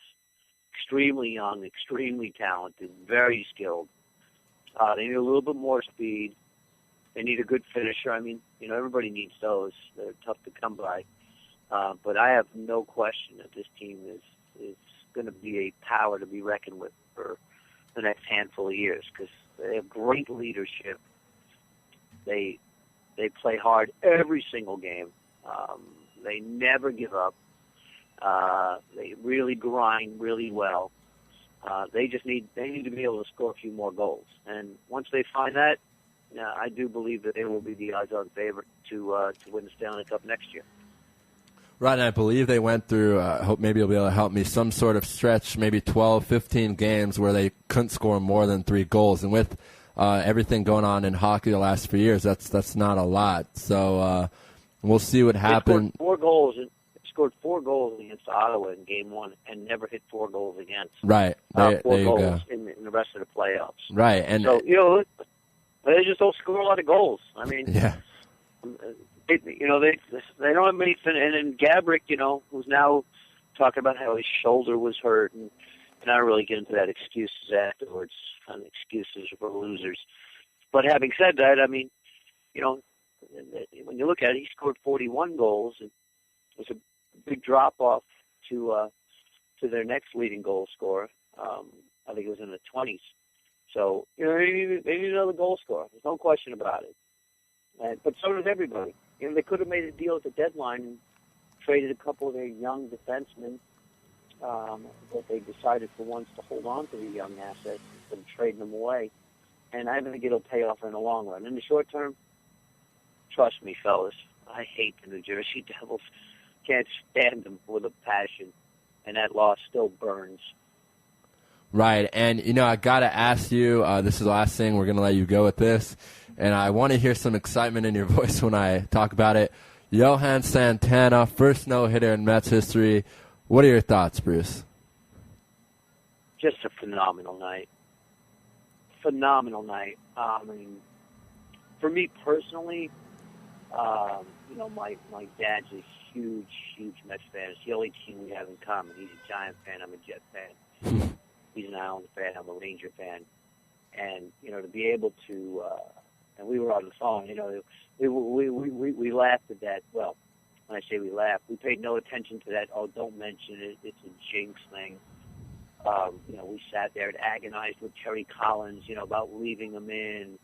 extremely young, extremely talented, very skilled. They need a little bit more speed. They need a good finisher. I mean, everybody needs those. They're tough to come by. But I have no question that this team is going to be a power to be reckoned with for the next handful of years because they have great leadership. They play hard every single game. They never give up. They really grind really well. They need to be able to score a few more goals. And once they find that, I do believe that they will be the odds-on favorite to win the Stanley Cup next year. Right, and I believe they went through, I hope maybe you'll be able to help me, some sort of stretch, maybe 12, 15 games where they couldn't score more than 3 goals. And with everything going on in hockey the last few years, that's not a lot. So we'll see what happens. They scored 4 goals against Ottawa in Game 1 and never hit 4 goals against. Right. 4 goals in the rest of the playoffs. Right. And so, they just don't score a lot of goals. I mean, yeah. They don't have many, and then Gabrick, who's now talking about how his shoulder was hurt, and I don't really get into that excuses afterwards, kind of excuses for losers. But having said that, I mean, when you look at it, he scored 41 goals, and it was a big drop off to their next leading goal scorer. I think it was in the 20s. So they need another goal scorer. There's no question about it. But so does everybody. They could have made a deal at the deadline and traded a couple of their young defensemen, but they decided for once to hold on to the young assets instead of trading them away. And I think it'll pay off in the long run. In the short term, trust me, fellas, I hate the New Jersey Devils. Can't stand them with a passion, and that loss still burns. Right, and I got to ask you, this is the last thing, we're going to let you go with this, and I want to hear some excitement in your voice when I talk about it. Johan Santana, first no-hitter in Mets history. What are your thoughts, Bruce? Just a phenomenal night. Phenomenal night. I mean, for me personally, my dad's a huge Mets fan. It's the only team we have in common. He's a Giant fan. I'm a Jet fan. He's an Islander fan. I'm a Ranger fan. And, to be able to, and we were on the phone, we laughed at that. Well, when I say we laughed, we paid no attention to that, don't mention it, it's a jinx thing. We sat there and agonized with Terry Collins, about leaving him in.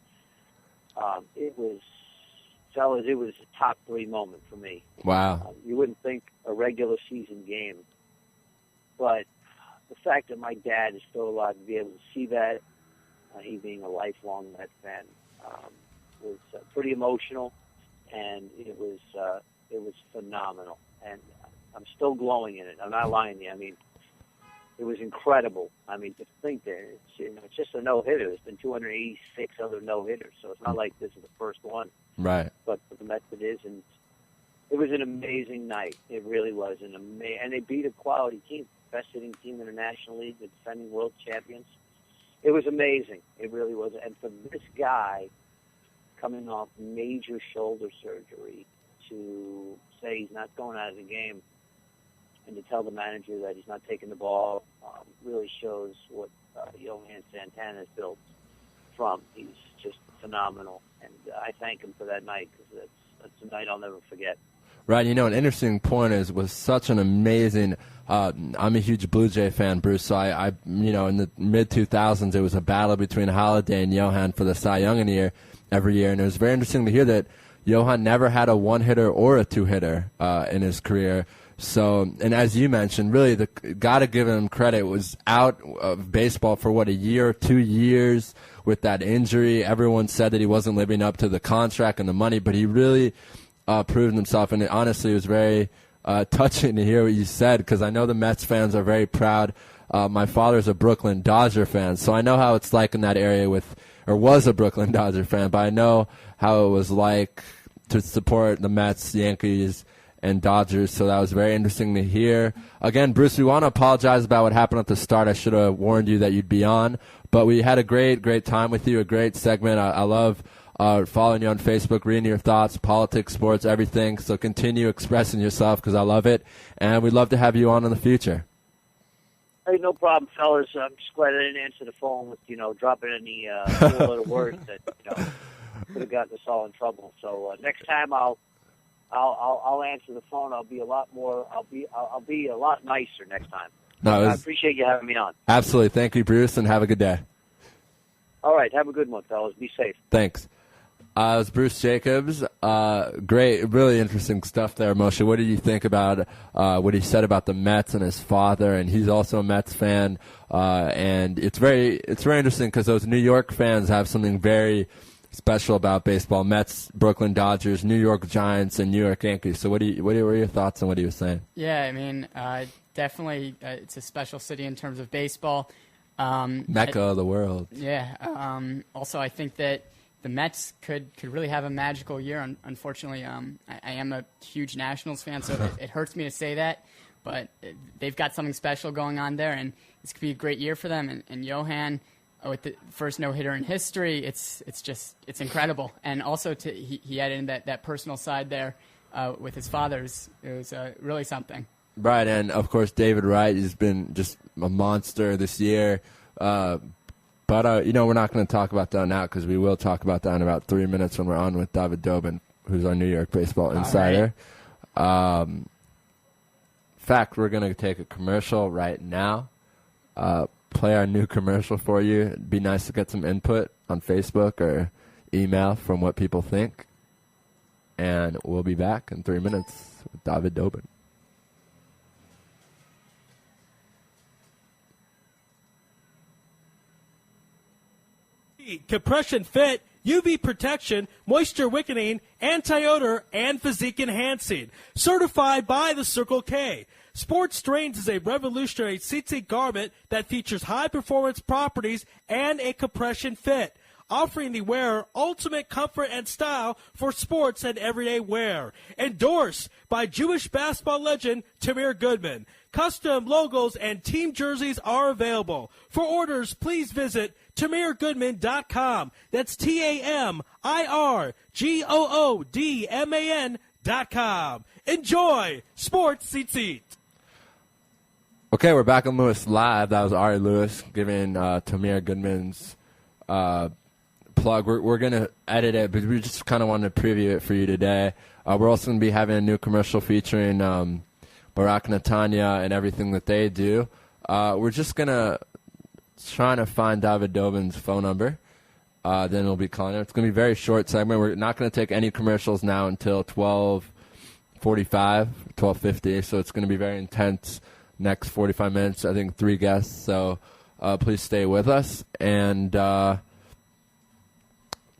It was a top 3 moment for me. Wow. You wouldn't think a regular season game, but the fact that my dad is still alive to be able to see that, he being a lifelong Met fan, was pretty emotional, and it was phenomenal. And I'm still glowing in it. I'm not lying to you. I mean, it was incredible. I mean, to think that it's just a no-hitter. There's been 286 other no-hitters, so it's not like this is the first one. Right. But for the Mets it is, and it was an amazing night. It really was and they beat a quality team, best hitting team in the National League, the defending world champions. It was amazing. It really was. And for this guy coming off major shoulder surgery to say he's not going out of the game and to tell the manager that he's not taking the ball really shows what Johan Santana has built from. He's just phenomenal. And I thank him for that night because that's a night I'll never forget. Right, an interesting point was such an amazing. I'm a huge Blue Jay fan, Bruce. So I in the mid 2000s, it was a battle between Halladay and Johan for the Cy Young every year, and it was very interesting to hear that Johan never had a 1-hitter or a 2-hitter in his career. So, and as you mentioned, really, gotta give him credit. Was out of baseball for a year, 2 years with that injury. Everyone said that he wasn't living up to the contract and the money, but he really proved himself. And honestly, it was very touching to hear what you said, because I know the Mets fans are very proud. My father's a Brooklyn Dodger fan, so I know how it's like in that area was a Brooklyn Dodger fan, but I know how it was like to support the Mets, Yankees, and Dodgers, so that was very interesting to hear. Again, Bruce, we want to apologize about what happened at the start. I should have warned you that you'd be on, but we had a great time with you, a great segment. I love following you on Facebook, reading your thoughts, politics, sports, everything, so continue expressing yourself because I love it, and we'd love to have you on in the future. Hey, no problem, fellas. I'm just glad I didn't answer the phone with, dropping any little words that, could have gotten us all in trouble. So next time I'll answer the phone. I'll be a lot nicer next time. No, I appreciate you having me on. Absolutely. Thank you, Bruce, and have a good day. All right. Have a good one, fellas. Be safe. Thanks. It was Bruce Jacobs. Great, really interesting stuff there, Moshe. What did you think about what he said about the Mets and his father? And he's also a Mets fan. And it's very interesting because those New York fans have something very special about baseball. Mets, Brooklyn Dodgers, New York Giants, and New York Yankees. So what were your thoughts on what he was saying? Yeah, I mean, definitely it's a special city in terms of baseball. Mecca of the world. Yeah. Also, I think that the Mets could really have a magical year. Unfortunately, I am a huge Nationals fan, so it hurts me to say that. But they've got something special going on there, and this could be a great year for them. And Johan, with the first no-hitter in history, it's incredible. And also he added in that personal side there with his father's. It was really something. Right, and of course David Wright has been just a monster this year. But we're not going to talk about that now because we will talk about that in about 3 minutes when we're on with David Dobin, who's our New York baseball insider. Right. In fact, we're going to take a commercial right now. Play our new commercial for you. It'd be nice to get some input on Facebook or email from what people think. And we'll be back in 3 minutes with David Dobin. Compression fit, UV protection, moisture wickening, anti-odor, and physique enhancing. Certified by the Circle K. Sports Strains is a revolutionary tzitzit garment that features high-performance properties and a compression fit, offering the wearer ultimate comfort and style for sports and everyday wear. Endorsed by Jewish basketball legend Tamir Goodman. Custom logos and team jerseys are available. For orders, please visit TamirGoodman.com. That's TamirGoodman.com. Enjoy Sports Tzitzit. Okay, we're back on Lewis Live. That was Ari Lewis giving Tamir Goodman's plug. We're going to edit it, but we just kind of wanted to preview it for you today. We're also going to be having a new commercial featuring Barak Netanya and everything that they do. We're just gonna trying to find David Dobin's phone number. Then we'll be calling him. It's gonna be a very short segment. We're not gonna take any commercials now until 12:45, 12:50. So it's gonna be very intense. Next 45 minutes. I think 3 guests. So please stay with us. And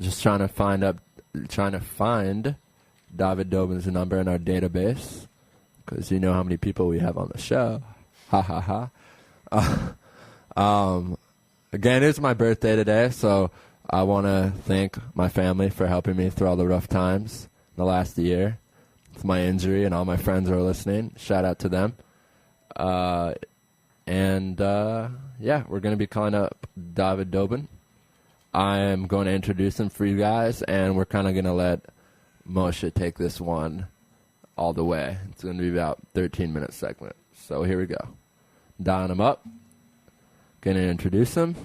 just trying to find David Dobin's number in our database, because you know how many people we have on the show. Ha ha ha. Again, it's my birthday today, so I want to thank my family for helping me through all the rough times the last year. It's my injury, and all my friends are listening. Shout out to them. Yeah, we're going to be calling up David Dobin. I am going to introduce him for you guys, and we're kind of going to let Moshe take this one all the way. It's going to be about 13-minute segment. So here we go. Dialing him up. Going to introduce him.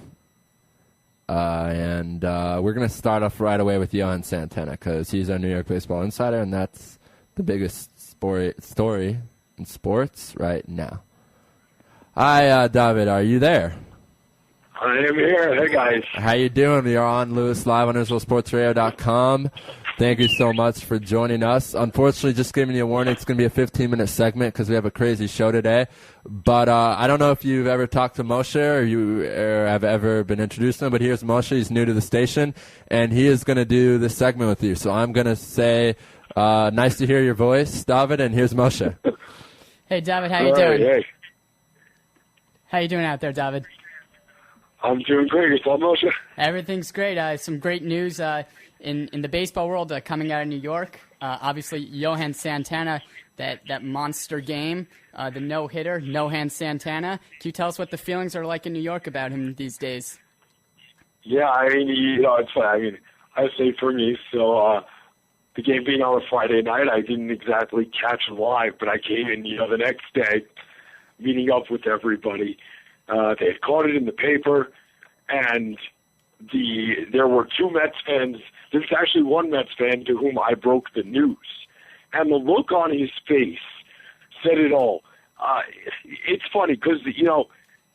And we're going to start off right away with Johan Santana, because he's our New York Baseball insider, and that's the biggest story in sports right now. Hi, David. Are you there? I am here. Hey, guys. How you doing? We are on Lewis live on IsraelSportsRadio.com. Thank you so much for joining us. Unfortunately, just giving you a warning, it's going to be a 15-minute segment because we have a crazy show today. But I don't know if you've ever talked to Moshe or you have ever been introduced to him, but here's Moshe. He's new to the station, and he is going to do this segment with you. So I'm going to say nice to hear your voice, David, and here's Moshe. Hey, David, how you doing? Hey. How you doing out there, David? I'm doing great. Yourself, Moshe? Everything's great. Some great news in the baseball world coming out of New York. Obviously, Johan Santana, that monster game, the no-hitter, Johan Santana. Can you tell us what the feelings are like in New York about him these days? Yeah, I mean, it's funny. I mean, I say for me, so the game being on a Friday night, I didn't exactly catch it live, but I came in, the next day, meeting up with everybody. They had caught it in the paper, and there were 2 Mets fans. There's actually one Mets fan to whom I broke the news, and the look on his face said it all. It's funny because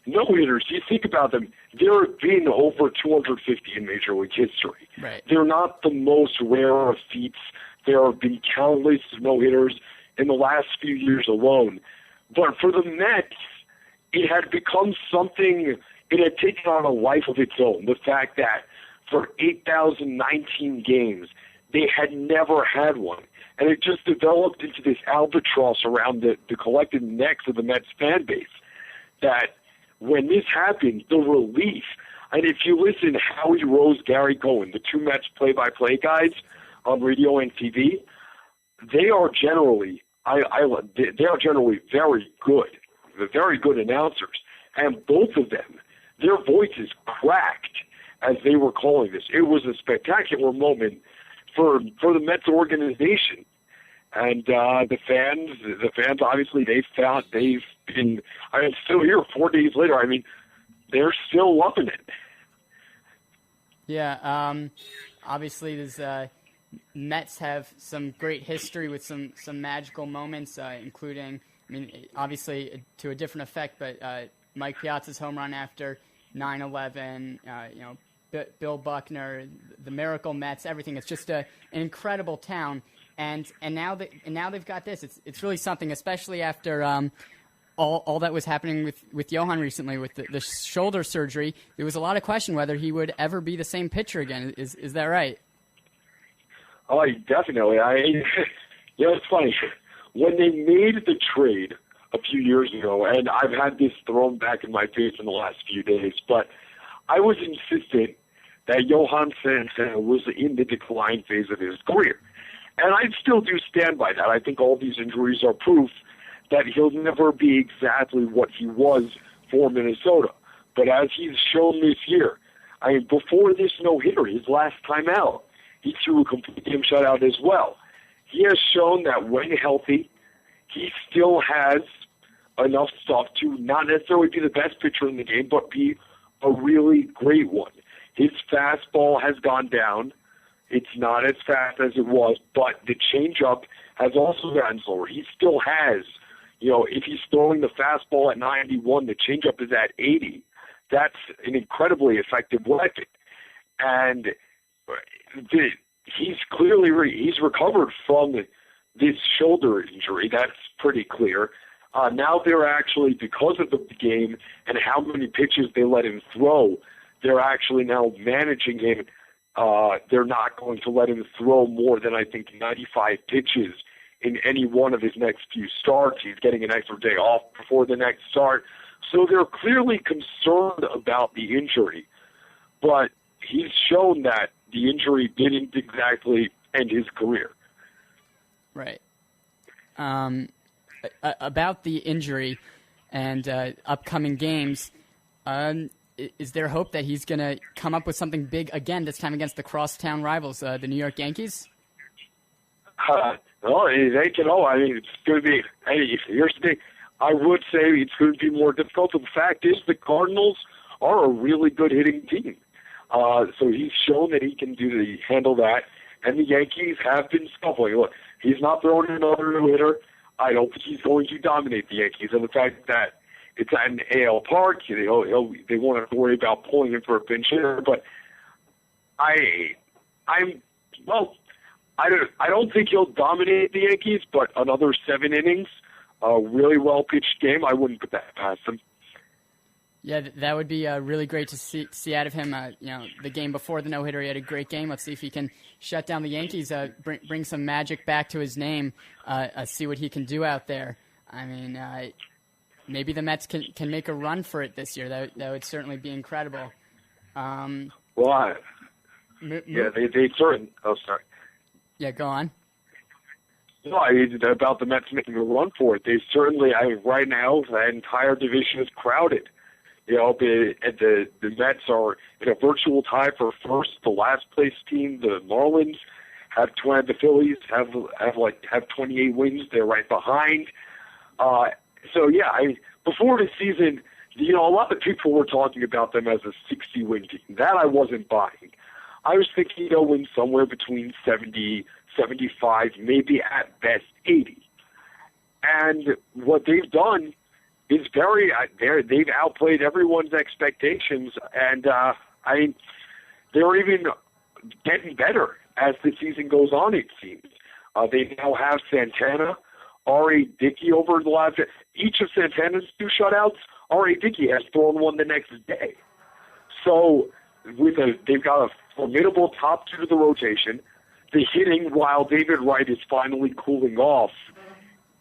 no-hitters, you think about them, there have been over 250 in Major League history. Right. They're not the most rare of feats. There have been countless no-hitters in the last few years alone. But for the Mets, it had become something, it had taken on a life of its own. The fact that for 8,019 games, they had never had one. And it just developed into this albatross around the collective necks of the Mets fan base. That when this happened, the relief, and if you listen, Howie Rose, Gary Cohen, the 2 Mets play-by-play guys on radio and TV, they are generally, they are generally very good announcers. And both of them, their voices cracked as they were calling this. It was a spectacular moment for the Mets organization. And the fans obviously they've been, still here 4 days later. I mean, they're still loving it. Yeah, obviously there's Mets have some great history with some magical moments, including, obviously to a different effect, but Mike Piazza's home run after 9/11, Bill Buckner, the Miracle Mets, everything. It's just an incredible town, and now they've got this. It's really something, especially after all that was happening with Johan recently with the shoulder surgery. There was a lot of question whether he would ever be the same pitcher again. Is that right? Oh, definitely. It's funny. When they made the trade a few years ago, and I've had this thrown back in my face in the last few days, but I was insistent that Johan Santana was in the decline phase of his career. And I still do stand by that. I think all these injuries are proof that he'll never be exactly what he was for Minnesota. But as he's shown this year, before this no-hitter, his last time out, he threw a complete game shutout as well. He has shown that when healthy, he still has enough stuff to not necessarily be the best pitcher in the game, but be a really great one. His fastball has gone down. It's not as fast as it was, but the changeup has also gotten slower. He still has, if he's throwing the fastball at 91, the changeup is at 80. That's an incredibly effective weapon. And he's recovered from this shoulder injury. That's pretty clear. Now they're actually, because of the game and how many pitches they let him throw, they're actually now managing him. They're not going to let him throw more than, I think, 95 pitches in any one of his next few starts. He's getting an extra day off before the next start. So they're clearly concerned about the injury. But he's shown that the injury didn't exactly end his career. Right. About the injury and upcoming games, is there hope that he's going to come up with something big again, this time against the crosstown rivals, the New York Yankees? Well, they can all. I mean, it's going to be. Hey, here's the thing. I would say it's going to be more difficult. The fact is, the Cardinals are a really good hitting team. So he's shown that he can handle that. And the Yankees have been scuffling. Look, he's not throwing another no-hitter. I don't think he's going to dominate the Yankees. And the fact that it's at an AL park, they won't have to worry about pulling him for a pinch hitter. But I don't think he'll dominate the Yankees, but another 7 innings, a really well-pitched game, I wouldn't put that past him. Yeah, that would be really great to see out of him. The game before the no-hitter, he had a great game. Let's see if he can shut down the Yankees, bring some magic back to his name, see what he can do out there. I mean, maybe the Mets can make a run for it this year. That would certainly be incredible. They certainly. Oh, sorry. Yeah, go on. No, about the Mets making a run for it. They certainly, right now, the entire division is crowded. The Mets are in a virtual tie for first. The last place team, the Marlins, have 20. The Phillies have 28 wins. They're right behind. Before the season, a lot of people were talking about them as a 60-win team. That I wasn't buying. I was thinking they'll win somewhere between 70, 75, maybe at best 80. And what they've done is they've outplayed everyone's expectations, and they're even getting better as the season goes on, it seems. They now have Santana, R.A. Dickey over the last. Each of Santana's 2 shutouts, R.A. Dickey has thrown one the next day. So they've got a formidable top 2 to the rotation. The hitting, while David Wright is finally cooling off,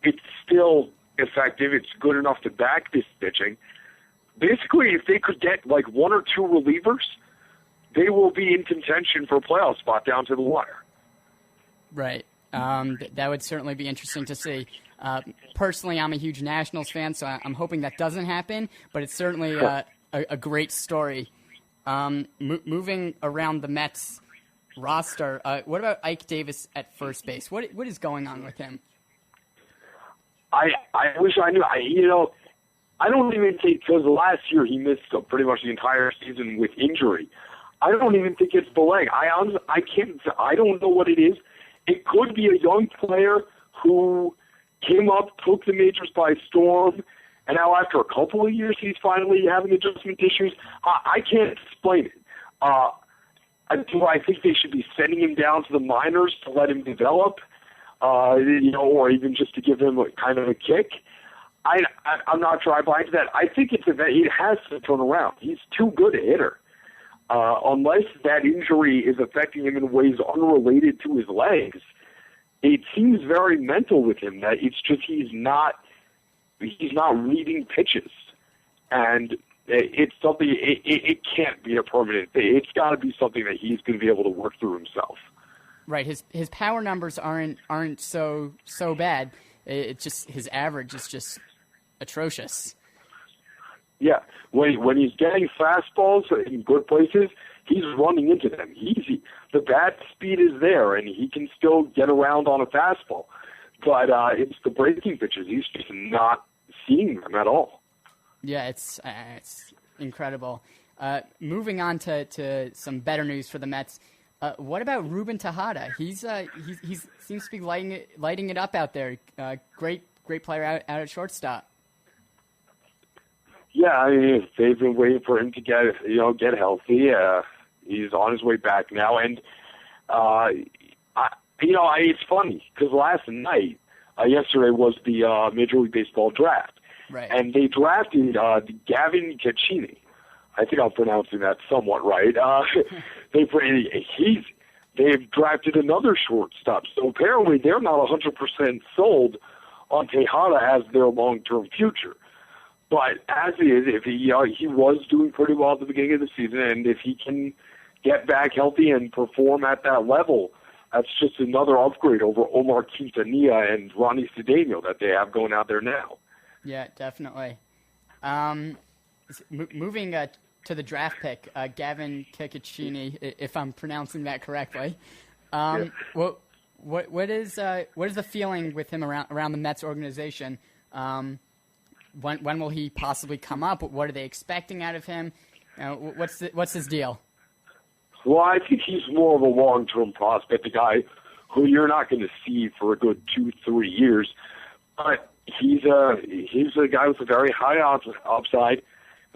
it's still effective. It's good enough to back this pitching. Basically, if they could get 1 or 2 relievers, they will be in contention for a playoff spot down to the wire. Right. That would certainly be interesting to see. Personally, I'm a huge Nationals fan, so I'm hoping that doesn't happen, but it's certainly a great story. Moving around the Mets roster, what about Ike Davis at first base? What is going on with him? I wish I knew. I don't even think, because last year he missed pretty much the entire season with injury. I don't even think it's the leg. I don't know what it is. It could be a young player who came up, took the majors by storm, and now after a couple of years he's finally having adjustment issues. I can't explain it. Do I think they should be sending him down to the minors to let him develop, or even just to give him kind of a kick? I'm not sure I buy into that. I think it has to turn around. He's too good a hitter. Unless that injury is affecting him in ways unrelated to his legs, it seems very mental with him. That it's just he's not reading pitches, and it's something. It can't be a permanent thing. It's got to be something that he's going to be able to work through himself. Right. His power numbers aren't so bad. It's just his average is just atrocious. Yeah, when he's getting fastballs in good places, he's running into them. The bat speed is there, and he can still get around on a fastball. But it's the breaking pitches. He's just not seeing them at all. Yeah, it's incredible. Moving on to some better news for the Mets. What about Ruben Tejada? He seems to be lighting it up out there. Great great player out at shortstop. Yeah, I mean, they've been waiting for him to get healthy. He's on his way back now, and it's funny because last night, yesterday was the Major League Baseball draft, right? And they drafted Gavin Caccini. I think I'm pronouncing that somewhat right. They've drafted another shortstop, so apparently they're not 100% sold on Tejada as their long-term future. But as is, if he was doing pretty well at the beginning of the season, and if he can get back healthy and perform at that level, that's just another upgrade over Omar Quintanilla and Ronnie Cedeno that they have going out there now. Yeah, definitely. Moving to the draft pick, Gavin Caccini, if I'm pronouncing that correctly. Yeah. What is the feeling with him around the Mets organization? When will he possibly come up? What are they expecting out of him? What's his deal? Well, I think he's more of a long-term prospect, a guy who you're not going to see for a good 2-3 years. But he's a guy with a very high upside,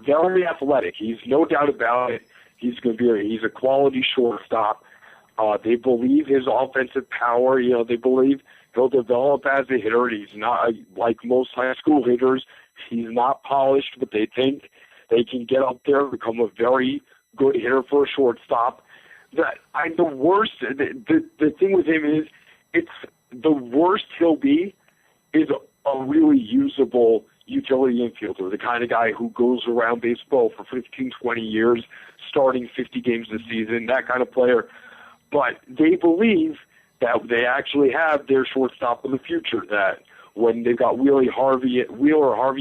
very athletic. He's no doubt about it. He's a quality shortstop. They believe his offensive power. They believe he'll develop as a hitter. He's not like most high school hitters. He's not polished, but they think they can get up there and become a very good hitter for a shortstop. The thing with him is, it's the worst he'll be is a really usable utility infielder, the kind of guy who goes around baseball for 15, 20 years, starting 50 games a season, that kind of player. But they believe that they actually have their shortstop of the future, that when they've got Wheeler, Harvey,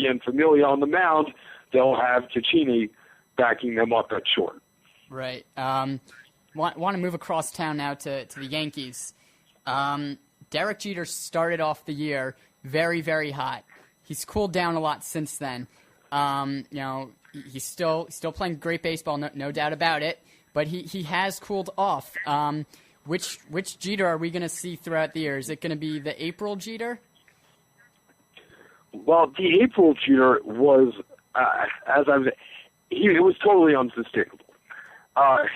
and Familia on the mound, they'll have Caccini backing them up at short. Right. Want to move across town now to the Yankees. Derek Jeter started off the year very, very hot. He's cooled down a lot since then. He's still playing great baseball, no doubt about it. But he has cooled off. Which Jeter are we going to see throughout the year? Is it going to be the April Jeter? Well, the April Jeter was, it was totally unsustainable.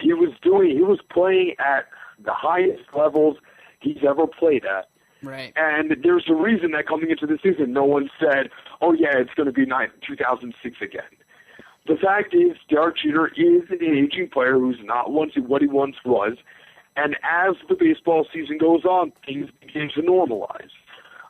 He was playing at the highest levels he's ever played at. Right. And there's a reason that coming into the season, no one said, oh yeah, it's going to be 2006 again. The fact is, Derek Jeter is an aging player who's not what he once was. And as the baseball season goes on, things begin to normalize.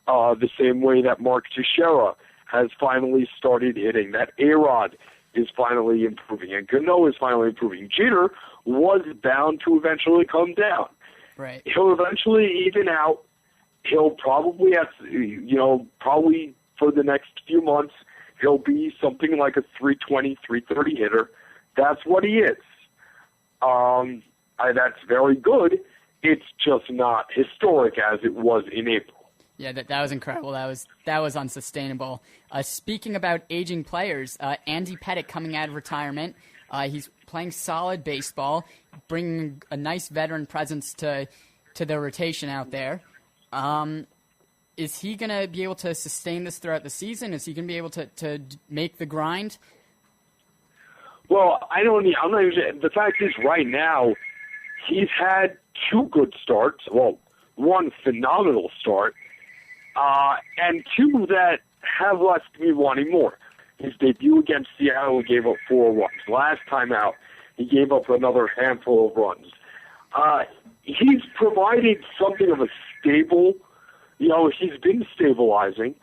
The same way that Mark Teixeira has finally started hitting, that A-Rod is finally improving, and Cano is finally improving. Jeter was bound to eventually come down. Right. He'll eventually even out. He'll probably probably for the next few months, he'll be something like a 320, 330 hitter. That's what he is. That's very good. It's just not historic as it was in April. Yeah, that was incredible. That was unsustainable. Speaking about aging players, Andy Pettitte coming out of retirement. He's playing solid baseball, bringing a nice veteran presence to the rotation out there. Is he going to be able to sustain this throughout the season? Is he going to be able to make the grind? Well, I'm not even. The fact is, right now, he's had two good starts. Well, one phenomenal start. And two that have left me wanting more. His debut against Seattle, he gave up 4 runs. Last time out, he gave up another handful of runs. He's provided something of a stable, he's been stabilizing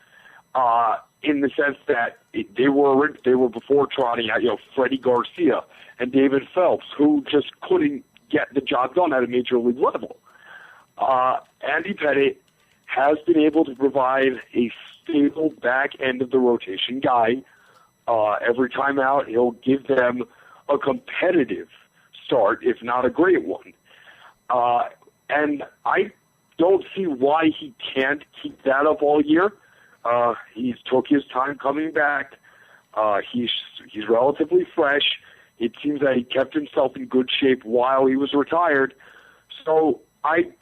in the sense that they were before trotting out, Freddie Garcia and David Phelps, who just couldn't get the job done at a major league level. Andy Pettitte has been able to provide a stable back end of the rotation guy. Every time out, he'll give them a competitive start, if not a great one. And I don't see why he can't keep that up all year. He's took his time coming back. He's relatively fresh. It seems that he kept himself in good shape while he was retired. So I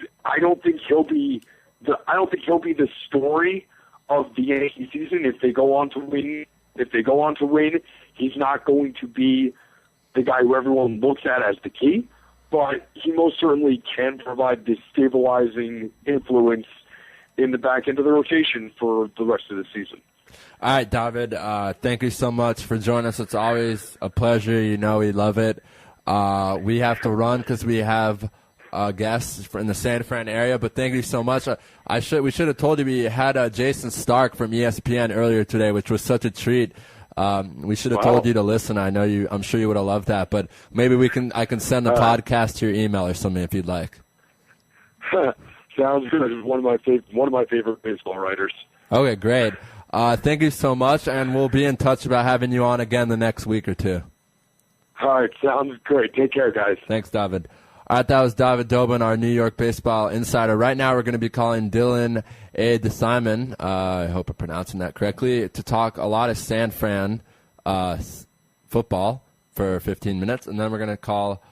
don't think he'll be the story of the Yankee season. If they go on to win, he's not going to be the guy who everyone looks at as the key, but he most certainly can provide this stabilizing influence in the back end of the rotation for the rest of the season. All right, David, thank you so much for joining us. It's always a pleasure. You know we love it. We have to run because we have guests in the San Fran area, but thank you so much. We should have told you we had Jason Stark from ESPN earlier today, which was such a treat. We should have told you to listen. I'm sure you would have loved that, but maybe I can send the podcast to your email or something if you'd like. Sounds good. He's one of my favorite baseball writers. Okay, great. Thank you so much, and we'll be in touch about having you on again the next week or two. All right, sounds great. Take care, guys. Thanks, David. All right, that was David Dobin, our New York baseball insider. Right now we're going to be calling Dylan A. DeSimon, I hope I'm pronouncing that correctly, to talk a lot of San Fran football for 15 minutes, and then we're going to call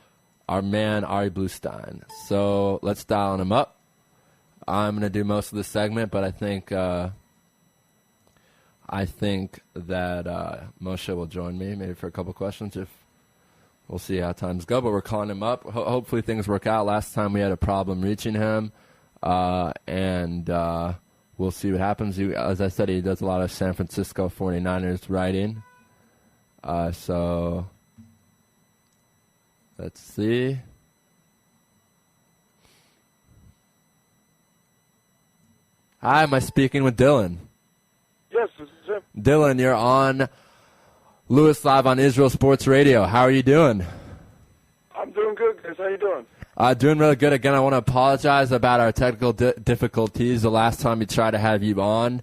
our man Ari Bluestein. So let's dial him up. I'm going to do most of the segment, but I think that Moshe will join me maybe for a couple questions. We'll see how times go, but we're calling him up. Hopefully things work out. Last time we had a problem reaching him, and we'll see what happens. As I said, he does a lot of San Francisco 49ers writing. So let's see. Hi, am I speaking with Dylan? Yes, this is him. Dylan, you're on Lewis Live on Israel Sports Radio. How are you doing? I'm doing good, guys. How you doing? Doing really good. Again, I want to apologize about our technical difficulties the last time we tried to have you on.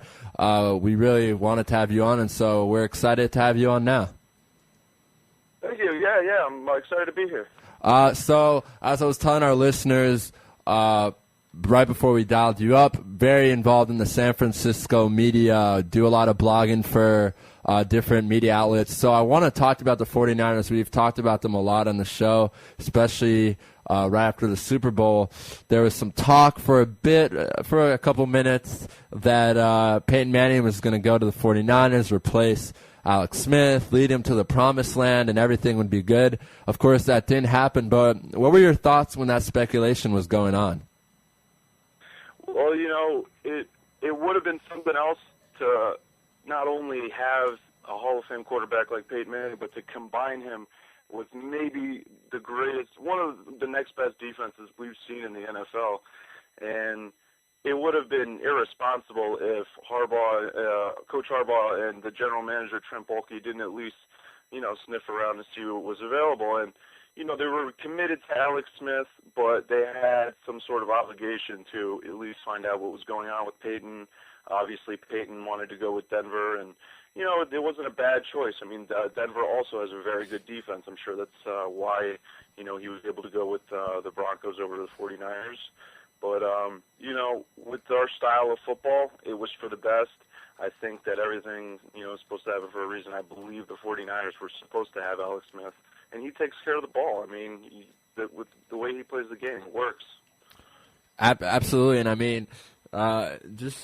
We really wanted to have you on, and so we're excited to have you on now. Thank you. Yeah, I'm excited to be here. So, as I was telling our listeners right before we dialed you up, very involved in the San Francisco media, do a lot of blogging for different media outlets. So I want to talk about the 49ers. We've talked about them a lot on the show, especially right after the Super Bowl. There was some talk for a couple minutes that Peyton Manning was going to go to the 49ers, replace Alex Smith, lead him to the promised land, and everything would be good. Of course, that didn't happen, but what were your thoughts when that speculation was going on? Well, it would have been something else to not only have a Hall of Fame quarterback like Peyton Manning, but to combine him with maybe one of the next best defenses we've seen in the NFL. And it would have been irresponsible if Coach Harbaugh and the general manager, Trent Baalke, didn't at least, sniff around to see what was available. And, they were committed to Alex Smith, but they had some sort of obligation to at least find out what was going on with Peyton. Obviously, Peyton wanted to go with Denver, and, it wasn't a bad choice. I mean, Denver also has a very good defense. I'm sure that's why, he was able to go with the Broncos over the 49ers. But, with our style of football, it was for the best. I think that everything, is supposed to happen for a reason. I believe the 49ers were supposed to have Alex Smith, and he takes care of the ball. I mean, with the way he plays the game, it works. Absolutely, and I mean, I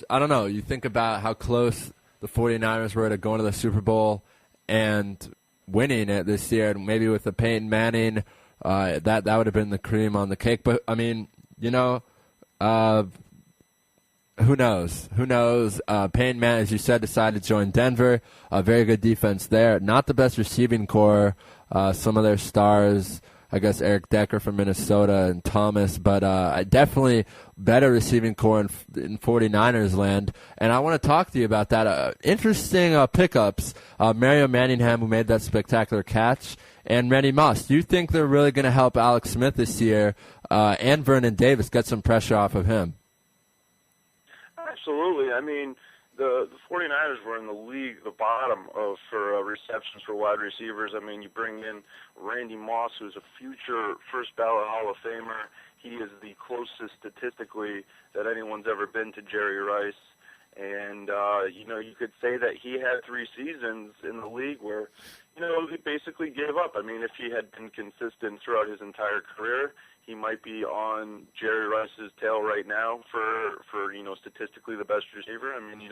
don't know, you think about how close the 49ers were to going to the Super Bowl and winning it this year, and maybe with the Peyton Manning, that would have been the cream on the cake. But, I mean, who knows? Peyton Manning, as you said, decided to join Denver. A very good defense there. Not the best receiving core. Some of their stars, I guess Eric Decker from Minnesota and Thomas, but definitely better receiving core in 49ers land. And I want to talk to you about that. Interesting pickups. Mario Manningham, who made that spectacular catch, and Randy Moss. Do you think they're really going to help Alex Smith this year and Vernon Davis get some pressure off of him? Absolutely. I mean, the 49ers were in the league, the bottom for receptions for wide receivers. I mean, you bring in Randy Moss, who's a future first ballot Hall of Famer. He is the closest statistically that anyone's ever been to Jerry Rice. And, you could say that he had 3 seasons in the league where, he basically gave up. I mean, if he had been consistent throughout his entire career, he might be on Jerry Rice's tail right now for statistically the best receiver. I mean,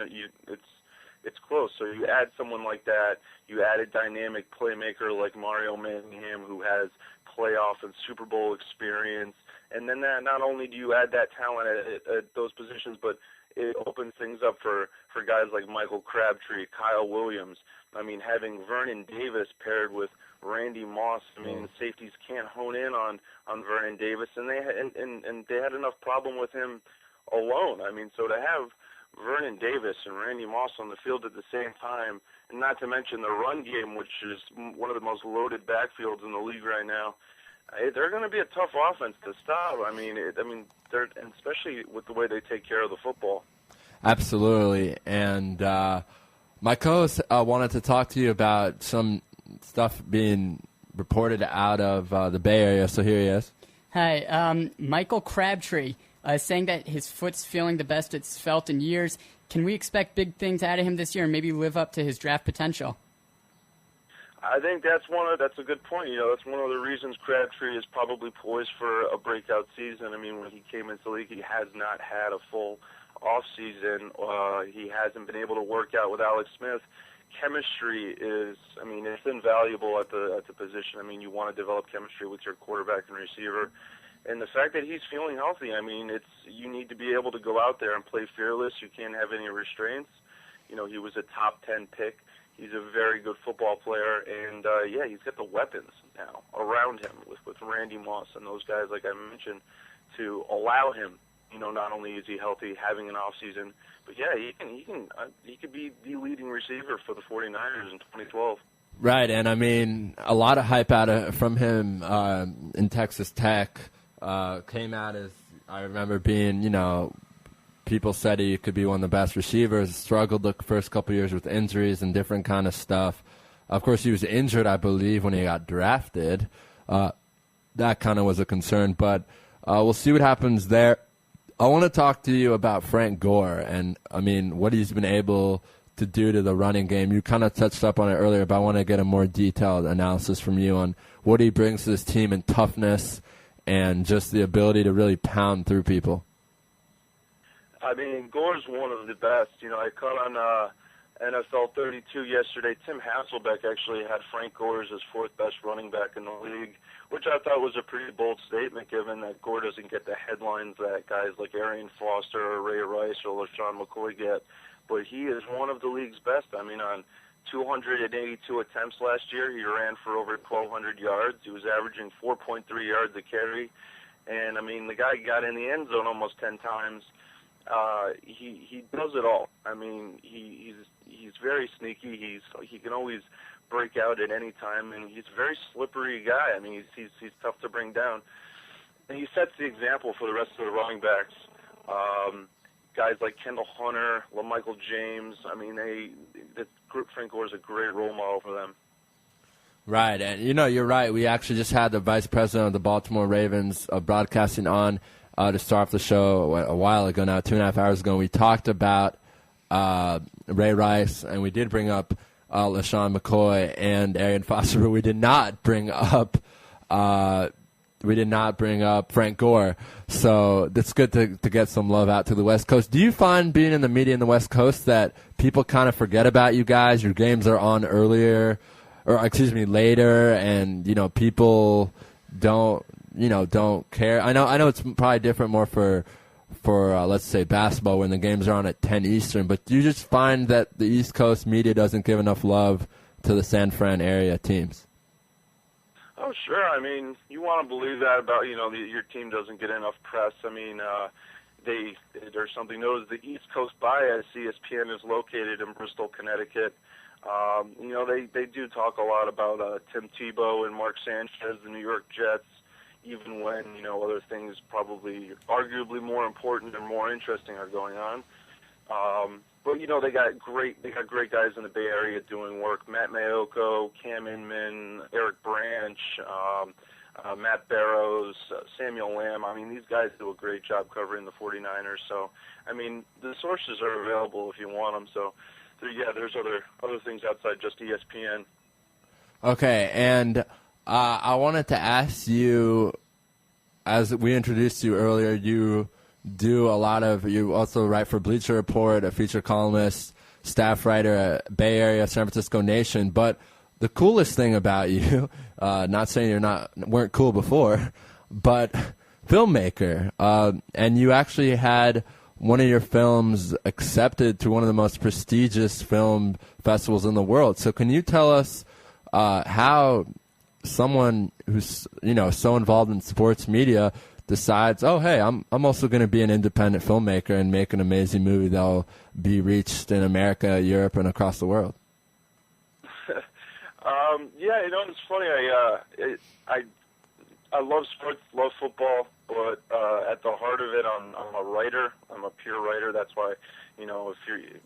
it's close. So you add someone like that, you add a dynamic playmaker like Mario Manningham, who has playoff and Super Bowl experience, and then not only do you add that talent at those positions, but it opens things up for guys like Michael Crabtree, Kyle Williams. I mean, having Vernon Davis paired with Randy Moss. I mean, safeties can't hone in on Vernon Davis, and they had enough problem with him alone. I mean, so to have Vernon Davis and Randy Moss on the field at the same time, and not to mention the run game, which is one of the most loaded backfields in the league right now, they're going to be a tough offense to stop. I mean, they're, and especially with the way they take care of the football. Absolutely. And my co-host wanted to talk to you about some stuff being reported out of the Bay Area, so here he is. Hi, Michael Crabtree saying that his foot's feeling the best it's felt in years. Can we expect big things out of him this year and maybe live up to his draft potential? I think that's a good point. That's one of the reasons Crabtree is probably poised for a breakout season. I mean, when he came into the league, he has not had a full off season. He hasn't been able to work out with Alex Smith. Chemistry is, it's invaluable at the position. I mean, you want to develop chemistry with your quarterback and receiver. And the fact that he's feeling healthy, you need to be able to go out there and play fearless. You can't have any restraints. He was a top 10 pick. He's a very good football player, and he's got the weapons now around him with Randy Moss and those guys, like I mentioned, to allow him. Not only is he healthy, having an off season, but he could be the leading receiver for the 49ers in 2012. Right, and a lot of hype from him in Texas Tech came out as, I remember being, people said he could be one of the best receivers, struggled the first couple years with injuries and different kind of stuff. Of course, he was injured, I believe, when he got drafted. That kind of was a concern, but we'll see what happens there. I want to talk to you about Frank Gore and, what he's been able to do to the running game. You kind of touched up on it earlier, but I want to get a more detailed analysis from you on what he brings to this team in toughness and just the ability to really pound through people. Gore's one of the best. I caught on NFL 32 yesterday. Tim Hasselbeck actually had Frank Gore as his 4th best running back in the league, which I thought was a pretty bold statement given that Gore doesn't get the headlines that guys like Arian Foster or Ray Rice or LaShawn McCoy get. But he is one of the league's best. On 282 attempts last year, he ran for over 1,200 yards. He was averaging 4.3 yards a carry. And, the guy got in the end zone almost 10 times. He does it all. He's very sneaky. He can always break out at any time, and he's a very slippery guy. He's tough to bring down, and he sets the example for the rest of the running backs. Guys like Kendall Hunter, LaMichael James. Frank Gore is a great role model for them. Right, and you're right. We actually just had the vice president of the Baltimore Ravens broadcasting on to start off the show a while ago now, 2.5 hours ago. We talked about Ray Rice, and we did bring up LaShawn McCoy and Arian Foster, but we did not bring up Frank Gore. So it's good to get some love out to the West Coast. Do you find being in the media in the West Coast that people kind of forget about you guys? Your games are on later, and people don't care. I know it's probably different more for let's say basketball when the games are on at 10 Eastern, but do you just find that the East Coast media doesn't give enough love to the San Fran area teams? Oh, sure. You want to believe that about, your team doesn't get enough press. There's something known as the East Coast bias. ESPN is located in Bristol, Connecticut. They do talk a lot about Tim Tebow and Mark Sanchez, the New York Jets, even when, other things probably arguably more important and more interesting are going on. But they got great guys in the Bay Area doing work. Matt Mayoko, Cam Inman, Eric Branch. Matt Barrows, Samuel Lamb. I mean, these guys do a great job covering the 49ers. So, I mean, the sources are available if you want them. So, there's other things outside just ESPN. Okay, and I wanted to ask you, as we introduced you earlier, you also write for Bleacher Report, a feature columnist, staff writer at Bay Area, San Francisco Nation. But the coolest thing about you, not saying weren't cool before, but filmmaker. And you actually had one of your films accepted to one of the most prestigious film festivals in the world. So can you tell us how someone who's so involved in sports media decides, oh, hey, I'm also going to be an independent filmmaker and make an amazing movie that'll be reached in America, Europe, and across the world? It's funny. I love sports, love football, but at the heart of it, I'm a writer. I'm a pure writer. That's why, if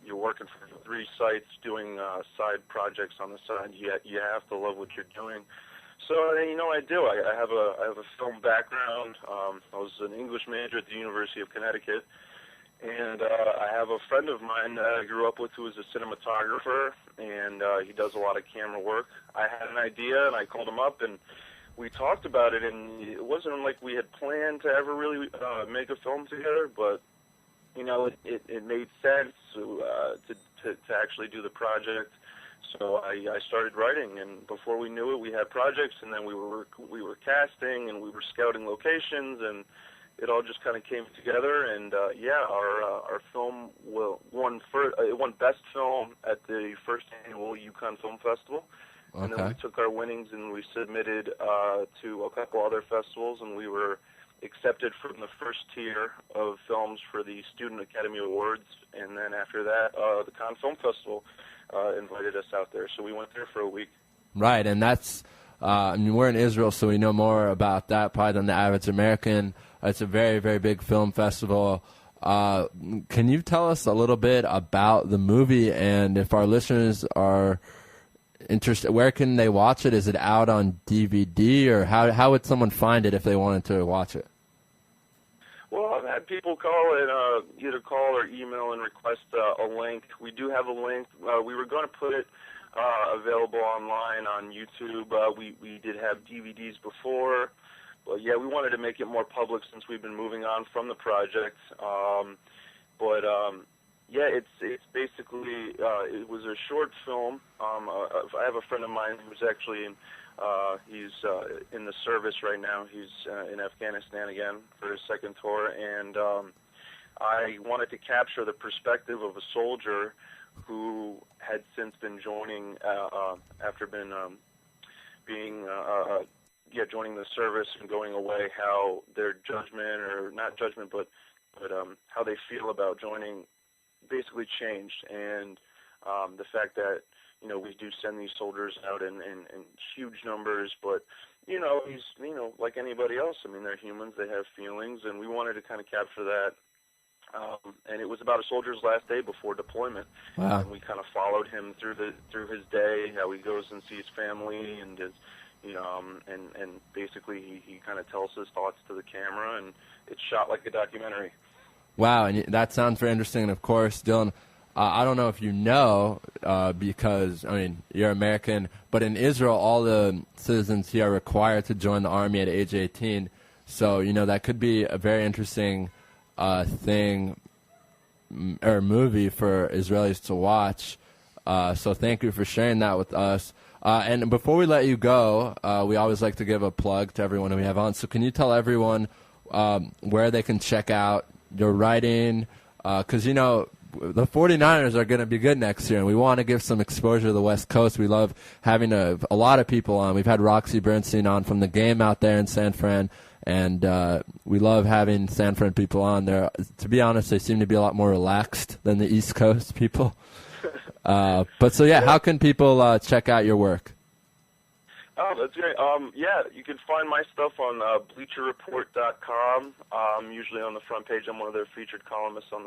you're working for 3 sites doing side projects on the side, you have to love what you're doing. So I do. I have a film background. I was an English major at the University of Connecticut, and I have a friend of mine that I grew up with who is a cinematographer, and he does a lot of camera work. I had an idea, and I called him up, and we talked about it, and it wasn't like we had planned to ever really make a film together, but it made sense to actually do the project. So I started writing, and before we knew it, we had projects, and then we were casting, and we were scouting locations, and it all just kind of came together. And our film won Best Film at the first annual UConn Film Festival. Okay. And then we took our winnings and we submitted to a couple other festivals, and we were accepted from the first tier of films for the Student Academy Awards. And then after that, the Cannes Film Festival invited us out there, so we went there for a week. Right, and that's we're in Israel, so we know more about that probably than the average American. It's a very, very big film festival. Can you tell us a little bit about the movie, and if our listeners are interested, where can they watch it? Is it out on DVD, or how would someone find it if they wanted to watch it? Well, I've had people call and either call or email and request a link. We do have a link. We were going to put it available online on YouTube. We did have DVDs before, but we wanted to make it more public since we've been moving on from the project. It's basically it was a short film. I have a friend of mine who's actually he's in the service right now. He's in Afghanistan again for his second tour, and I wanted to capture the perspective of a soldier who had since been joining after joining the service and going away. How their judgment, or not judgment, but how they feel about joining basically changed, and the fact that we do send these soldiers out in huge numbers, but he's like anybody else. I mean, they're humans, they have feelings, and we wanted to kind of capture that. And it was about a soldier's last day before deployment. Wow. And we kind of followed him through his day, how he goes and sees family, and his and basically he kind of tells his thoughts to the camera, and it's shot like a documentary. Wow, and that sounds very interesting. And of course, Dylan, I don't know if you know, because, you're American, but in Israel, all the citizens here are required to join the army at age 18. So, that could be a very interesting thing or movie for Israelis to watch. So thank you for sharing that with us. And before we let you go, we always like to give a plug to everyone we have on. So can you tell everyone where they can check out your writing? Because, the 49ers are going to be good next year, and we want to give some exposure to the West Coast. We love having a lot of people on. We've had Roxy Bernstein on from the game out there in San Fran, and we love having San Fran people on there. To be honest, they seem to be a lot more relaxed than the East Coast people. How can people check out your work? Oh, that's great. You can find my stuff on BleacherReport.com. Usually on the front page, I'm one of their featured columnists on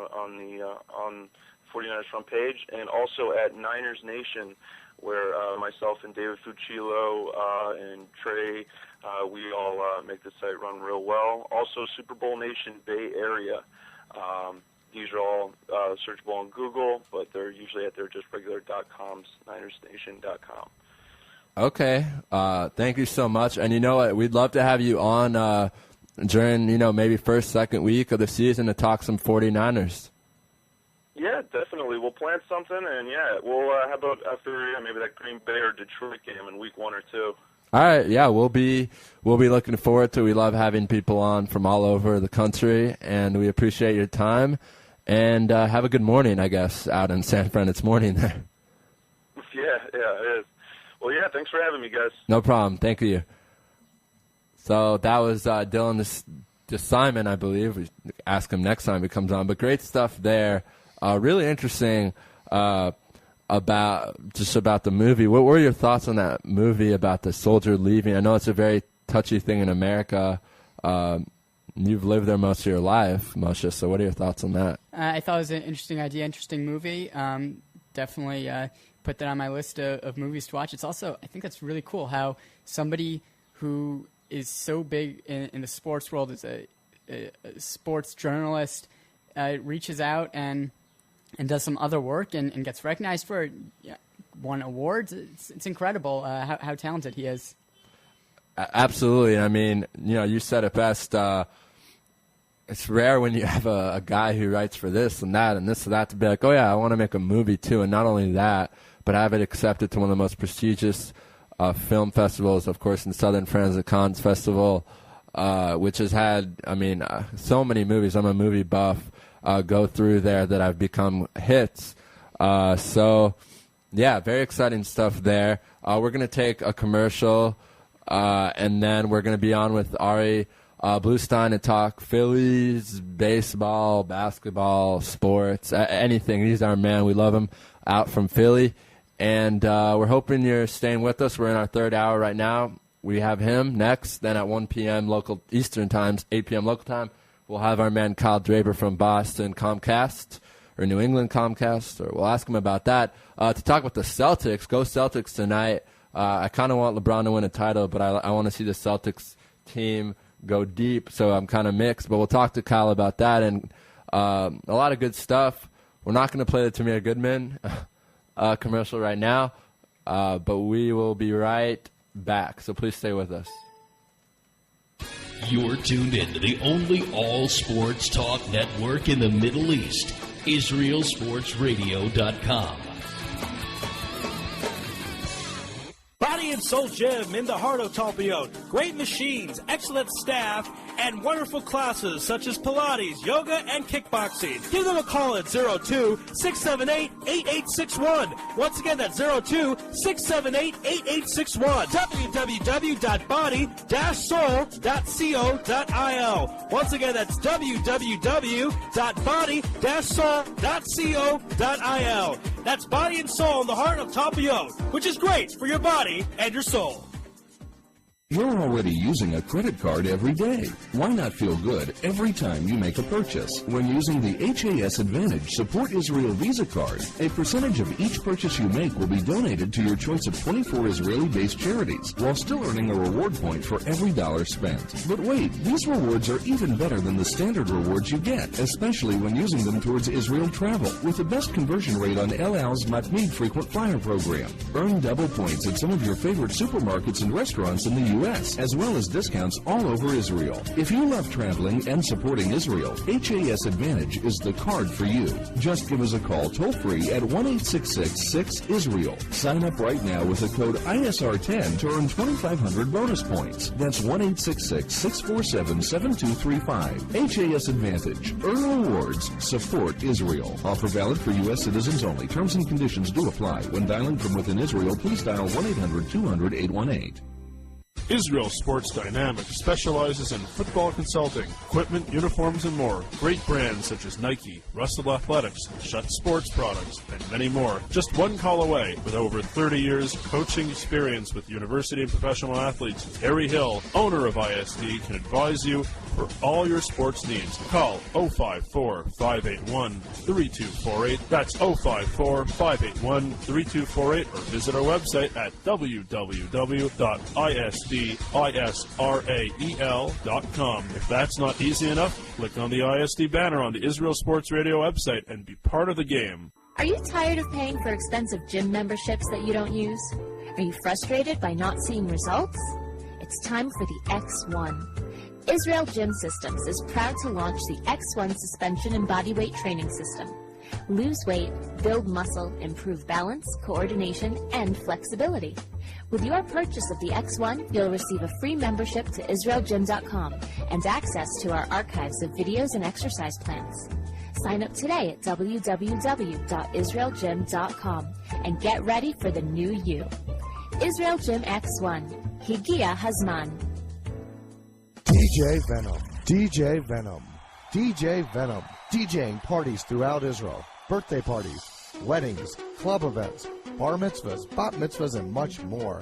49ers front page, and also at Niners Nation, where myself and David Fucillo and Trey, we all make the site run real well. Also, Super Bowl Nation Bay Area. These are all searchable on Google, but they're usually at their just regular.coms, NinersNation.com. Okay. Thank you so much. And you know what? We'd love to have you on during, maybe first, second week of the season to talk some 49ers. Yeah, definitely. We'll plan something, and we'll how about after maybe that Green Bay or Detroit game in week 1 or 2. All right, yeah, we'll be looking forward to it. We love having people on from all over the country, and we appreciate your time. And have a good morning, I guess, out in San Fran. It's morning there. Yeah, it is. Well, thanks for having me, guys. No problem. Thank you. So that was Dylan DeSimon, I believe. We ask him next time he comes on. But great stuff there. Really interesting about the movie. What were your thoughts on that movie about the soldier leaving? I know it's a very touchy thing in America. You've lived there most of your life, Moshe, so what are your thoughts on that? I thought it was an interesting idea, interesting movie. Definitely put that on my list of movies to watch. It's also, I think that's really cool how somebody who is so big in the sports world as a sports journalist reaches out and does some other work and gets recognized for it, won awards. It's incredible how talented he is. Absolutely. I mean, you said it best. It's rare when you have a guy who writes for this and that and this and that to be like, oh, yeah, I want to make a movie too. And not only that, but have it accepted to one of the most prestigious film festivals, of course, in Southern France, the Cannes Festival, which has had, so many movies. I'm a movie buff. Go through there that have become hits. So, very exciting stuff there. We're going to take a commercial, and then we're going to be on with Ari Bluestein to talk Phillies, baseball, basketball, sports, anything. He's our man. We love him out from Philly. And we're hoping you're staying with us. We're in our third hour right now. We have him next. Then at 1 p.m. local Eastern times, 8 p.m. local time, we'll have our man Kyle Draper from Boston Comcast or New England Comcast, or we'll ask him about that. To talk about the Celtics, go Celtics tonight. I kind of want LeBron to win a title, but I want to see the Celtics team go deep, so I'm kind of mixed. But we'll talk to Kyle about that and a lot of good stuff. We're not going to play the Tamir Goodman commercial right now, but we will be right back, so please stay with us. You're tuned in to the only all-sports talk network in the Middle East, IsraelSportsRadio.com. Body and Soul Gym in the heart of Talpiot. Great machines, excellent staff, and wonderful classes such as Pilates, yoga, and kickboxing. Give them a call at 02-678-8861. Once again, that's 02-678-8861. www.body-soul.co.il. Once again, that's www.body-soul.co.il. That's Body and Soul in the heart of Talpiot, which is great for your body and your soul. You're already using a credit card every day. Why not feel good every time you make a purchase? When using the HAS Advantage Support Israel Visa card, a percentage of each purchase you make will be donated to your choice of 24 Israeli-based charities, while still earning a reward point for every dollar spent. But wait, these rewards are even better than the standard rewards you get, especially when using them towards Israel travel, with the best conversion rate on El Al's Matmeed Frequent Flyer program. Earn double points at some of your favorite supermarkets and restaurants in the U.S., as well as discounts all over Israel. If you love traveling and supporting Israel, HAS Advantage is the card for you. Just give us a call toll-free at 1-866-6-ISRAEL. Sign up right now with the code ISR10 to earn 2,500 bonus points. That's 1-866-647-7235. HAS Advantage. Earn rewards. Support Israel. Offer valid for U.S. citizens only. Terms and conditions do apply. When dialing from within Israel, please dial 1-800-200-818. Israel Sports Dynamics specializes in football consulting, equipment, uniforms, and more. Great brands such as Nike, Russell Athletics, Schutt Sports Products, and many more. Just one call away. With over 30 years coaching experience with university and professional athletes, Terry Hill, owner of ISD, can advise you for all your sports needs. Call 054-581-3248. That's 054-581-3248, or visit our website at www.isdisrael.com. If that's not easy enough, click on the ISD banner on the Israel Sports Radio website and be part of the game. Are you tired of paying for expensive gym memberships that you don't use? Are you frustrated by not seeing results? It's time for the X1. Israel Gym Systems is proud to launch the X1 suspension and bodyweight training system. Lose weight, build muscle, improve balance, coordination, and flexibility. With your purchase of the X1, you'll receive a free membership to IsraelGym.com and access to our archives of videos and exercise plans. Sign up today at www.israelgym.com and get ready for the new you. Israel Gym X1. Higia Hazman. DJ Venom, DJ Venom, DJ Venom, DJing parties throughout Israel, birthday parties, weddings, club events, bar mitzvahs, bat mitzvahs, and much more.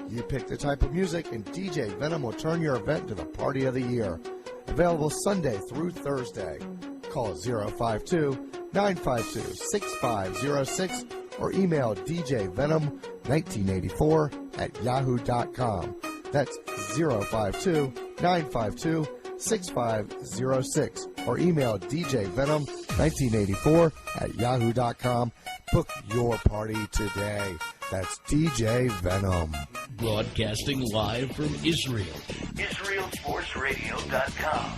You pick the type of music and DJ Venom will turn your event to the party of the year. Available Sunday through Thursday. Call 052-952-6506 or email djvenom1984@yahoo.com. That's 052-952-6506 or email djvenom1984@yahoo.com. Book your party today. That's DJ Venom. Broadcasting live from Israel. IsraelSportsRadio.com.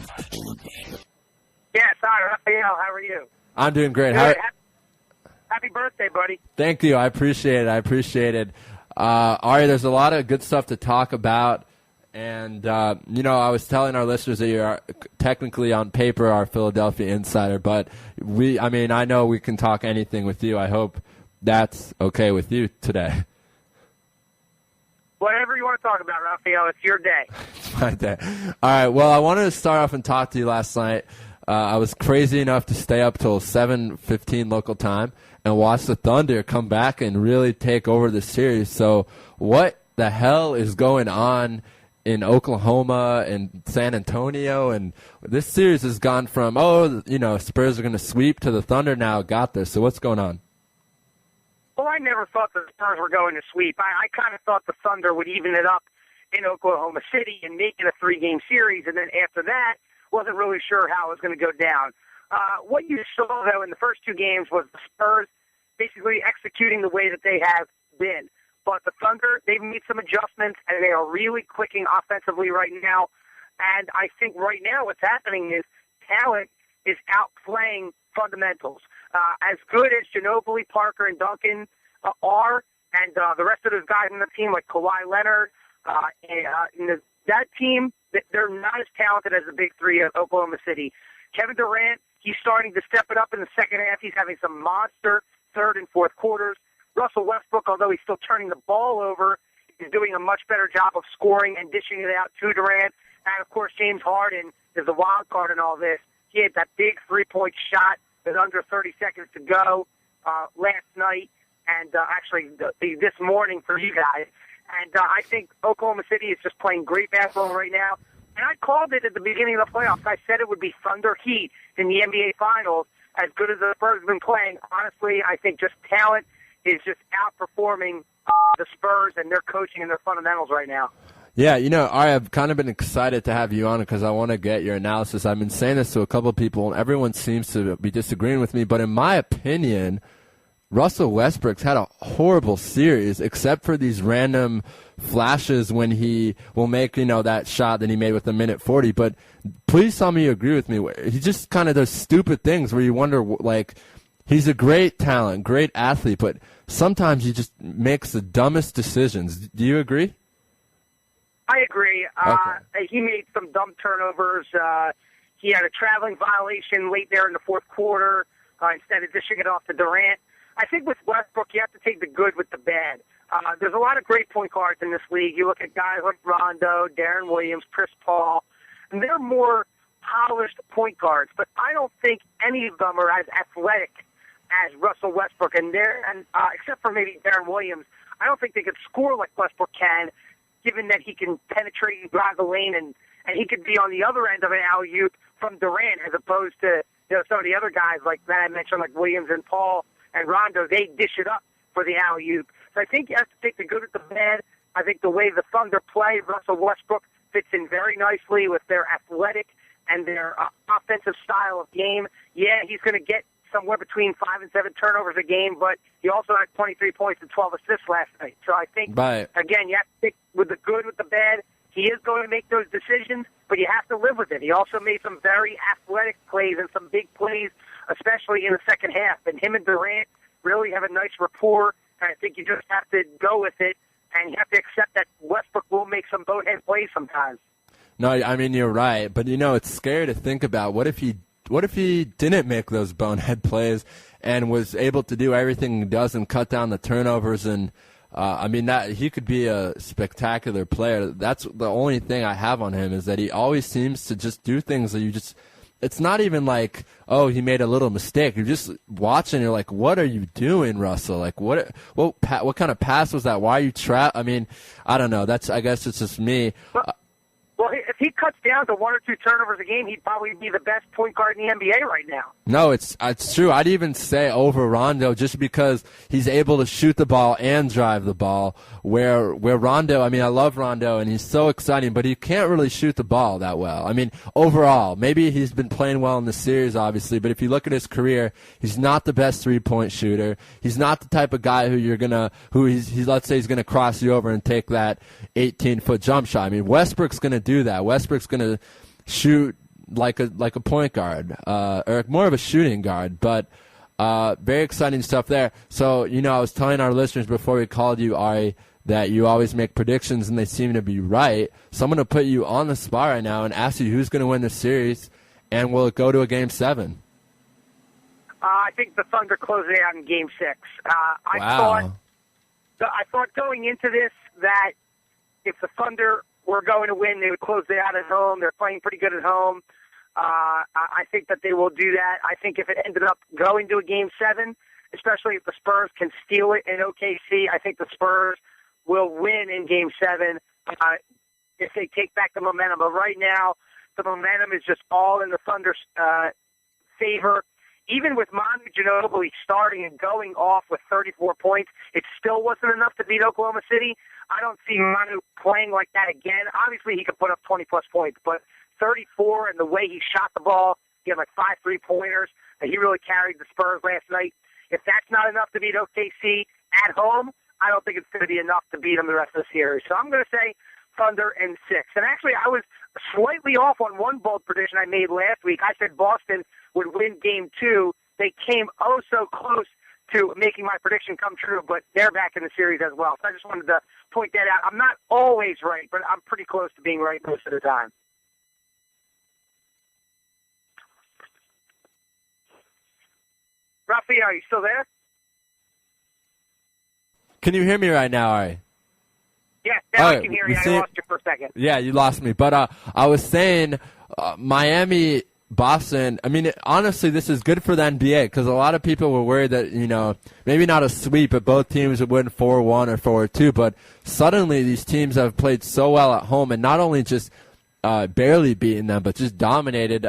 Yes, hi, Raphael. How are you? I'm doing great. Good. Happy birthday, buddy. Thank you. I appreciate it. Ari, there's a lot of good stuff to talk about. And, I was telling our listeners that you're technically on paper our Philadelphia insider, but I know we can talk anything with you. I hope that's okay with you today. Whatever you want to talk about, Raphael, it's your day. It's my day. All right. Well, I wanted to start off and talk to you last night. I was crazy enough to stay up till 7:15 local time and watch the Thunder come back and really take over the series. So what the hell is going on in Oklahoma and San Antonio? And this series has gone from, Spurs are going to sweep to the Thunder now got this. So what's going on? Well, I never thought the Spurs were going to sweep. I kind of thought the Thunder would even it up in Oklahoma City and make it a 3-game series. And then after that, wasn't really sure how it was going to go down. What you saw, though, in the first 2 games was the Spurs basically executing the way that they have been. But the Thunder, they've made some adjustments, and they are really clicking offensively right now. And I think right now what's happening is talent is outplaying fundamentals. As good as Ginobili, Parker, and Duncan are, and the rest of those guys on the team, like Kawhi Leonard, that team, they're not as talented as the big three of Oklahoma City. Kevin Durant, he's starting to step it up in the second half. He's having some monster third and fourth quarters. Russell Westbrook, although he's still turning the ball over, is doing a much better job of scoring and dishing it out to Durant. And, of course, James Harden is the wild card in all this. He had that big three-point shot with under 30 seconds to go last night and actually this morning for you guys. And I think Oklahoma City is just playing great basketball right now. And I called it at the beginning of the playoffs. I said it would be Thunder Heat in the NBA Finals. As good as the Spurs have been playing, honestly, I think just talent is just outperforming the Spurs and their coaching and their fundamentals right now. Yeah, I've kind of been excited to have you on because I want to get your analysis. I've been saying this to a couple of people, and everyone seems to be disagreeing with me. But in my opinion, Russell Westbrook's had a horrible series, except for these random flashes when he will make, that shot that he made with a minute 40. But please tell me you agree with me. He just kind of does stupid things where you wonder, he's a great talent, great athlete, but sometimes he just makes the dumbest decisions. Do you agree? I agree. Okay. He made some dumb turnovers. He had a traveling violation late there in the fourth quarter instead of dishing it off to Durant. I think with Westbrook, you have to take the good with the bad. There's a lot of great point guards in this league. You look at guys like Rondo, Darren Williams, Chris Paul, and they're more polished point guards, but I don't think any of them are as athletic as Russell Westbrook. And except for maybe Darren Williams, I don't think they could score like Westbrook can, given that he can penetrate and drive the lane, and he could be on the other end of an alley-oop from Durant, as opposed to some of the other guys like that I mentioned, like Williams and Paul and Rondo. They dish it up for the alley-oop. So I think you have to take the good with the bad. I think the way the Thunder play, Russell Westbrook fits in very nicely with their athletic and their offensive style of game. Yeah, he's going to get somewhere between 5 and 7 turnovers a game, but he also had 23 points and 12 assists last night. So I think, again, you have to take with the good with the bad. He is going to make those decisions, but you have to live with it. He also made some very athletic plays and some big plays, especially in the second half. And him and Durant really have a nice rapport, and I think you just have to go with it, and you have to accept that Westbrook will make some bonehead plays sometimes. No, I mean, you're right, but it's scary to think about. What if he didn't make those bonehead plays and was able to do everything he does and cut down the turnovers? And that he could be a spectacular player. That's the only thing I have on him, is that he always seems to just do things that it's not even like, oh, he made a little mistake. You're just watching. You're like, what are you doing, Russell? Like, what kind of pass was that? Why are you trapped? I mean, I don't know. I guess it's just me. Well, if he cuts down to 1 or 2 turnovers a game, he'd probably be the best point guard in the NBA right now. No, it's true. I'd even say over Rondo, just because he's able to shoot the ball and drive the ball, where Rondo, I mean, I love Rondo, and he's so exciting, but he can't really shoot the ball that well. I mean, overall, maybe he's been playing well in the series, obviously, but if you look at his career, he's not the best three-point shooter. He's not the type of guy let's say he's going to cross you over and take that 18-foot jump shot. I mean, Westbrook's going to do that. Westbrook's going to shoot like a point guard, or more of a shooting guard, but very exciting stuff there. So, I was telling our listeners before we called you, Ari, that you always make predictions and they seem to be right. So I'm going to put you on the spot right now and ask you who's going to win the series, and will it go to a Game 7? I think the Thunder close it out in Game 6. Wow. I thought going into this that if the Thunder were going to win, they would close it out at home. They're playing pretty good at home. I think that they will do that. I think if it ended up going to a Game 7, especially if the Spurs can steal it in OKC, I think the Spurs will win in Game 7 if they take back the momentum. But right now, the momentum is just all in the Thunder's favor. Even with Manu Ginobili starting and going off with 34 points, it still wasn't enough to beat Oklahoma City. I don't see Manu playing like that again. Obviously, he could put up 20-plus points, but 34 and the way he shot the ball, he had like 5 3-pointers, and he really carried the Spurs last night. If that's not enough to beat OKC at home, I don't think it's going to be enough to beat them the rest of the series. So I'm going to say Thunder in 6. And actually, I was slightly off on one bold prediction I made last week. I said Boston would win Game 2. They came so close to making my prediction come true, but they're back in the series as well. So I just wanted to point that out. I'm not always right, but I'm pretty close to being right most of the time. Raphael, are you still there? Can you hear me right now, Ari? Yeah, now I can hear you. I lost you for a second. Yeah, you lost me. But I was saying Miami, Boston, I mean, honestly, this is good for the NBA because a lot of people were worried that, maybe not a sweep, but both teams would win 4-1 or 4-2. But suddenly these teams have played so well at home and not only just barely beaten them, but just dominated.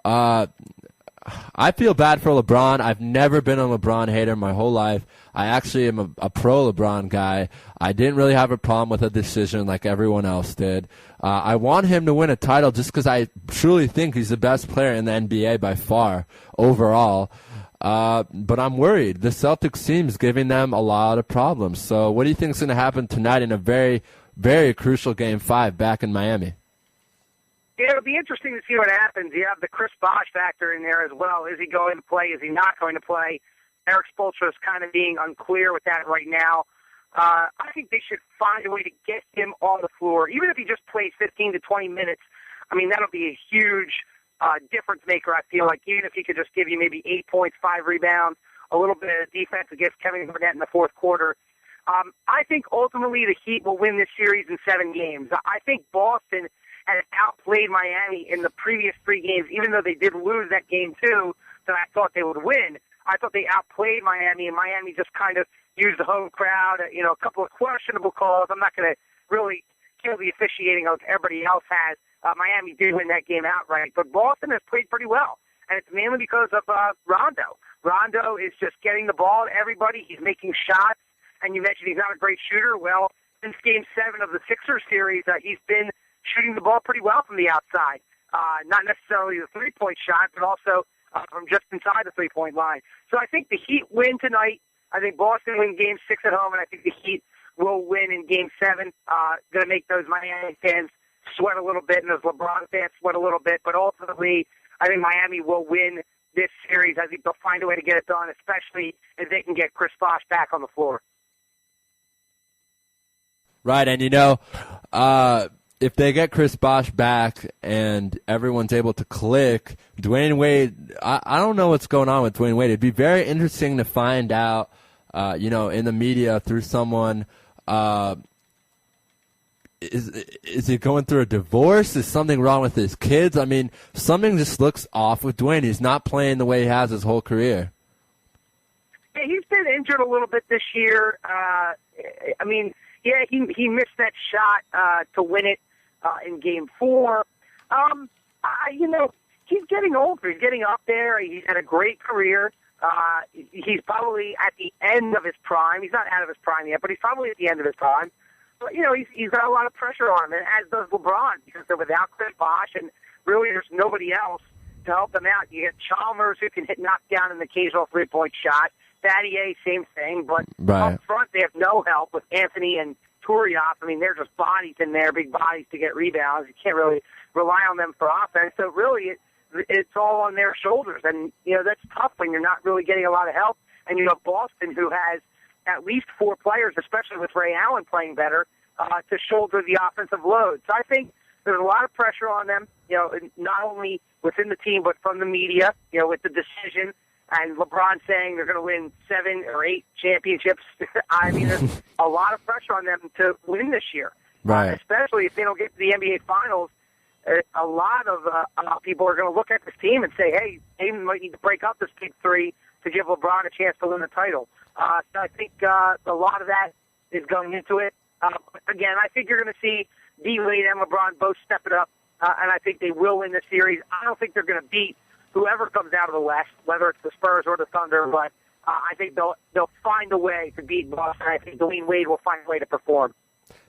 I feel bad for LeBron. I've never been a LeBron hater my whole life. I actually am a pro LeBron guy. I didn't really have a problem with a decision like everyone else did. I want him to win a title just because I truly think he's the best player in the NBA by far overall. But I'm worried. The Celtics team is giving them a lot of problems. So what do you think is going to happen tonight in a very, very crucial Game 5 back in Miami? Yeah, it'll be interesting to see what happens. You have the Chris Bosh factor in there as well. Is he going to play? Is he not going to play? Eric Spoelstra is kind of being unclear with that right now. I think they should find a way to get him on the floor, even if he just plays 15 to 20 minutes. I mean, that'll be a huge difference maker, I feel like, even if he could just give you maybe 8 points, 5 rebounds, a little bit of defense against Kevin Garnett in the fourth quarter. I think ultimately the Heat will win this series in 7 games. I think Boston has outplayed Miami in the previous 3 games, even though they did lose that game 2 that I thought they would win. I thought they outplayed Miami, and Miami just kind of used the home crowd, a couple of questionable calls. I'm not going to really kill the officiating like everybody else has. Miami did win that game outright, but Boston has played pretty well, and it's mainly because of Rondo. Rondo is just getting the ball to everybody. He's making shots, and you mentioned he's not a great shooter. Well, since Game 7 of the Sixers series, he's been shooting the ball pretty well from the outside. Not necessarily the three-point shot, but also from just inside the three-point line. So I think the Heat win tonight. I think Boston win Game 6 at home, and I think the Heat will win in Game 7. Going to make those Miami fans sweat a little bit, and those LeBron fans sweat a little bit. But ultimately, I think Miami will win this series. I think they'll find a way to get it done, especially if they can get Chris Bosh back on the floor. Right, and if they get Chris Bosh back and everyone's able to click, Dwayne Wade, I don't know what's going on with Dwayne Wade. It'd be very interesting to find out, in the media through someone, is he going through a divorce? Is something wrong with his kids? I mean, something just looks off with Dwayne. He's not playing the way he has his whole career. Yeah, he's been injured a little bit this year. He missed that shot to win it in Game 4. He's getting older. He's getting up there. He's had a great career. He's probably at the end of his prime. He's not out of his prime yet, but he's probably at the end of his prime. But, he's got a lot of pressure on him, and as does LeBron, because they're without Chris Bosh, and really there's nobody else to help them out. You get Chalmers, who can knock down an occasional three-point shot. Battier, same thing, but up front they have no help with Anthony and Turiaf. I mean, they're just bodies in there, big bodies to get rebounds. You can't really rely on them for offense. So really, it's all on their shoulders, and that's tough when you're not really getting a lot of help. And you have Boston, who has at least 4 players, especially with Ray Allen playing better, to shoulder the offensive load. So I think there's a lot of pressure on them, not only within the team but from the media, with the decision. And LeBron saying they're going to win 7 or 8 championships. I mean, there's a lot of pressure on them to win this year, especially if they don't get to the NBA Finals. A lot of people are going to look at this team and say, hey, they might need to break up this big 3 to give LeBron a chance to win the title. So I think a lot of that is going into it. Again, I think you're going to see D-Wade and LeBron both step it up, and I think they will win the series. I don't think they're going to beat whoever comes out of the West, whether it's the Spurs or the Thunder, but I think they'll find a way to beat Boston. I think Dwayne Wade will find a way to perform.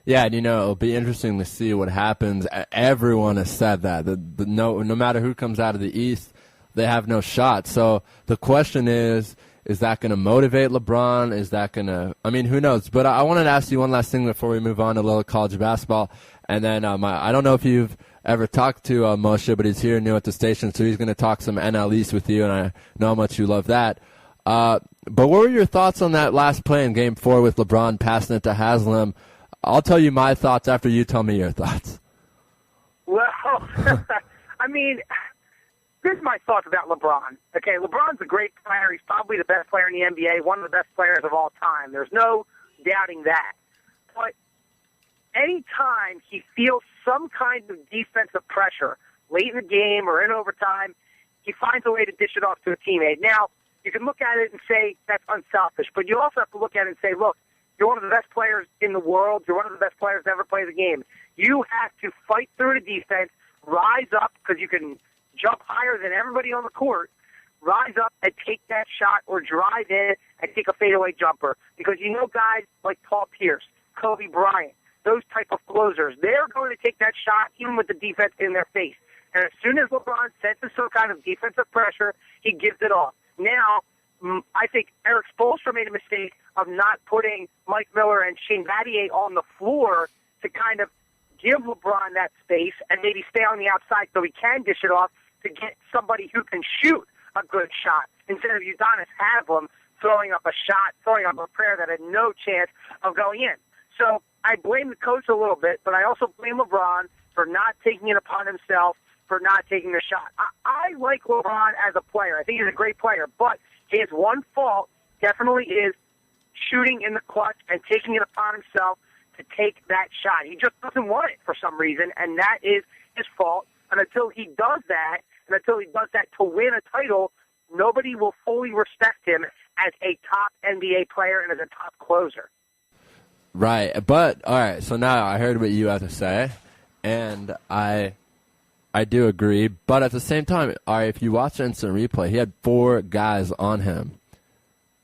Yeah, and it'll be interesting to see what happens. Everyone has said that. No matter who comes out of the East, they have no shot. So the question is that going to motivate LeBron? Is that going to – who knows? But I wanted to ask you one last thing before we move on to a little college basketball. And then I don't know if you've ever talked to Moshe, but he's here new at the station, so he's going to talk some NL East with you, and I know how much you love that. But what were your thoughts on that last play in Game 4 with LeBron passing it to Haslam? I'll tell you my thoughts after you tell me your thoughts. Well, here's my thoughts about LeBron. Okay, LeBron's a great player. He's probably the best player in the NBA, one of the best players of all time. There's no doubting that. But anytime he feels some kind of defensive pressure late in the game or in overtime, he finds a way to dish it off to a teammate. Now, you can look at it and say that's unselfish, but you also have to look at it and say, look, you're one of the best players in the world. You're one of the best players to ever play the game. You have to fight through the defense, rise up, because you can jump higher than everybody on the court, rise up and take that shot or drive in and take a fadeaway jumper. Because guys like Paul Pierce, Kobe Bryant, those type of closers, they're going to take that shot even with the defense in their face. And as soon as LeBron senses some kind of defensive pressure, he gives it off. Now, I think Eric Spoelstra made a mistake of not putting Mike Miller and Shane Battier on the floor to kind of give LeBron that space and maybe stay on the outside so he can dish it off to get somebody who can shoot a good shot instead of Udonis Haslem throwing up a shot, throwing up a prayer that had no chance of going in. So I blame the coach a little bit, but I also blame LeBron for not taking it upon himself, for not taking the shot. I like LeBron as a player. I think he's a great player, but his one fault definitely is shooting in the clutch and taking it upon himself to take that shot. He just doesn't want it for some reason, and that is his fault. And until he does that, to win a title, nobody will fully respect him as a top NBA player and as a top closer. Right, but all right. So now I heard what you had to say, and I do agree. But at the same time, all right, if you watch instant replay, he had 4 guys on him.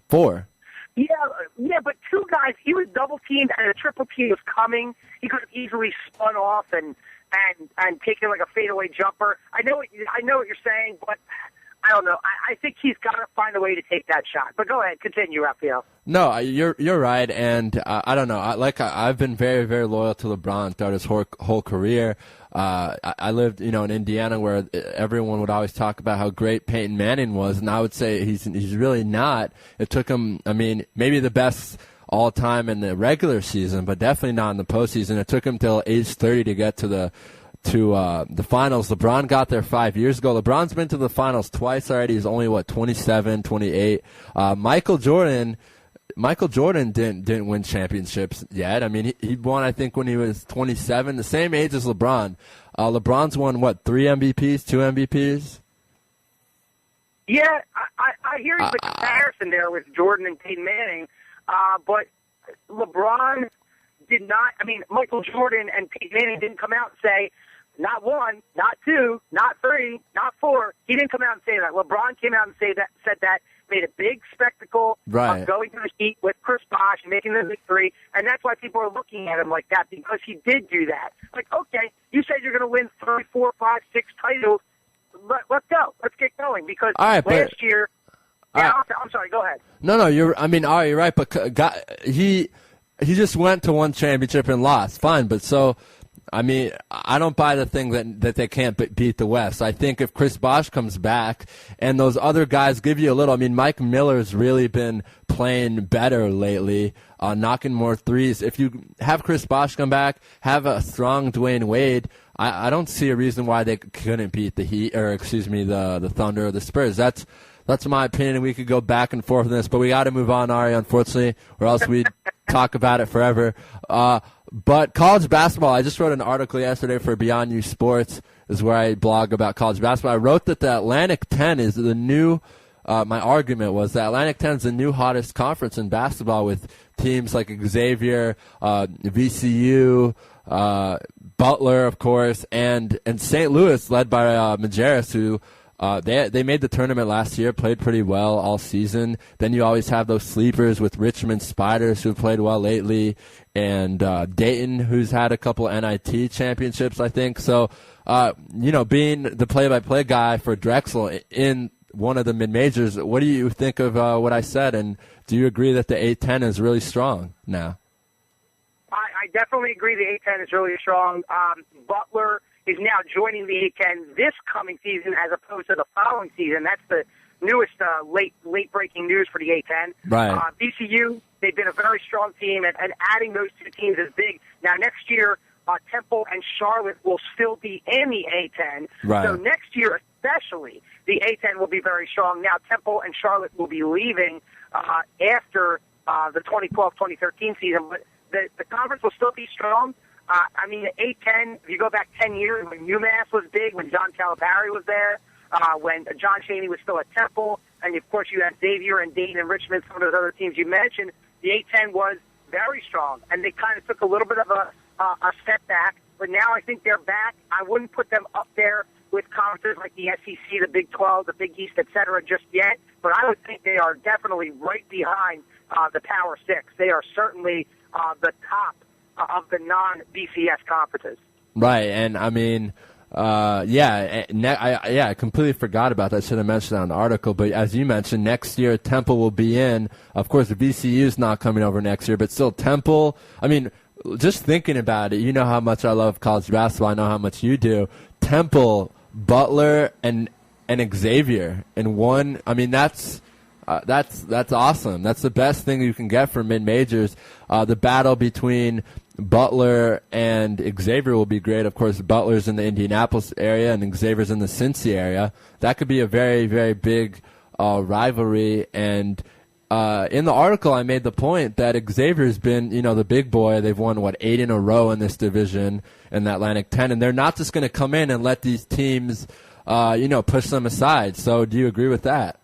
4. Yeah, but 2 guys. He was double teamed, and a triple team was coming. He could have easily spun off and taken like a fadeaway jumper. I know what you're saying, but I don't know. I think he's got to find a way to take that shot. But go ahead, continue, Raphael. No, you're right, and I don't know. I've been very, very loyal to LeBron throughout his whole career. I lived, in Indiana, where everyone would always talk about how great Peyton Manning was, and I would say he's really not. It took him, maybe the best all time in the regular season, but definitely not in the postseason. It took him till age 30 to get to the finals. LeBron got there 5 years ago. LeBron's been to the finals twice already. He's only 27, 28. Michael Jordan didn't win championships yet. He won, I think, when he was 27, the same age as LeBron. LeBron's won 3 MVPs, 2 MVPs. Yeah, I hear the comparison there with Jordan and Peyton Manning, but LeBron did not. Michael Jordan and Peyton Manning didn't come out and say, not 1, not 2, not 3, not 4. He didn't come out and say that. LeBron came out and said that, made a big spectacle of going to the Heat with Chris Bosh and making the big 3, and that's why people are looking at him like that, because he did do that. Like, okay, you said you're going to win 3, 4, 5, 6 titles. Let's go. Let's get going, because last year. Yeah, I'm sorry. Go ahead. No, you're right, but he just went to one championship and lost. Fine, but so. I don't buy the thing that they can't beat the West. I think if Chris Bosh comes back and those other guys give you a little, Mike Miller's really been playing better lately, knocking more threes. If you have Chris Bosh come back, have a strong Dwayne Wade, I don't see a reason why they couldn't beat the Heat, or the Thunder or the Spurs. That's my opinion, and we could go back and forth on this, but we got to move on, Ari, unfortunately, or else we'd talk about it forever. But college basketball, I just wrote an article yesterday for Beyond You Sports, is where I blog about college basketball. I wrote that the Atlantic 10 is the new, my argument was the Atlantic 10 is the new hottest conference in basketball, with teams like Xavier, VCU, Butler, of course, and St. Louis, led by Majerus, who they made the tournament last year, played pretty well all season. Then you always have those sleepers with Richmond Spiders, who have played well lately, and Dayton, who's had a couple NIT championships, I think. So, being the play-by-play guy for Drexel in one of the mid-majors, what do you think of what I said, and do you agree that the A-10 is really strong now? I definitely agree the A-10 is really strong. Butler is now joining the A-10 this coming season as opposed to the following season. That's the newest late-breaking news for the A-10. Right. VCU, they've been a very strong team, and adding those 2 teams is big. Now, next year, Temple and Charlotte will still be in the A-10. Right. So next year especially, the A-10 will be very strong. Now, Temple and Charlotte will be leaving after the 2012-2013 season, but the conference will still be strong. The A-10, if you go back 10 years, when UMass was big, when John Calipari was there, when John Chaney was still at Temple, and of course you had Xavier and Dayton and Richmond, some of those other teams you mentioned, the A-10 was very strong, and they kind of took a little bit of a step back, but now I think they're back. I wouldn't put them up there with conferences like the SEC, the Big 12, the Big East, et cetera, just yet, but I would think they are definitely right behind the Power Six. They are certainly the top of the non-BCS conferences. Right, and I completely forgot about that. I should have mentioned that in the article, but as you mentioned, next year Temple will be in. Of course, the VCU's not coming over next year, but still Temple, just thinking about it, you know how much I love college basketball. I know how much you do. Temple, Butler, and Xavier in one. That's awesome. That's the best thing you can get for mid-majors. The battle between Butler and Xavier will be great. Of course, Butler's in the Indianapolis area and Xavier's in the Cincy area. That could be a very, very big rivalry. And in the article, I made the point that Xavier's been, the big boy. They've won, 8 in a row in this division in the Atlantic 10, and they're not just going to come in and let these teams, push them aside. So do you agree with that?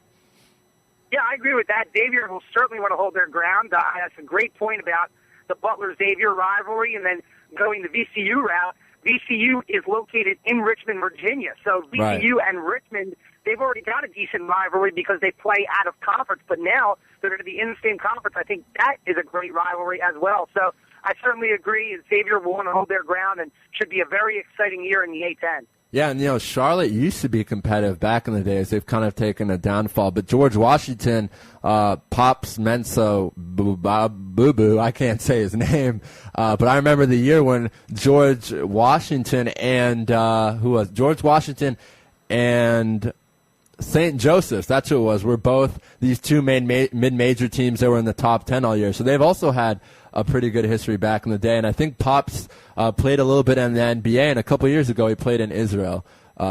Yeah, I agree with that. Xavier will certainly want to hold their ground. That's a great point about the Butler-Xavier rivalry, and then going the VCU route. VCU is located in Richmond, Virginia. So VCU and Richmond, they've already got a decent rivalry because they play out of conference, but now they're going to be in the same conference. I think that is a great rivalry as well. So I certainly agree. Xavier will want to hold their ground and should be a very exciting year in the A-10. Yeah, and Charlotte used to be competitive back in the days. They've kind of taken a downfall. But George Washington, Pops Menso Boo, I can't say his name, but I remember the year when George Washington and George Washington and St. Joseph's, that's who it was, were both these two main mid-major teams that were in the top 10 all year. So they've also had a pretty good history back in the day. And I think Pops played a little bit in the NBA, and a couple of years ago he played in Israel.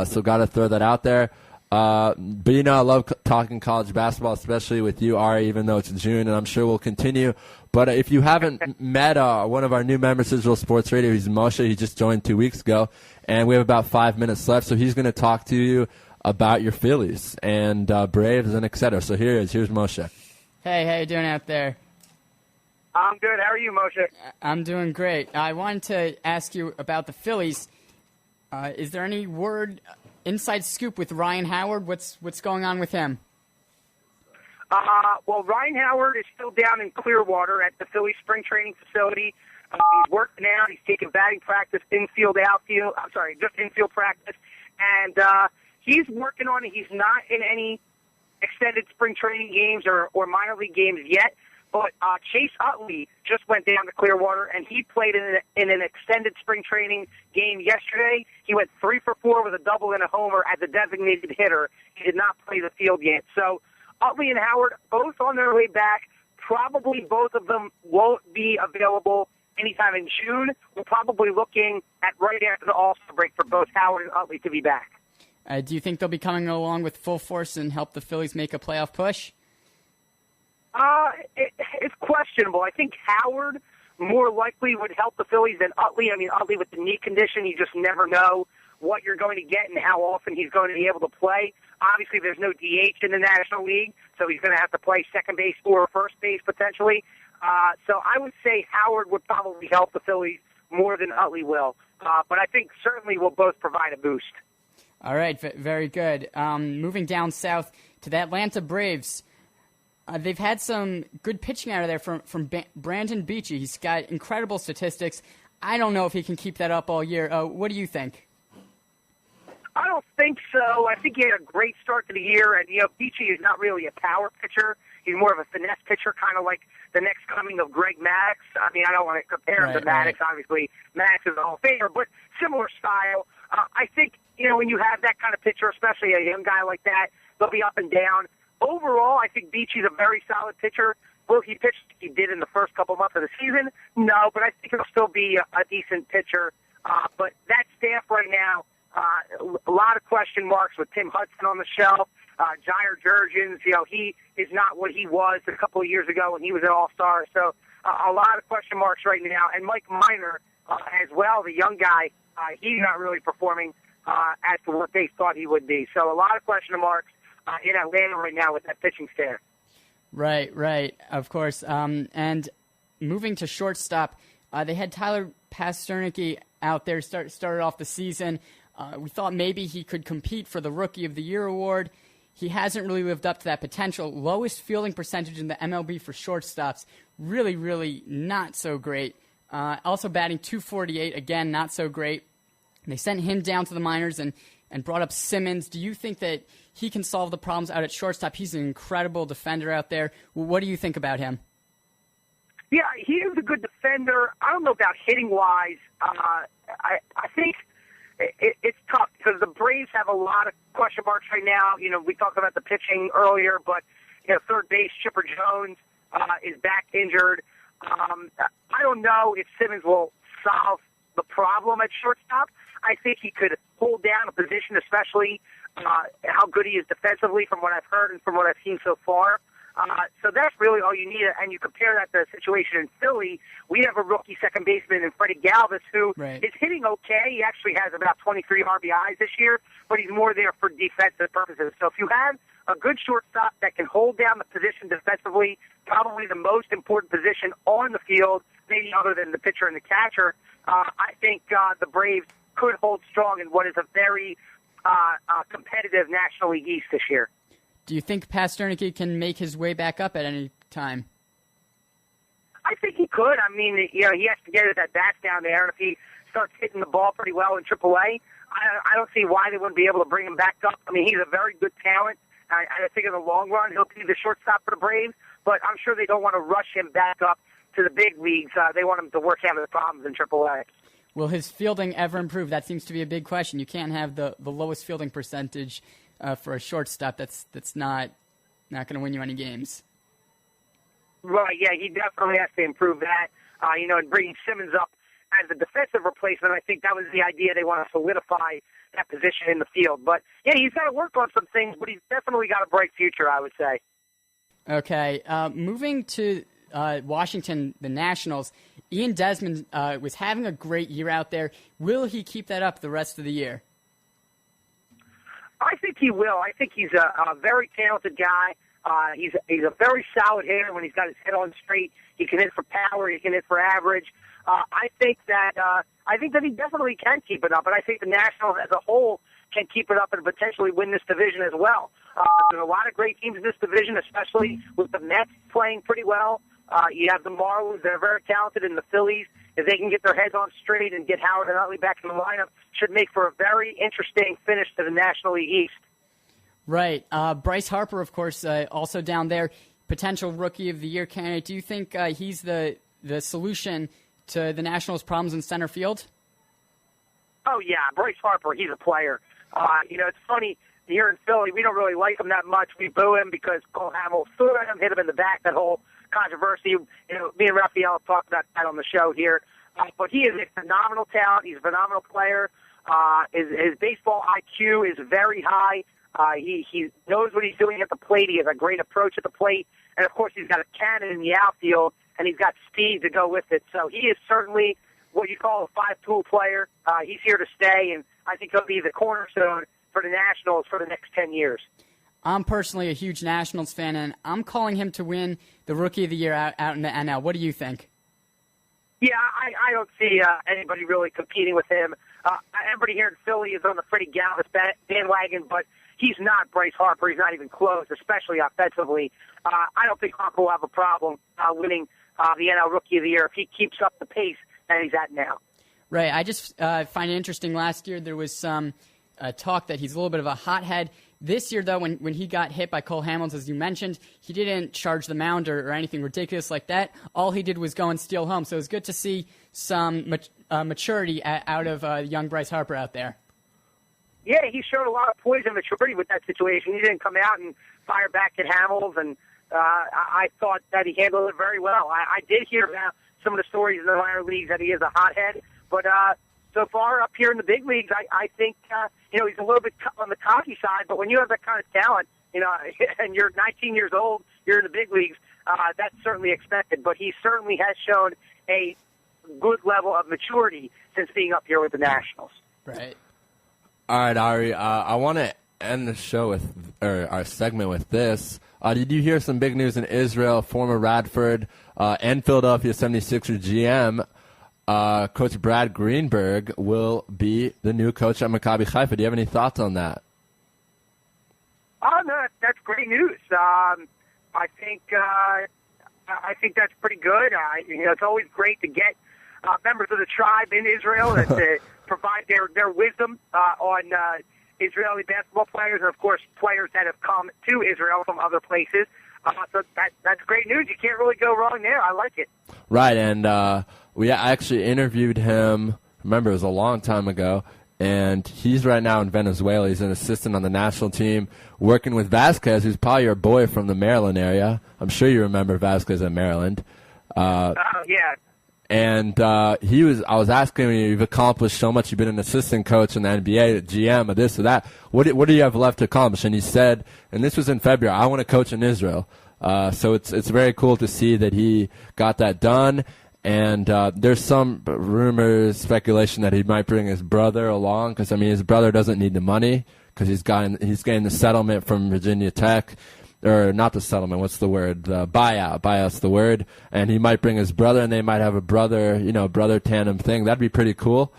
So got to throw that out there. But, I love talking college basketball, especially with you, Ari, even though it's June, and I'm sure we'll continue. But if you haven't met one of our new members of Israel Sports Radio, he's Moshe. He just joined 2 weeks ago, and we have about 5 minutes left. So he's going to talk to you about your Phillies and Braves and et cetera. So here he is. Here's Moshe. Hey, how you doing out there? I'm good. How are you, Moshe? I'm doing great. I wanted to ask you about the Phillies. Is there any inside scoop with Ryan Howard? What's going on with him? Well, Ryan Howard is still down in Clearwater at the Phillies spring training facility. He's working out. He's taking batting practice, infield practice. And he's working on it. He's not in any extended spring training games or minor league games yet. But Chase Utley just went down to Clearwater, and he played in an extended spring training game yesterday. He went 3 for 4 with a double and a homer as a designated hitter. He did not play the field yet. So Utley and Howard, both on their way back. Probably both of them won't be available anytime in June. We're probably looking at right after the All-Star break for both Howard and Utley to be back. Do you think they'll be coming along with full force and help the Phillies make a playoff push? It's questionable. I think Howard more likely would help the Phillies than Utley. I mean, Utley with the knee condition, you just never know what you're going to get and how often he's going to be able to play. Obviously, there's no DH in the National League, so he's going to have to play second base or first base potentially. So I would say Howard would probably help the Phillies more than Utley will. But I think certainly will both provide a boost. All right, very good. Moving down south to the Atlanta Braves. They've had some good pitching out of there from Brandon Beachy. He's got incredible statistics. I don't know if he can keep that up all year. What do you think? I don't think so. I think he had a great start to the year. And, Beachy is not really a power pitcher. He's more of a finesse pitcher, kind of like the next coming of Greg Maddux. I mean, I don't want to compare him to Maddux. Obviously, Maddux is a Hall of Famer, but similar style. I think, when you have that kind of pitcher, especially a young guy like that, they'll be up and down. Overall, I think Beachy's a very solid pitcher. Will he pitch like he did in the first couple months of the season? No, but I think he'll still be a decent pitcher. But that staff right now, a lot of question marks with Tim Hudson on the shelf. Jair Jurgens, he is not what he was a couple of years ago when he was an All-Star. So a lot of question marks right now. And Mike Minor as well, the young guy, he's not really performing as to what they thought he would be. So a lot of question marks in Atlanta right now with that pitching staff. Right, of course. And moving to shortstop, they had Tyler Pasternak out there started off the season. We thought maybe he could compete for the Rookie of the Year award. He hasn't really lived up to that potential. Lowest fielding percentage in the MLB for shortstops. Really, really not so great. Also batting .248, again, not so great. They sent him down to the minors and brought up Simmons. Do you think that he can solve the problems out at shortstop? He's an incredible defender out there. What do you think about him? Yeah, he is a good defender. I don't know about hitting-wise. I think it's tough because the Braves have a lot of question marks right now. We talked about the pitching earlier, but third base, Chipper Jones is back injured. I don't know if Simmons will solve the problem at shortstop. I think he could hold down a position, especially how good he is defensively from what I've heard and from what I've seen so far. So that's really all you need. And you compare that to the situation in Philly. We have a rookie second baseman in Freddie Galvis who is hitting okay. He actually has about 23 RBIs this year, but he's more there for defensive purposes. So if you have a good shortstop that can hold down the position defensively, probably the most important position on the field, maybe other than the pitcher and the catcher, I think the Braves could hold strong in what is a very competitive National League East this year. Do you think Pasternak can make his way back up at any time? I think he could. I mean, he has to get his at-bats down there, and if he starts hitting the ball pretty well in AAA, I don't see why they wouldn't be able to bring him back up. I mean, he's a very good talent. I think in the long run he'll be the shortstop for the Braves, but I'm sure they don't want to rush him back up to the big leagues. They want him to work out the problems in AAA. Will his fielding ever improve? That seems to be a big question. You can't have the lowest fielding percentage for a shortstop. That's not going to win you any games. Right, yeah, he definitely has to improve that. And bringing Simmons up as a defensive replacement, I think that was the idea. They want to solidify that position in the field. But, yeah, he's got to work on some things, but he's definitely got a bright future, I would say. Okay, moving to Washington, the Nationals, Ian Desmond was having a great year out there. Will he keep that up the rest of the year? I think he will. I think he's a very talented guy. He's a very solid hitter when he's got his head on straight. He can hit for power. He can hit for average. I think that he definitely can keep it up, and I think the Nationals as a whole can keep it up and potentially win this division as well. There are a lot of great teams in this division, especially with the Mets playing pretty well. You have the Marlins that are very talented, and the Phillies, if they can get their heads on straight and get Howard and Utley back in the lineup, should make for a very interesting finish to the National League East. Right. Bryce Harper, of course, also down there, potential Rookie of the Year candidate. Do you think he's the solution to the Nationals' problems in center field? Oh, yeah. Bryce Harper, he's a player. It's funny, here in Philly, we don't really like him that much. We boo him because Cole Hamels threw at him, hit him in the back, that whole controversy. Me and Raphael have talked about that on the show here. But he is a phenomenal talent. He's a phenomenal player. His baseball IQ is very high. He knows what he's doing at the plate. He has a great approach at the plate. And, of course, he's got a cannon in the outfield, and he's got speed to go with it. So he is certainly what you call a five-tool player. He's here to stay, and I think he'll be the cornerstone for the Nationals for the next 10 years. I'm personally a huge Nationals fan, and I'm calling him to win the Rookie of the Year out in the NL. What do you think? Yeah, I don't see anybody really competing with him. Everybody here in Philly is on the Freddie Galvis bandwagon, but he's not Bryce Harper. He's not even close, especially offensively. I don't think Harper will have a problem winning the NL Rookie of the Year if he keeps up the pace that he's at now. Right. I just find it interesting. Last year there was some talk that he's a little bit of a hothead. This year, though, when he got hit by Cole Hamels, as you mentioned, he didn't charge the mound or anything ridiculous like that. All he did was go and steal home. So it was good to see some maturity out of young Bryce Harper out there. Yeah, he showed a lot of poise and maturity with that situation. He didn't come out and fire back at Hamels, and I thought that he handled it very well. I did hear about some of the stories in the minor leagues that he is a hothead, but so far up here in the big leagues, I think he's a little bit on the cocky side. But when you have that kind of talent, and you're 19 years old, you're in the big leagues. That's certainly expected. But he certainly has shown a good level of maturity since being up here with the Nationals. Right. All right, Ari. I want to end the show our segment with this. Did you hear some big news in Israel? Former Radford and Philadelphia 76er GM. Coach Brad Greenberg will be the new coach at Maccabi Haifa. Do you have any thoughts on that? Oh, no, that's great news. I think that's pretty good. It's always great to get members of the tribe in Israel and to provide their wisdom on Israeli basketball players and, of course, players that have come to Israel from other places. So that's great news. You can't really go wrong there. I like it. Right, and we actually interviewed him, remember, it was a long time ago, and he's right now in Venezuela. He's an assistant on the national team working with Vasquez, who's probably your boy from the Maryland area. I'm sure you remember Vasquez at Maryland. Yeah. And I was asking him, you've accomplished so much. You've been an assistant coach in the NBA, GM, or this or that. What do you have left to accomplish? And he said, and this was in February, I want to coach in Israel. So it's very cool to see that he got that done. And there's some rumors, speculation that he might bring his brother along because, I mean, his brother doesn't need the money because he's getting the settlement from Virginia Tech. Or not the settlement, what's the word? The buyout. Buyout's the word. And he might bring his brother, and they might have a brother tandem thing. That'd be pretty cool.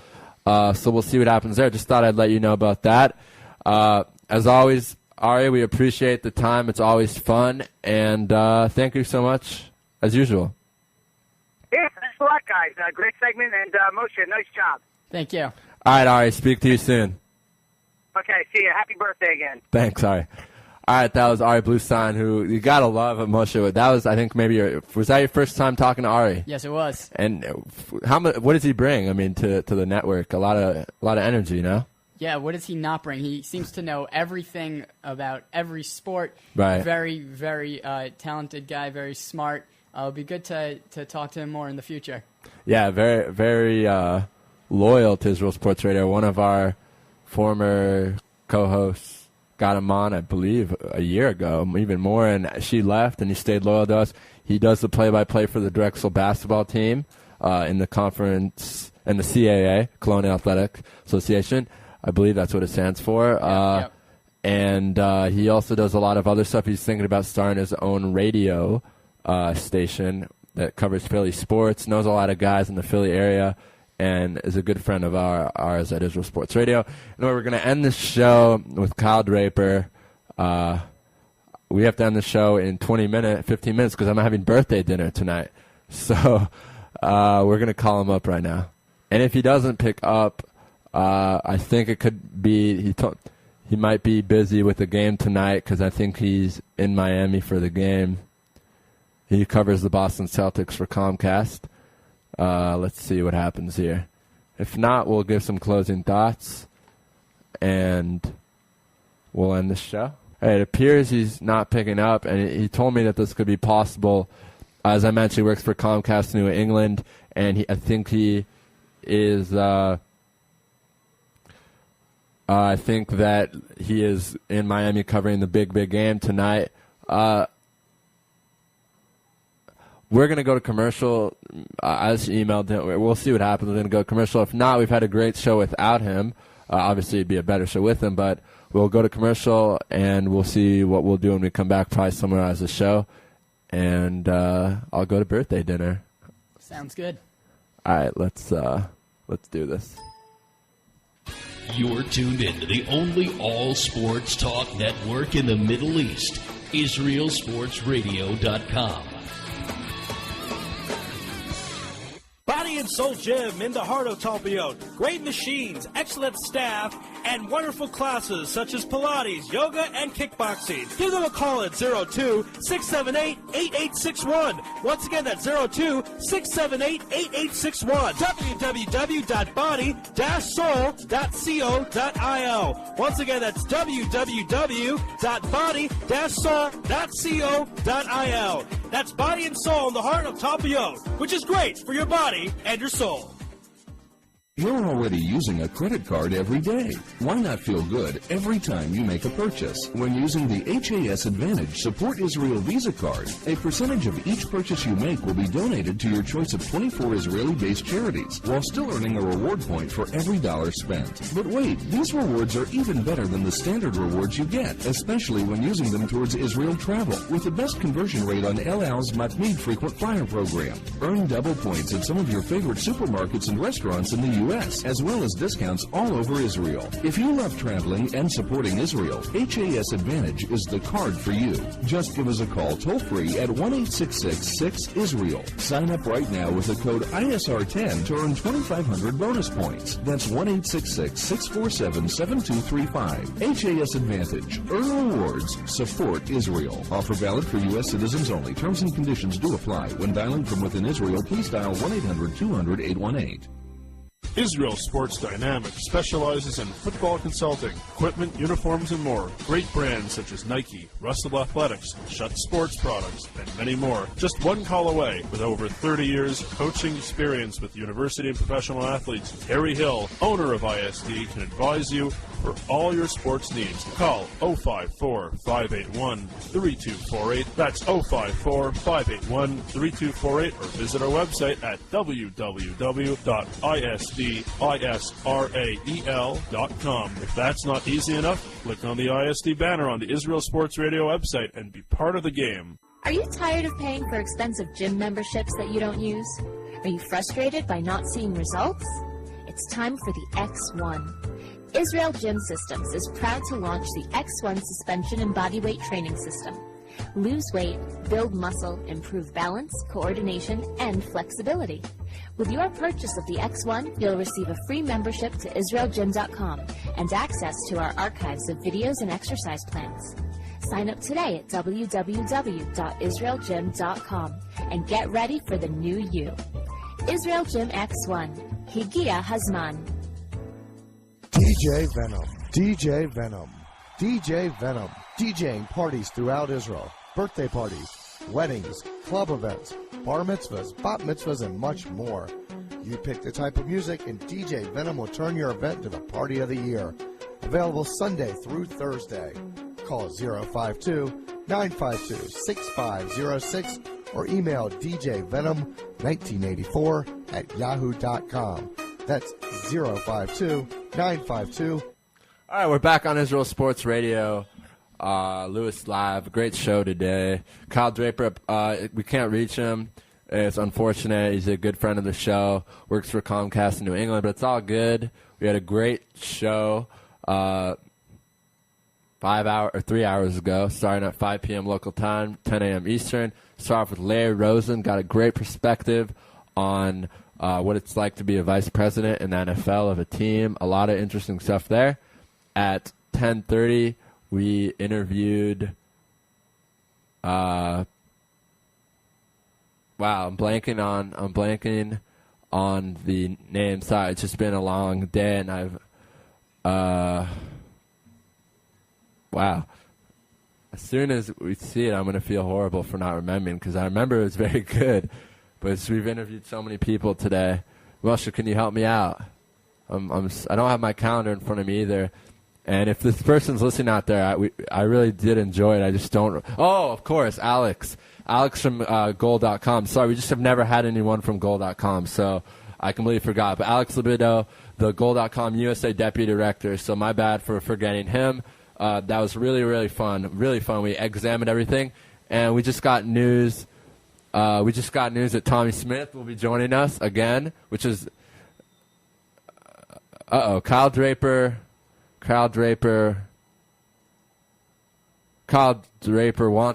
So we'll see what happens there. Just thought I'd let you know about that. As always, Ari, we appreciate the time. It's always fun. And thank you so much, as usual. Yeah, thanks a lot, guys. Great segment, and Moshe, nice job. Thank you. All right, Ari, speak to you soon. Okay, see you. Happy birthday again. Thanks, Ari. All right, that was Ari Bluestein, who you got to love at Moshe. That was, I think, was that your first time talking to Ari? Yes, it was. And what does he bring, I mean, to the network? A lot of energy, you know? Yeah, what does he not bring? He seems to know everything about every sport. Right. Very, very talented guy, very smart. It'll be good to talk to him more in the future. Yeah, very, very loyal to Israel Sports Radio. One of our former co-hosts got him on, I believe, a year ago, even more, and she left, and he stayed loyal to us. He does the play-by-play for the Drexel basketball team in the conference, and the CAA, Colonial Athletic Association. I believe that's what it stands for. Yep. And he also does a lot of other stuff. He's thinking about starting his own radio station that covers Philly sports, knows a lot of guys in the Philly area, and is a good friend of ours at Israel Sports Radio. And we're going to end this show with Kyle Draper. We have to end the show in 15 minutes because I'm having birthday dinner tonight. So we're going to call him up right now. And if he doesn't pick up, I think it could be he might be busy with the game tonight because I think he's in Miami for the game. He covers the Boston Celtics for Comcast. Let's see what happens here. If not, we'll give some closing thoughts, and we'll end the show. It appears he's not picking up, and he told me that this could be possible. As I mentioned, he works for Comcast New England, and I think he is. I think that he is in Miami covering the big game tonight. We're going to go to commercial. I just emailed him. We'll see what happens. We're going to go to commercial. If not, we've had a great show without him. Obviously, it'd be a better show with him, but we'll go to commercial, and we'll see what we'll do when we come back, probably summarize the show, and I'll go to birthday dinner. Sounds good. All right, let's do this. You're tuned in to the only all-sports talk network in the Middle East, IsraelSportsRadio.com. Body and Soul Gym in the heart of Talpiot. Great machines, excellent staff, and wonderful classes such as Pilates, yoga, and kickboxing. Give them a call at 02-678-8861. Once again, that's 02-678-8861. www.body-soul.co.il. Once again, that's www.body-soul.co.il. That's Body and Soul in the heart of Talpiot, which is great for your body and your soul. You're already using a credit card every day. Why not feel good every time you make a purchase? When using the HAS Advantage Support Israel Visa card, a percentage of each purchase you make will be donated to your choice of 24 Israeli-based charities, while still earning a reward point for every dollar spent. But wait, these rewards are even better than the standard rewards you get, especially when using them towards Israel travel, with the best conversion rate on El Al's Matmeed frequent flyer program. Earn double points at some of your favorite supermarkets and restaurants in the U.S., as well as discounts all over Israel. If you love traveling and supporting Israel, HAS Advantage is the card for you. Just give us a call toll-free at 1-866-6-ISRAEL. Sign up right now with the code ISR10 to earn 2,500 bonus points. That's 1-866-647-7235. HAS Advantage. Earn rewards. Support Israel. Offer valid for U.S. citizens only. Terms and conditions do apply. When dialing from within Israel, please dial 1-800-200-818. Israel Sports Dynamics specializes in football consulting, equipment, uniforms, and more. Great brands such as Nike, Russell Athletics, Schutt Sports Products, and many more. Just one call away. With over 30 years coaching experience with university and professional athletes, Harry Hill, owner of ISD, can advise you for all your sports needs. Call 054-581-3248. That's 054-581-3248, or visit our website at www.isdisrael.com. If that's not easy enough, click on the ISD banner on the Israel Sports Radio website and be part of the game. Are you tired of paying for expensive gym memberships that you don't use? Are you frustrated by not seeing results? It's time for the X1. Israel Gym Systems is proud to launch the X1 suspension and bodyweight training system. Lose weight, build muscle, improve balance, coordination, and flexibility. With your purchase of the X1, you'll receive a free membership to IsraelGym.com and access to our archives of videos and exercise plans. Sign up today at www.israelgym.com and get ready for the new you. Israel Gym X1. Higia Hazman. DJ Venom. DJ Venom. DJ Venom. DJing parties throughout Israel. Birthday parties, weddings, club events, bar mitzvahs, bat mitzvahs, and much more. You pick the type of music and DJ Venom will turn your event into the party of the year. Available Sunday through Thursday. Call 052-952-6506 or email djvenom1984@yahoo.com. That's 052-952. All right, we're back on Israel Sports Radio. Lewis Live, great show today. Kyle Draper, we can't reach him. It's unfortunate. He's a good friend of the show. Works for Comcast in New England, but it's all good. We had a great show 3 hours ago, starting at 5 p.m. local time, 10 a.m. Eastern. Start off with Larry Rosen. Got a great perspective on what it's like to be a vice president in the NFL of a team. A lot of interesting stuff there. At 10:30, we interviewed. Wow, I'm blanking on the name. Sorry, it's just been a long day, and I've. Wow. As soon as we see it, I'm going to feel horrible for not remembering, because I remember it was very good. But we've interviewed so many people today. Moshe, can you help me out? I don't have my calendar in front of me either. And if this person's listening out there, I really did enjoy it. I just don't. Oh, of course, Alex. Alex from Goal.com. Sorry, we just have never had anyone from Goal.com, so I completely forgot. But Alex Libido, the Goal.com USA Deputy Director, so my bad for forgetting him. That was really, really fun. Really fun. We examined everything, and we just got news. That Tommy Smith will be joining us again, which is Kyle Draper wants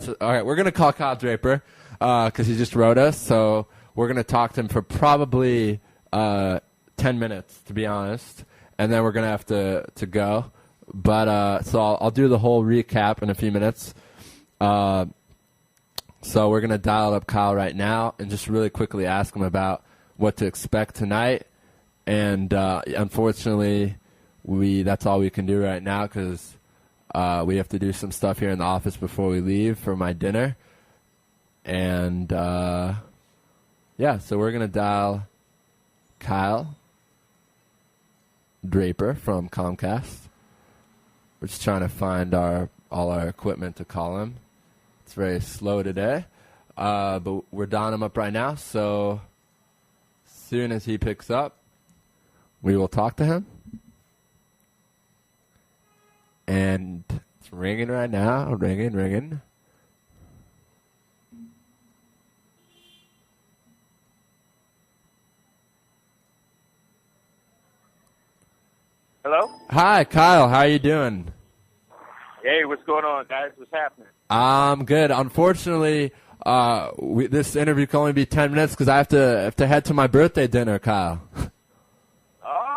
it. All right, we're going to call Kyle Draper because he just wrote us. So we're going to talk to him for probably 10 minutes, to be honest. And then we're going to have to go. But so I'll do the whole recap in a few minutes. So we're going to dial up Kyle right now and just really quickly ask him about what to expect tonight. And unfortunately, that's all we can do right now because we have to do some stuff here in the office before we leave for my dinner. And, so we're going to dial Kyle Draper from Comcast. We're just trying to find all our equipment to call him. It's very slow today, but we're dialing him up right now. So as soon as he picks up, we will talk to him. And it's ringing right now. Ringing. Hello? Hi, Kyle. How are you doing? Hey, what's going on, guys? What's happening? I'm good. Unfortunately, this interview can only be 10 minutes because I have to head to my birthday dinner, Kyle.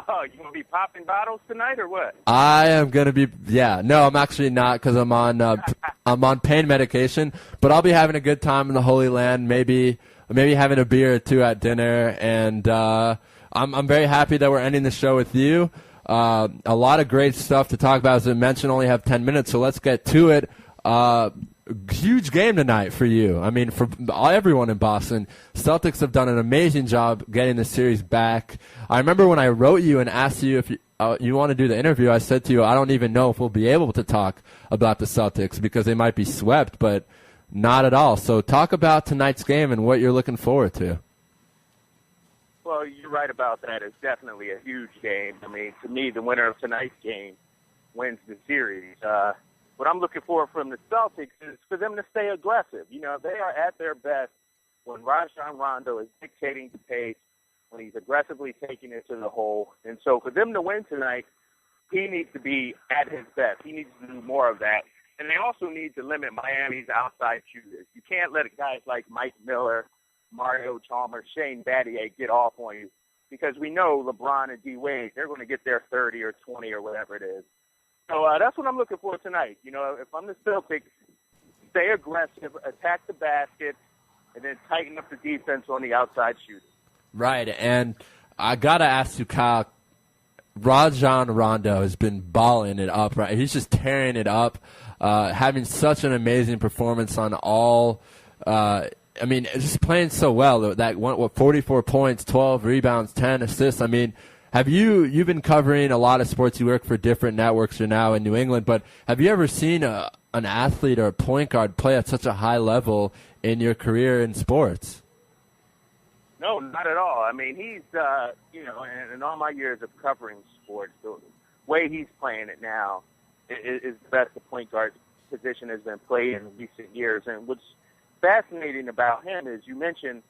Oh, you going to be popping bottles tonight or what? I am going to be, no, I'm actually not because I'm on pain medication, but I'll be having a good time in the Holy Land, maybe having a beer or two at dinner, and I'm very happy that we're ending the show with you. A lot of great stuff to talk about. As I mentioned, only have 10 minutes, so let's get to it. Huge game tonight for you. I mean, for everyone in Boston. Celtics have done an amazing job getting the series back. I remember when I wrote you and asked you you want to do the interview, I said to you, I don't even know if we'll be able to talk about the Celtics because they might be swept, but not at all. So talk about tonight's game and what you're looking forward to. Well, you're right about that. It's definitely a huge game. I mean, to me, the winner of tonight's game wins the series. What I'm looking for from the Celtics is for them to stay aggressive. You know, they are at their best when Rajon Rondo is dictating the pace, when he's aggressively taking it to the hole. And so for them to win tonight, he needs to be at his best. He needs to do more of that. And they also need to limit Miami's outside shooters. You can't let guys like Mike Miller, Mario Chalmers, Shane Battier get off on you because we know LeBron and D. Wade, they're going to get their 30 or 20 or whatever it is. So that's what I'm looking for tonight. You know, if I'm the Celtics, stay aggressive, attack the basket, and then tighten up the defense on the outside shooting. Right, and I got to ask you, Kyle, Rajon Rondo has been balling it up, right? He's just tearing it up, having such an amazing performance on all I mean, just playing so well. That went, 44 points, 12 rebounds, 10 assists. I mean, you've been covering a lot of sports. You work for different networks. You're now in New England, but have you ever seen an athlete or a point guard play at such a high level in your career in sports? No, not at all. I mean, he's, in all my years of covering sports, the way he's playing it now is the best the point guard position has been played in recent years. And what's fascinating about him is, you mentioned,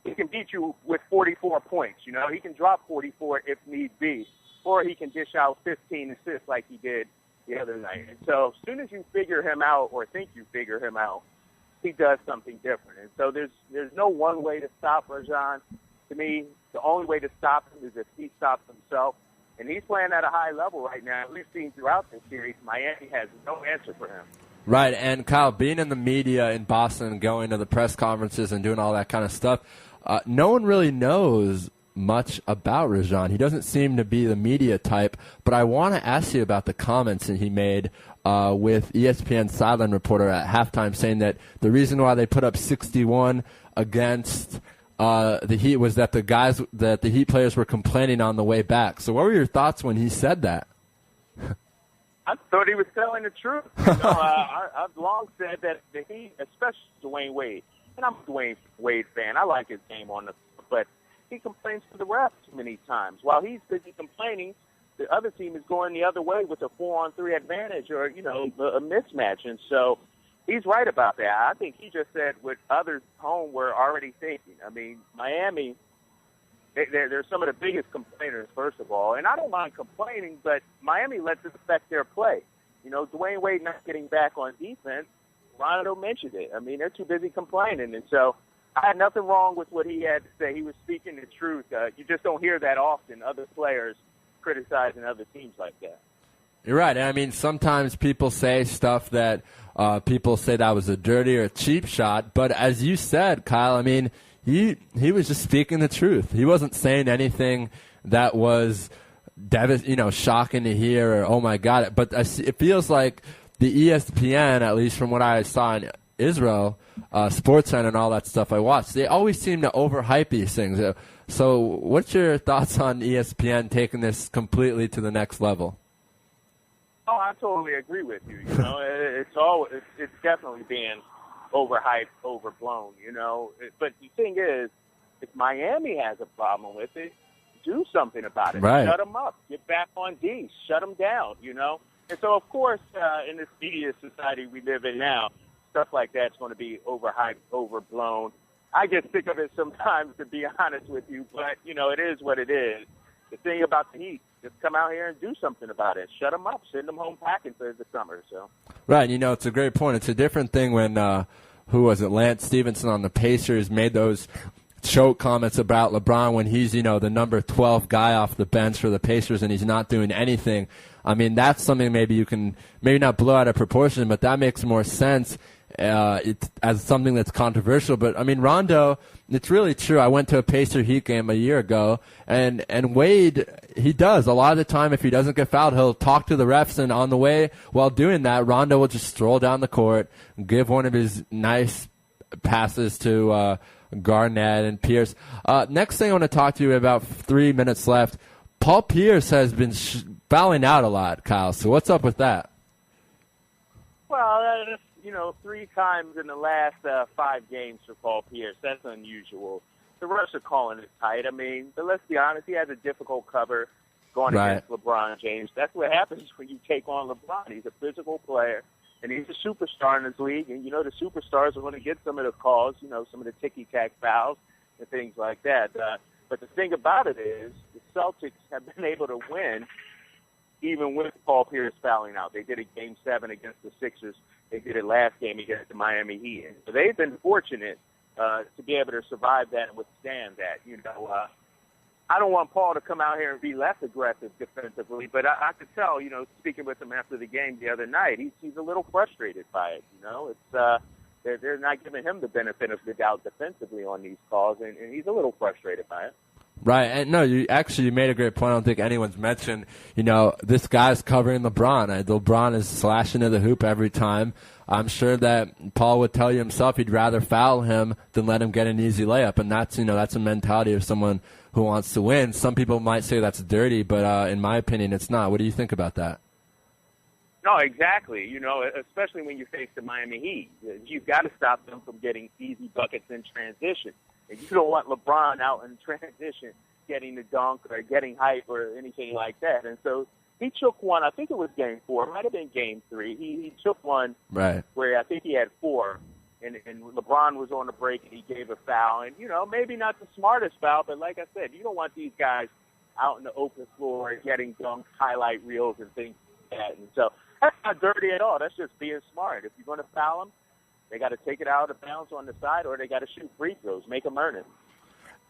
he can beat you with 44 points. You know, he can drop 44 if need be, or he can dish out 15 assists like he did the other night. And so as soon as you figure him out or think you figure him out, he does something different. And so there's no one way to stop Rajon. To me, the only way to stop him is if he stops himself. And he's playing at a high level right now. We've seen throughout this series, Miami has no answer for him. Right, and Kyle, being in the media in Boston, going to the press conferences and doing all that kind of stuff, no one really knows much about Rajon. He doesn't seem to be the media type, but I want to ask you about the comments that he made with ESPN sideline reporter at halftime, saying that the reason why they put up 61 against the Heat was that the Heat players were complaining on the way back. So what were your thoughts when he said that? I thought he was telling the truth. I've long said that the Heat, especially Dwayne Wade, and I'm a Dwayne Wade fan. I like his game on the field, but he complains to the refs too many times. While he's busy complaining, the other team is going the other way with a 4-on-3 advantage or, a mismatch. And so he's right about that. I think he just said what others home were already thinking. I mean, Miami, they're some of the biggest complainers, first of all. And I don't mind complaining, but Miami lets it affect their play. Dwayne Wade not getting back on defense, Rondo mentioned it. I mean, they're too busy complaining. And so I had nothing wrong with what he had to say. He was speaking the truth. You just don't hear that often, other players criticizing other teams like that. You're right. I mean, sometimes people say stuff that people say that was a dirty or a cheap shot. But as you said, Kyle, I mean, he was just speaking the truth. He wasn't saying anything that was shocking to hear or, oh, my God. But it feels like the ESPN, at least from what I saw in Israel, SportsCenter and all that stuff I watched, they always seem to overhype these things. So what's your thoughts on ESPN taking this completely to the next level? Oh, I totally agree with you. It's definitely being overhyped, overblown, But the thing is, if Miami has a problem with it, do something about it. Right. Shut them up. Get back on D. Shut them down, And so, of course, in this media society we live in now, stuff like that's going to be overhyped, overblown. I get sick of it sometimes, to be honest with you, but, it is what it is. The thing about the Heat, just come out here and do something about it. Shut them up. Send them home packing for the summer. So. Right. It's a great point. It's a different thing when, who was it, Lance Stevenson on the Pacers made those choke comments about LeBron when he's, the number 12 guy off the bench for the Pacers and he's not doing anything. I mean, that's something maybe you can maybe not blow out of proportion, but that makes more sense as something that's controversial. But, I mean, Rondo, it's really true. I went to a Pacer Heat game a year ago, and Wade, he does. A lot of the time, if he doesn't get fouled, he'll talk to the refs, and on the way, while doing that, Rondo will just stroll down the court, give one of his nice passes to Garnett and Pierce. Next thing I want to talk to you about, 3 minutes left. Paul Pierce has been fouling out a lot, Kyle. So what's up with that? Well, that's, 3 times in the last 5 games for Paul Pierce. That's unusual. The refs are calling it tight. I mean, but let's be honest, he has a difficult cover going against LeBron James. That's what happens when you take on LeBron. He's a physical player, and he's a superstar in this league. And, the superstars are going to get some of the calls, some of the ticky-tack fouls and things like that. But the thing about it is the Celtics have been able to win even with Paul Pierce fouling out. They did it Game 7 against the Sixers. They did it last game against the Miami Heat. So they've been fortunate to be able to survive that and withstand that. I don't want Paul to come out here and be less aggressive defensively, but I could tell, speaking with him after the game the other night, he's a little frustrated by it. It's they're not giving him the benefit of the doubt defensively on these calls, and he's a little frustrated by it. Right, and no, you made a great point. I don't think anyone's mentioned, this guy's covering LeBron. LeBron is slashing to the hoop every time. I'm sure that Paul would tell you himself he'd rather foul him than let him get an easy layup, and that's a mentality of someone who wants to win. Some people might say that's dirty, but in my opinion, it's not. What do you think about that? No, exactly. Especially when you face the Miami Heat, you've got to stop them from getting easy buckets in transition. And you don't want LeBron out in transition getting the dunk or getting hype or anything like that. And so he took one. I think it was Game 4. It might have been Game 3. He took one where I think he had 4. And LeBron was on the break, and he gave a foul. And, maybe not the smartest foul, but like I said, you don't want these guys out in the open floor getting dunks, highlight reels, and things like that. And so that's not dirty at all. That's just being smart. If you're going to foul them, they got to take it out of bounds on the side, or they got to shoot free throws, make them earn it.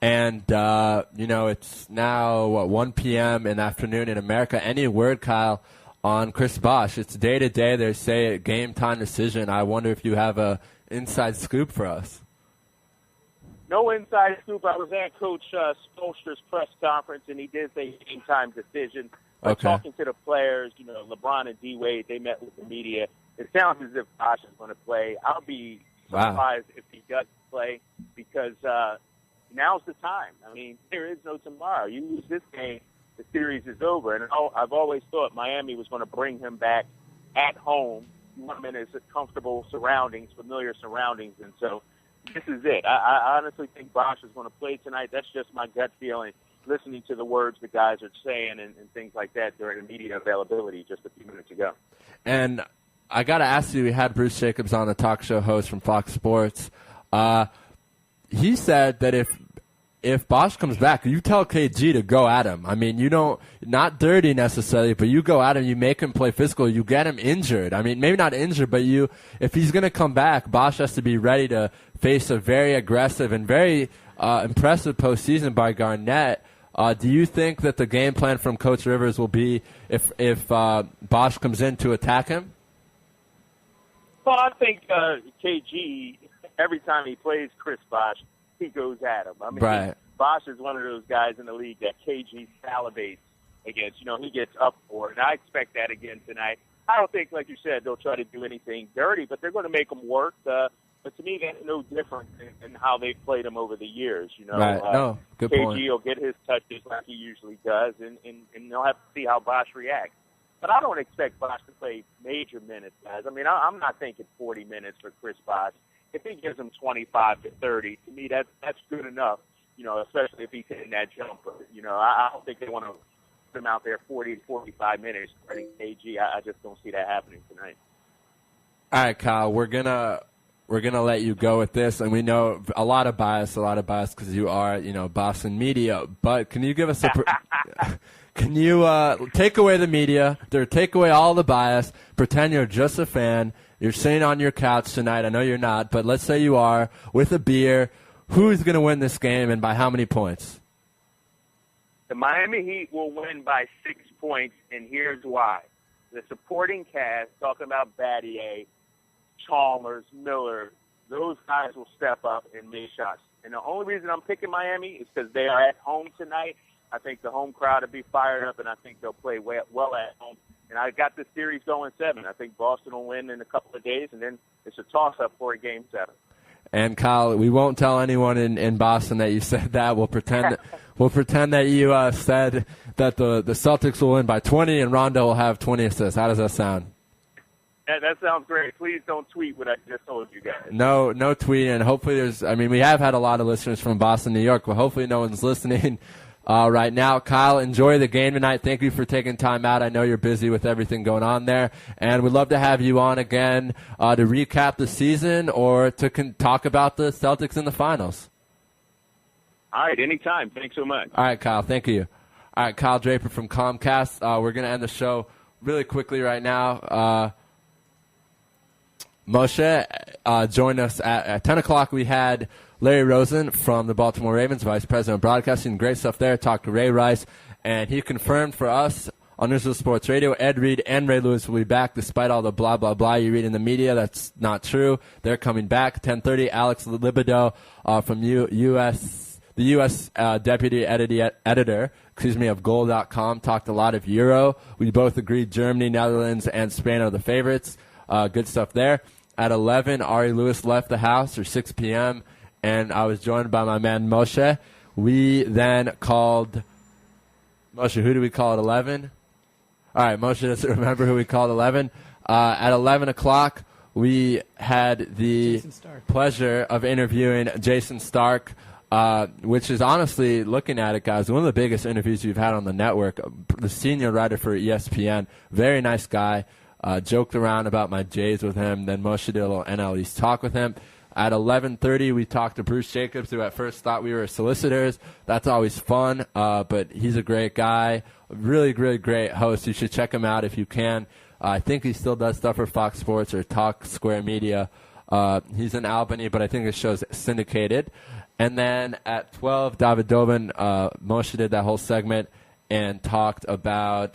And, it's now, 1 p.m. in the afternoon in America. Any word, Kyle, on Chris Bosh? It's day-to-day. They say a game-time decision. I wonder if you have a inside scoop for us. No inside scoop. I was at Coach Spoelstra's press conference, and he did say game-time decision. But talking to the players, LeBron and D-Wade, they met with the media. It sounds as if Bosh is going to play. I'll be surprised if he does play because now's the time. I mean, there is no tomorrow. You lose this game, the series is over. And I've always thought Miami was going to bring him back at home. You want him in his comfortable surroundings, familiar surroundings. And so this is it. I honestly think Bosh is going to play tonight. That's just my gut feeling, listening to the words the guys are saying and things like that during the media availability just a few minutes ago. And I got to ask you, we had Bruce Jacobs on, the talk show host from Fox Sports. He said that if Bosh comes back, you tell KG to go at him. I mean, not dirty necessarily, but you go at him, you make him play physical, you get him injured. I mean, maybe not injured, but if he's going to come back, Bosh has to be ready to face a very aggressive and very impressive postseason by Garnett. Do you think that the game plan from Coach Rivers will be if Bosh comes in to attack him? Well, I think KG, every time he plays Chris Bosh, he goes at him. I mean, Bosh is one of those guys in the league that KG salivates against. He gets up for it, and I expect that again tonight. I don't think, like you said, they'll try to do anything dirty, but they're going to make him work. But to me, that's no different in how they've played him over the years. Good KG point. Will get his touches like he usually does, and they'll have to see how Bosh reacts. But I don't expect Bosh to play major minutes, guys. I mean, I'm not thinking 40 minutes for Chris Bosh. If he gives him 25 to 30, to me, that's good enough, especially if he's hitting that jumper. I don't think they want to put him out there 40 to 45 minutes running KG. I just don't see that happening tonight. All right, Kyle, we're gonna let you go with this, and we know a lot of bias because you are, Boston media. But can you give us can you take away the media, take away all the bias, pretend you're just a fan? You're sitting on your couch tonight. I know you're not, but let's say you are, with a beer. Who's going to win this game, and by how many points? The Miami Heat will win by 6 points, and here's why. The supporting cast, talking about Battier, Chalmers, Miller, those guys will step up and make shots. And the only reason I'm picking Miami is because they are at home tonight. I think the home crowd will be fired up, and I think they'll play well at home. And I got the series going 7. I think Boston will win in a couple of days, and then it's a toss-up for a Game 7. And Kyle, we won't tell anyone in Boston that you said that. We'll pretend that you said that the Celtics will win by 20 and Rondo will have 20 assists. How does that sound? That sounds great. Please don't tweet what I just told you guys. No tweeting. Hopefully we have had a lot of listeners from Boston, New York, but hopefully no one's listening right now. Kyle, enjoy the game tonight. Thank you for taking time out. I know you're busy with everything going on there, and we'd love to have you on again to recap the season or to talk about the Celtics in the finals. All right, anytime. Thanks so much. All right, Kyle. Thank you. All right, Kyle Draper from Comcast. We're going to end the show really quickly right now. Moshe joined us at 10 o'clock. We had Larry Rosen from the Baltimore Ravens, Vice President of Broadcasting. Great stuff there. Talked to Ray Rice, and he confirmed for us on Israel Sports Radio, Ed Reed and Ray Lewis will be back despite all the blah, blah, blah you read in the media. That's not true. They're coming back. 10:30, Alex Libido from the U.S. Deputy Editor of Goal.com talked a lot of Euro. We both agreed Germany, Netherlands, and Spain are the favorites. Good stuff there. At 11, Ari Lewis left the house, or 6 p.m., and I was joined by my man Moshe. We then called Moshe. Who did we call at 11? All right, Moshe doesn't remember who we called 11. At 11 o'clock, we had the pleasure of interviewing Jason Stark, which is honestly, looking at it, guys, one of the biggest interviews we've had on the network. The senior writer for ESPN, very nice guy. Joked around about my Jays with him. Then Moshe did a little NL East talk with him. At 11:30, we talked to Bruce Jacobs, who at first thought we were solicitors. That's always fun, but he's a great guy. Really, really great host. You should check him out if you can. I think he still does stuff for Fox Sports or Talk Square Media. He's in Albany, but I think his show's syndicated. And then at 12, David Dobin, Moshe did that whole segment and talked about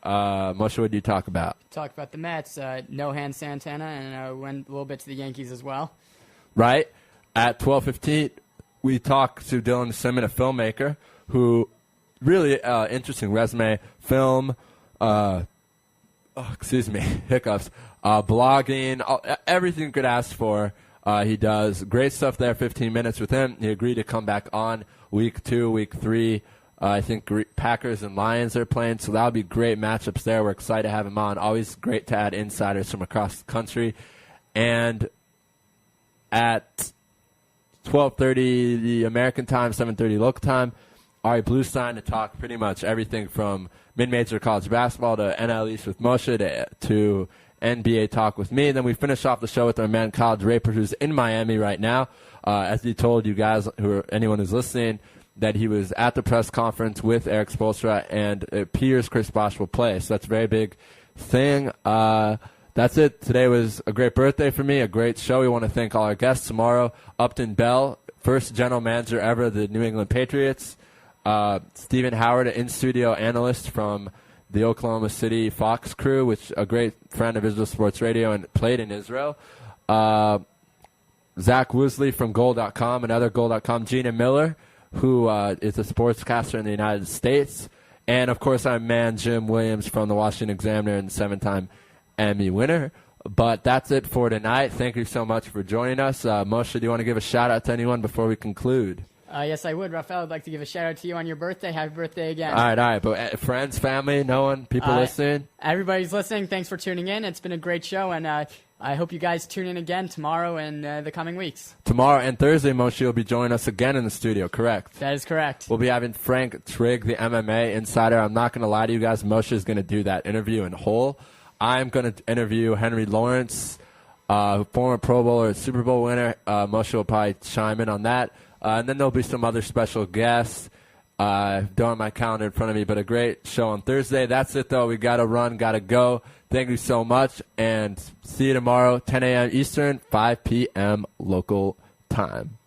Moshe, what did you talk about? Talk about the Mets, no-hand Santana, and went a little bit to the Yankees as well. Right. At 12:15, we talked to Dylan Simon, a filmmaker, who really interesting resume, film, hiccups, blogging, everything you could ask for. He does great stuff there. 15 minutes with him. He agreed to come back on week 2, week 3. I think Packers and Lions are playing, so that'll be great matchups there. We're excited to have him on. Always great to add insiders from across the country. And at 12:30 the American time, 7:30 local time, Ari Bluestein to talk pretty much everything from mid-major college basketball to NL East with Moshe to NBA talk with me. And then we finish off the show with our man Kyle Draper, who's in Miami right now. As he told you guys, anyone who's listening, that he was at the press conference with Eric Spoelstra, and it appears Chris Bosh will play. So that's a very big thing. That's it. Today was a great birthday for me, a great show. We want to thank all our guests. Tomorrow, Upton Bell, first general manager ever of the New England Patriots. Stephen Howard, an in-studio analyst from the Oklahoma City Fox crew, which a great friend of Israel Sports Radio and played in Israel. Zach Woosley from Goal.com, another Goal.com. Gina Miller, who is a sportscaster in the United States. And, of course, our man Jim Williams from the Washington Examiner and 7-time Emmy winner. But that's it for tonight. Thank you so much for joining us. Moshe, do you want to give a shout-out to anyone before we conclude? Yes, I would. Raphael, I'd like to give a shout-out to you on your birthday. Happy birthday again. All right. But friends, family, no one, people listening? Everybody's listening. Thanks for tuning in. It's been a great show, and I hope you guys tune in again tomorrow and the coming weeks. Tomorrow and Thursday, Moshe will be joining us again in the studio, correct? That is correct. We'll be having Frank Trigg, the MMA insider. I'm not going to lie to you guys. Moshe is going to do that interview in whole. I'm going to interview Henry Lawrence, former Pro Bowler, Super Bowl winner. Moshe will probably chime in on that. And then there'll be some other special guests. Don't have my calendar in front of me, but a great show on Thursday. That's it, though. We got to run, got to go. Thank you so much, and see you tomorrow, 10 a.m. Eastern, 5 p.m. local time.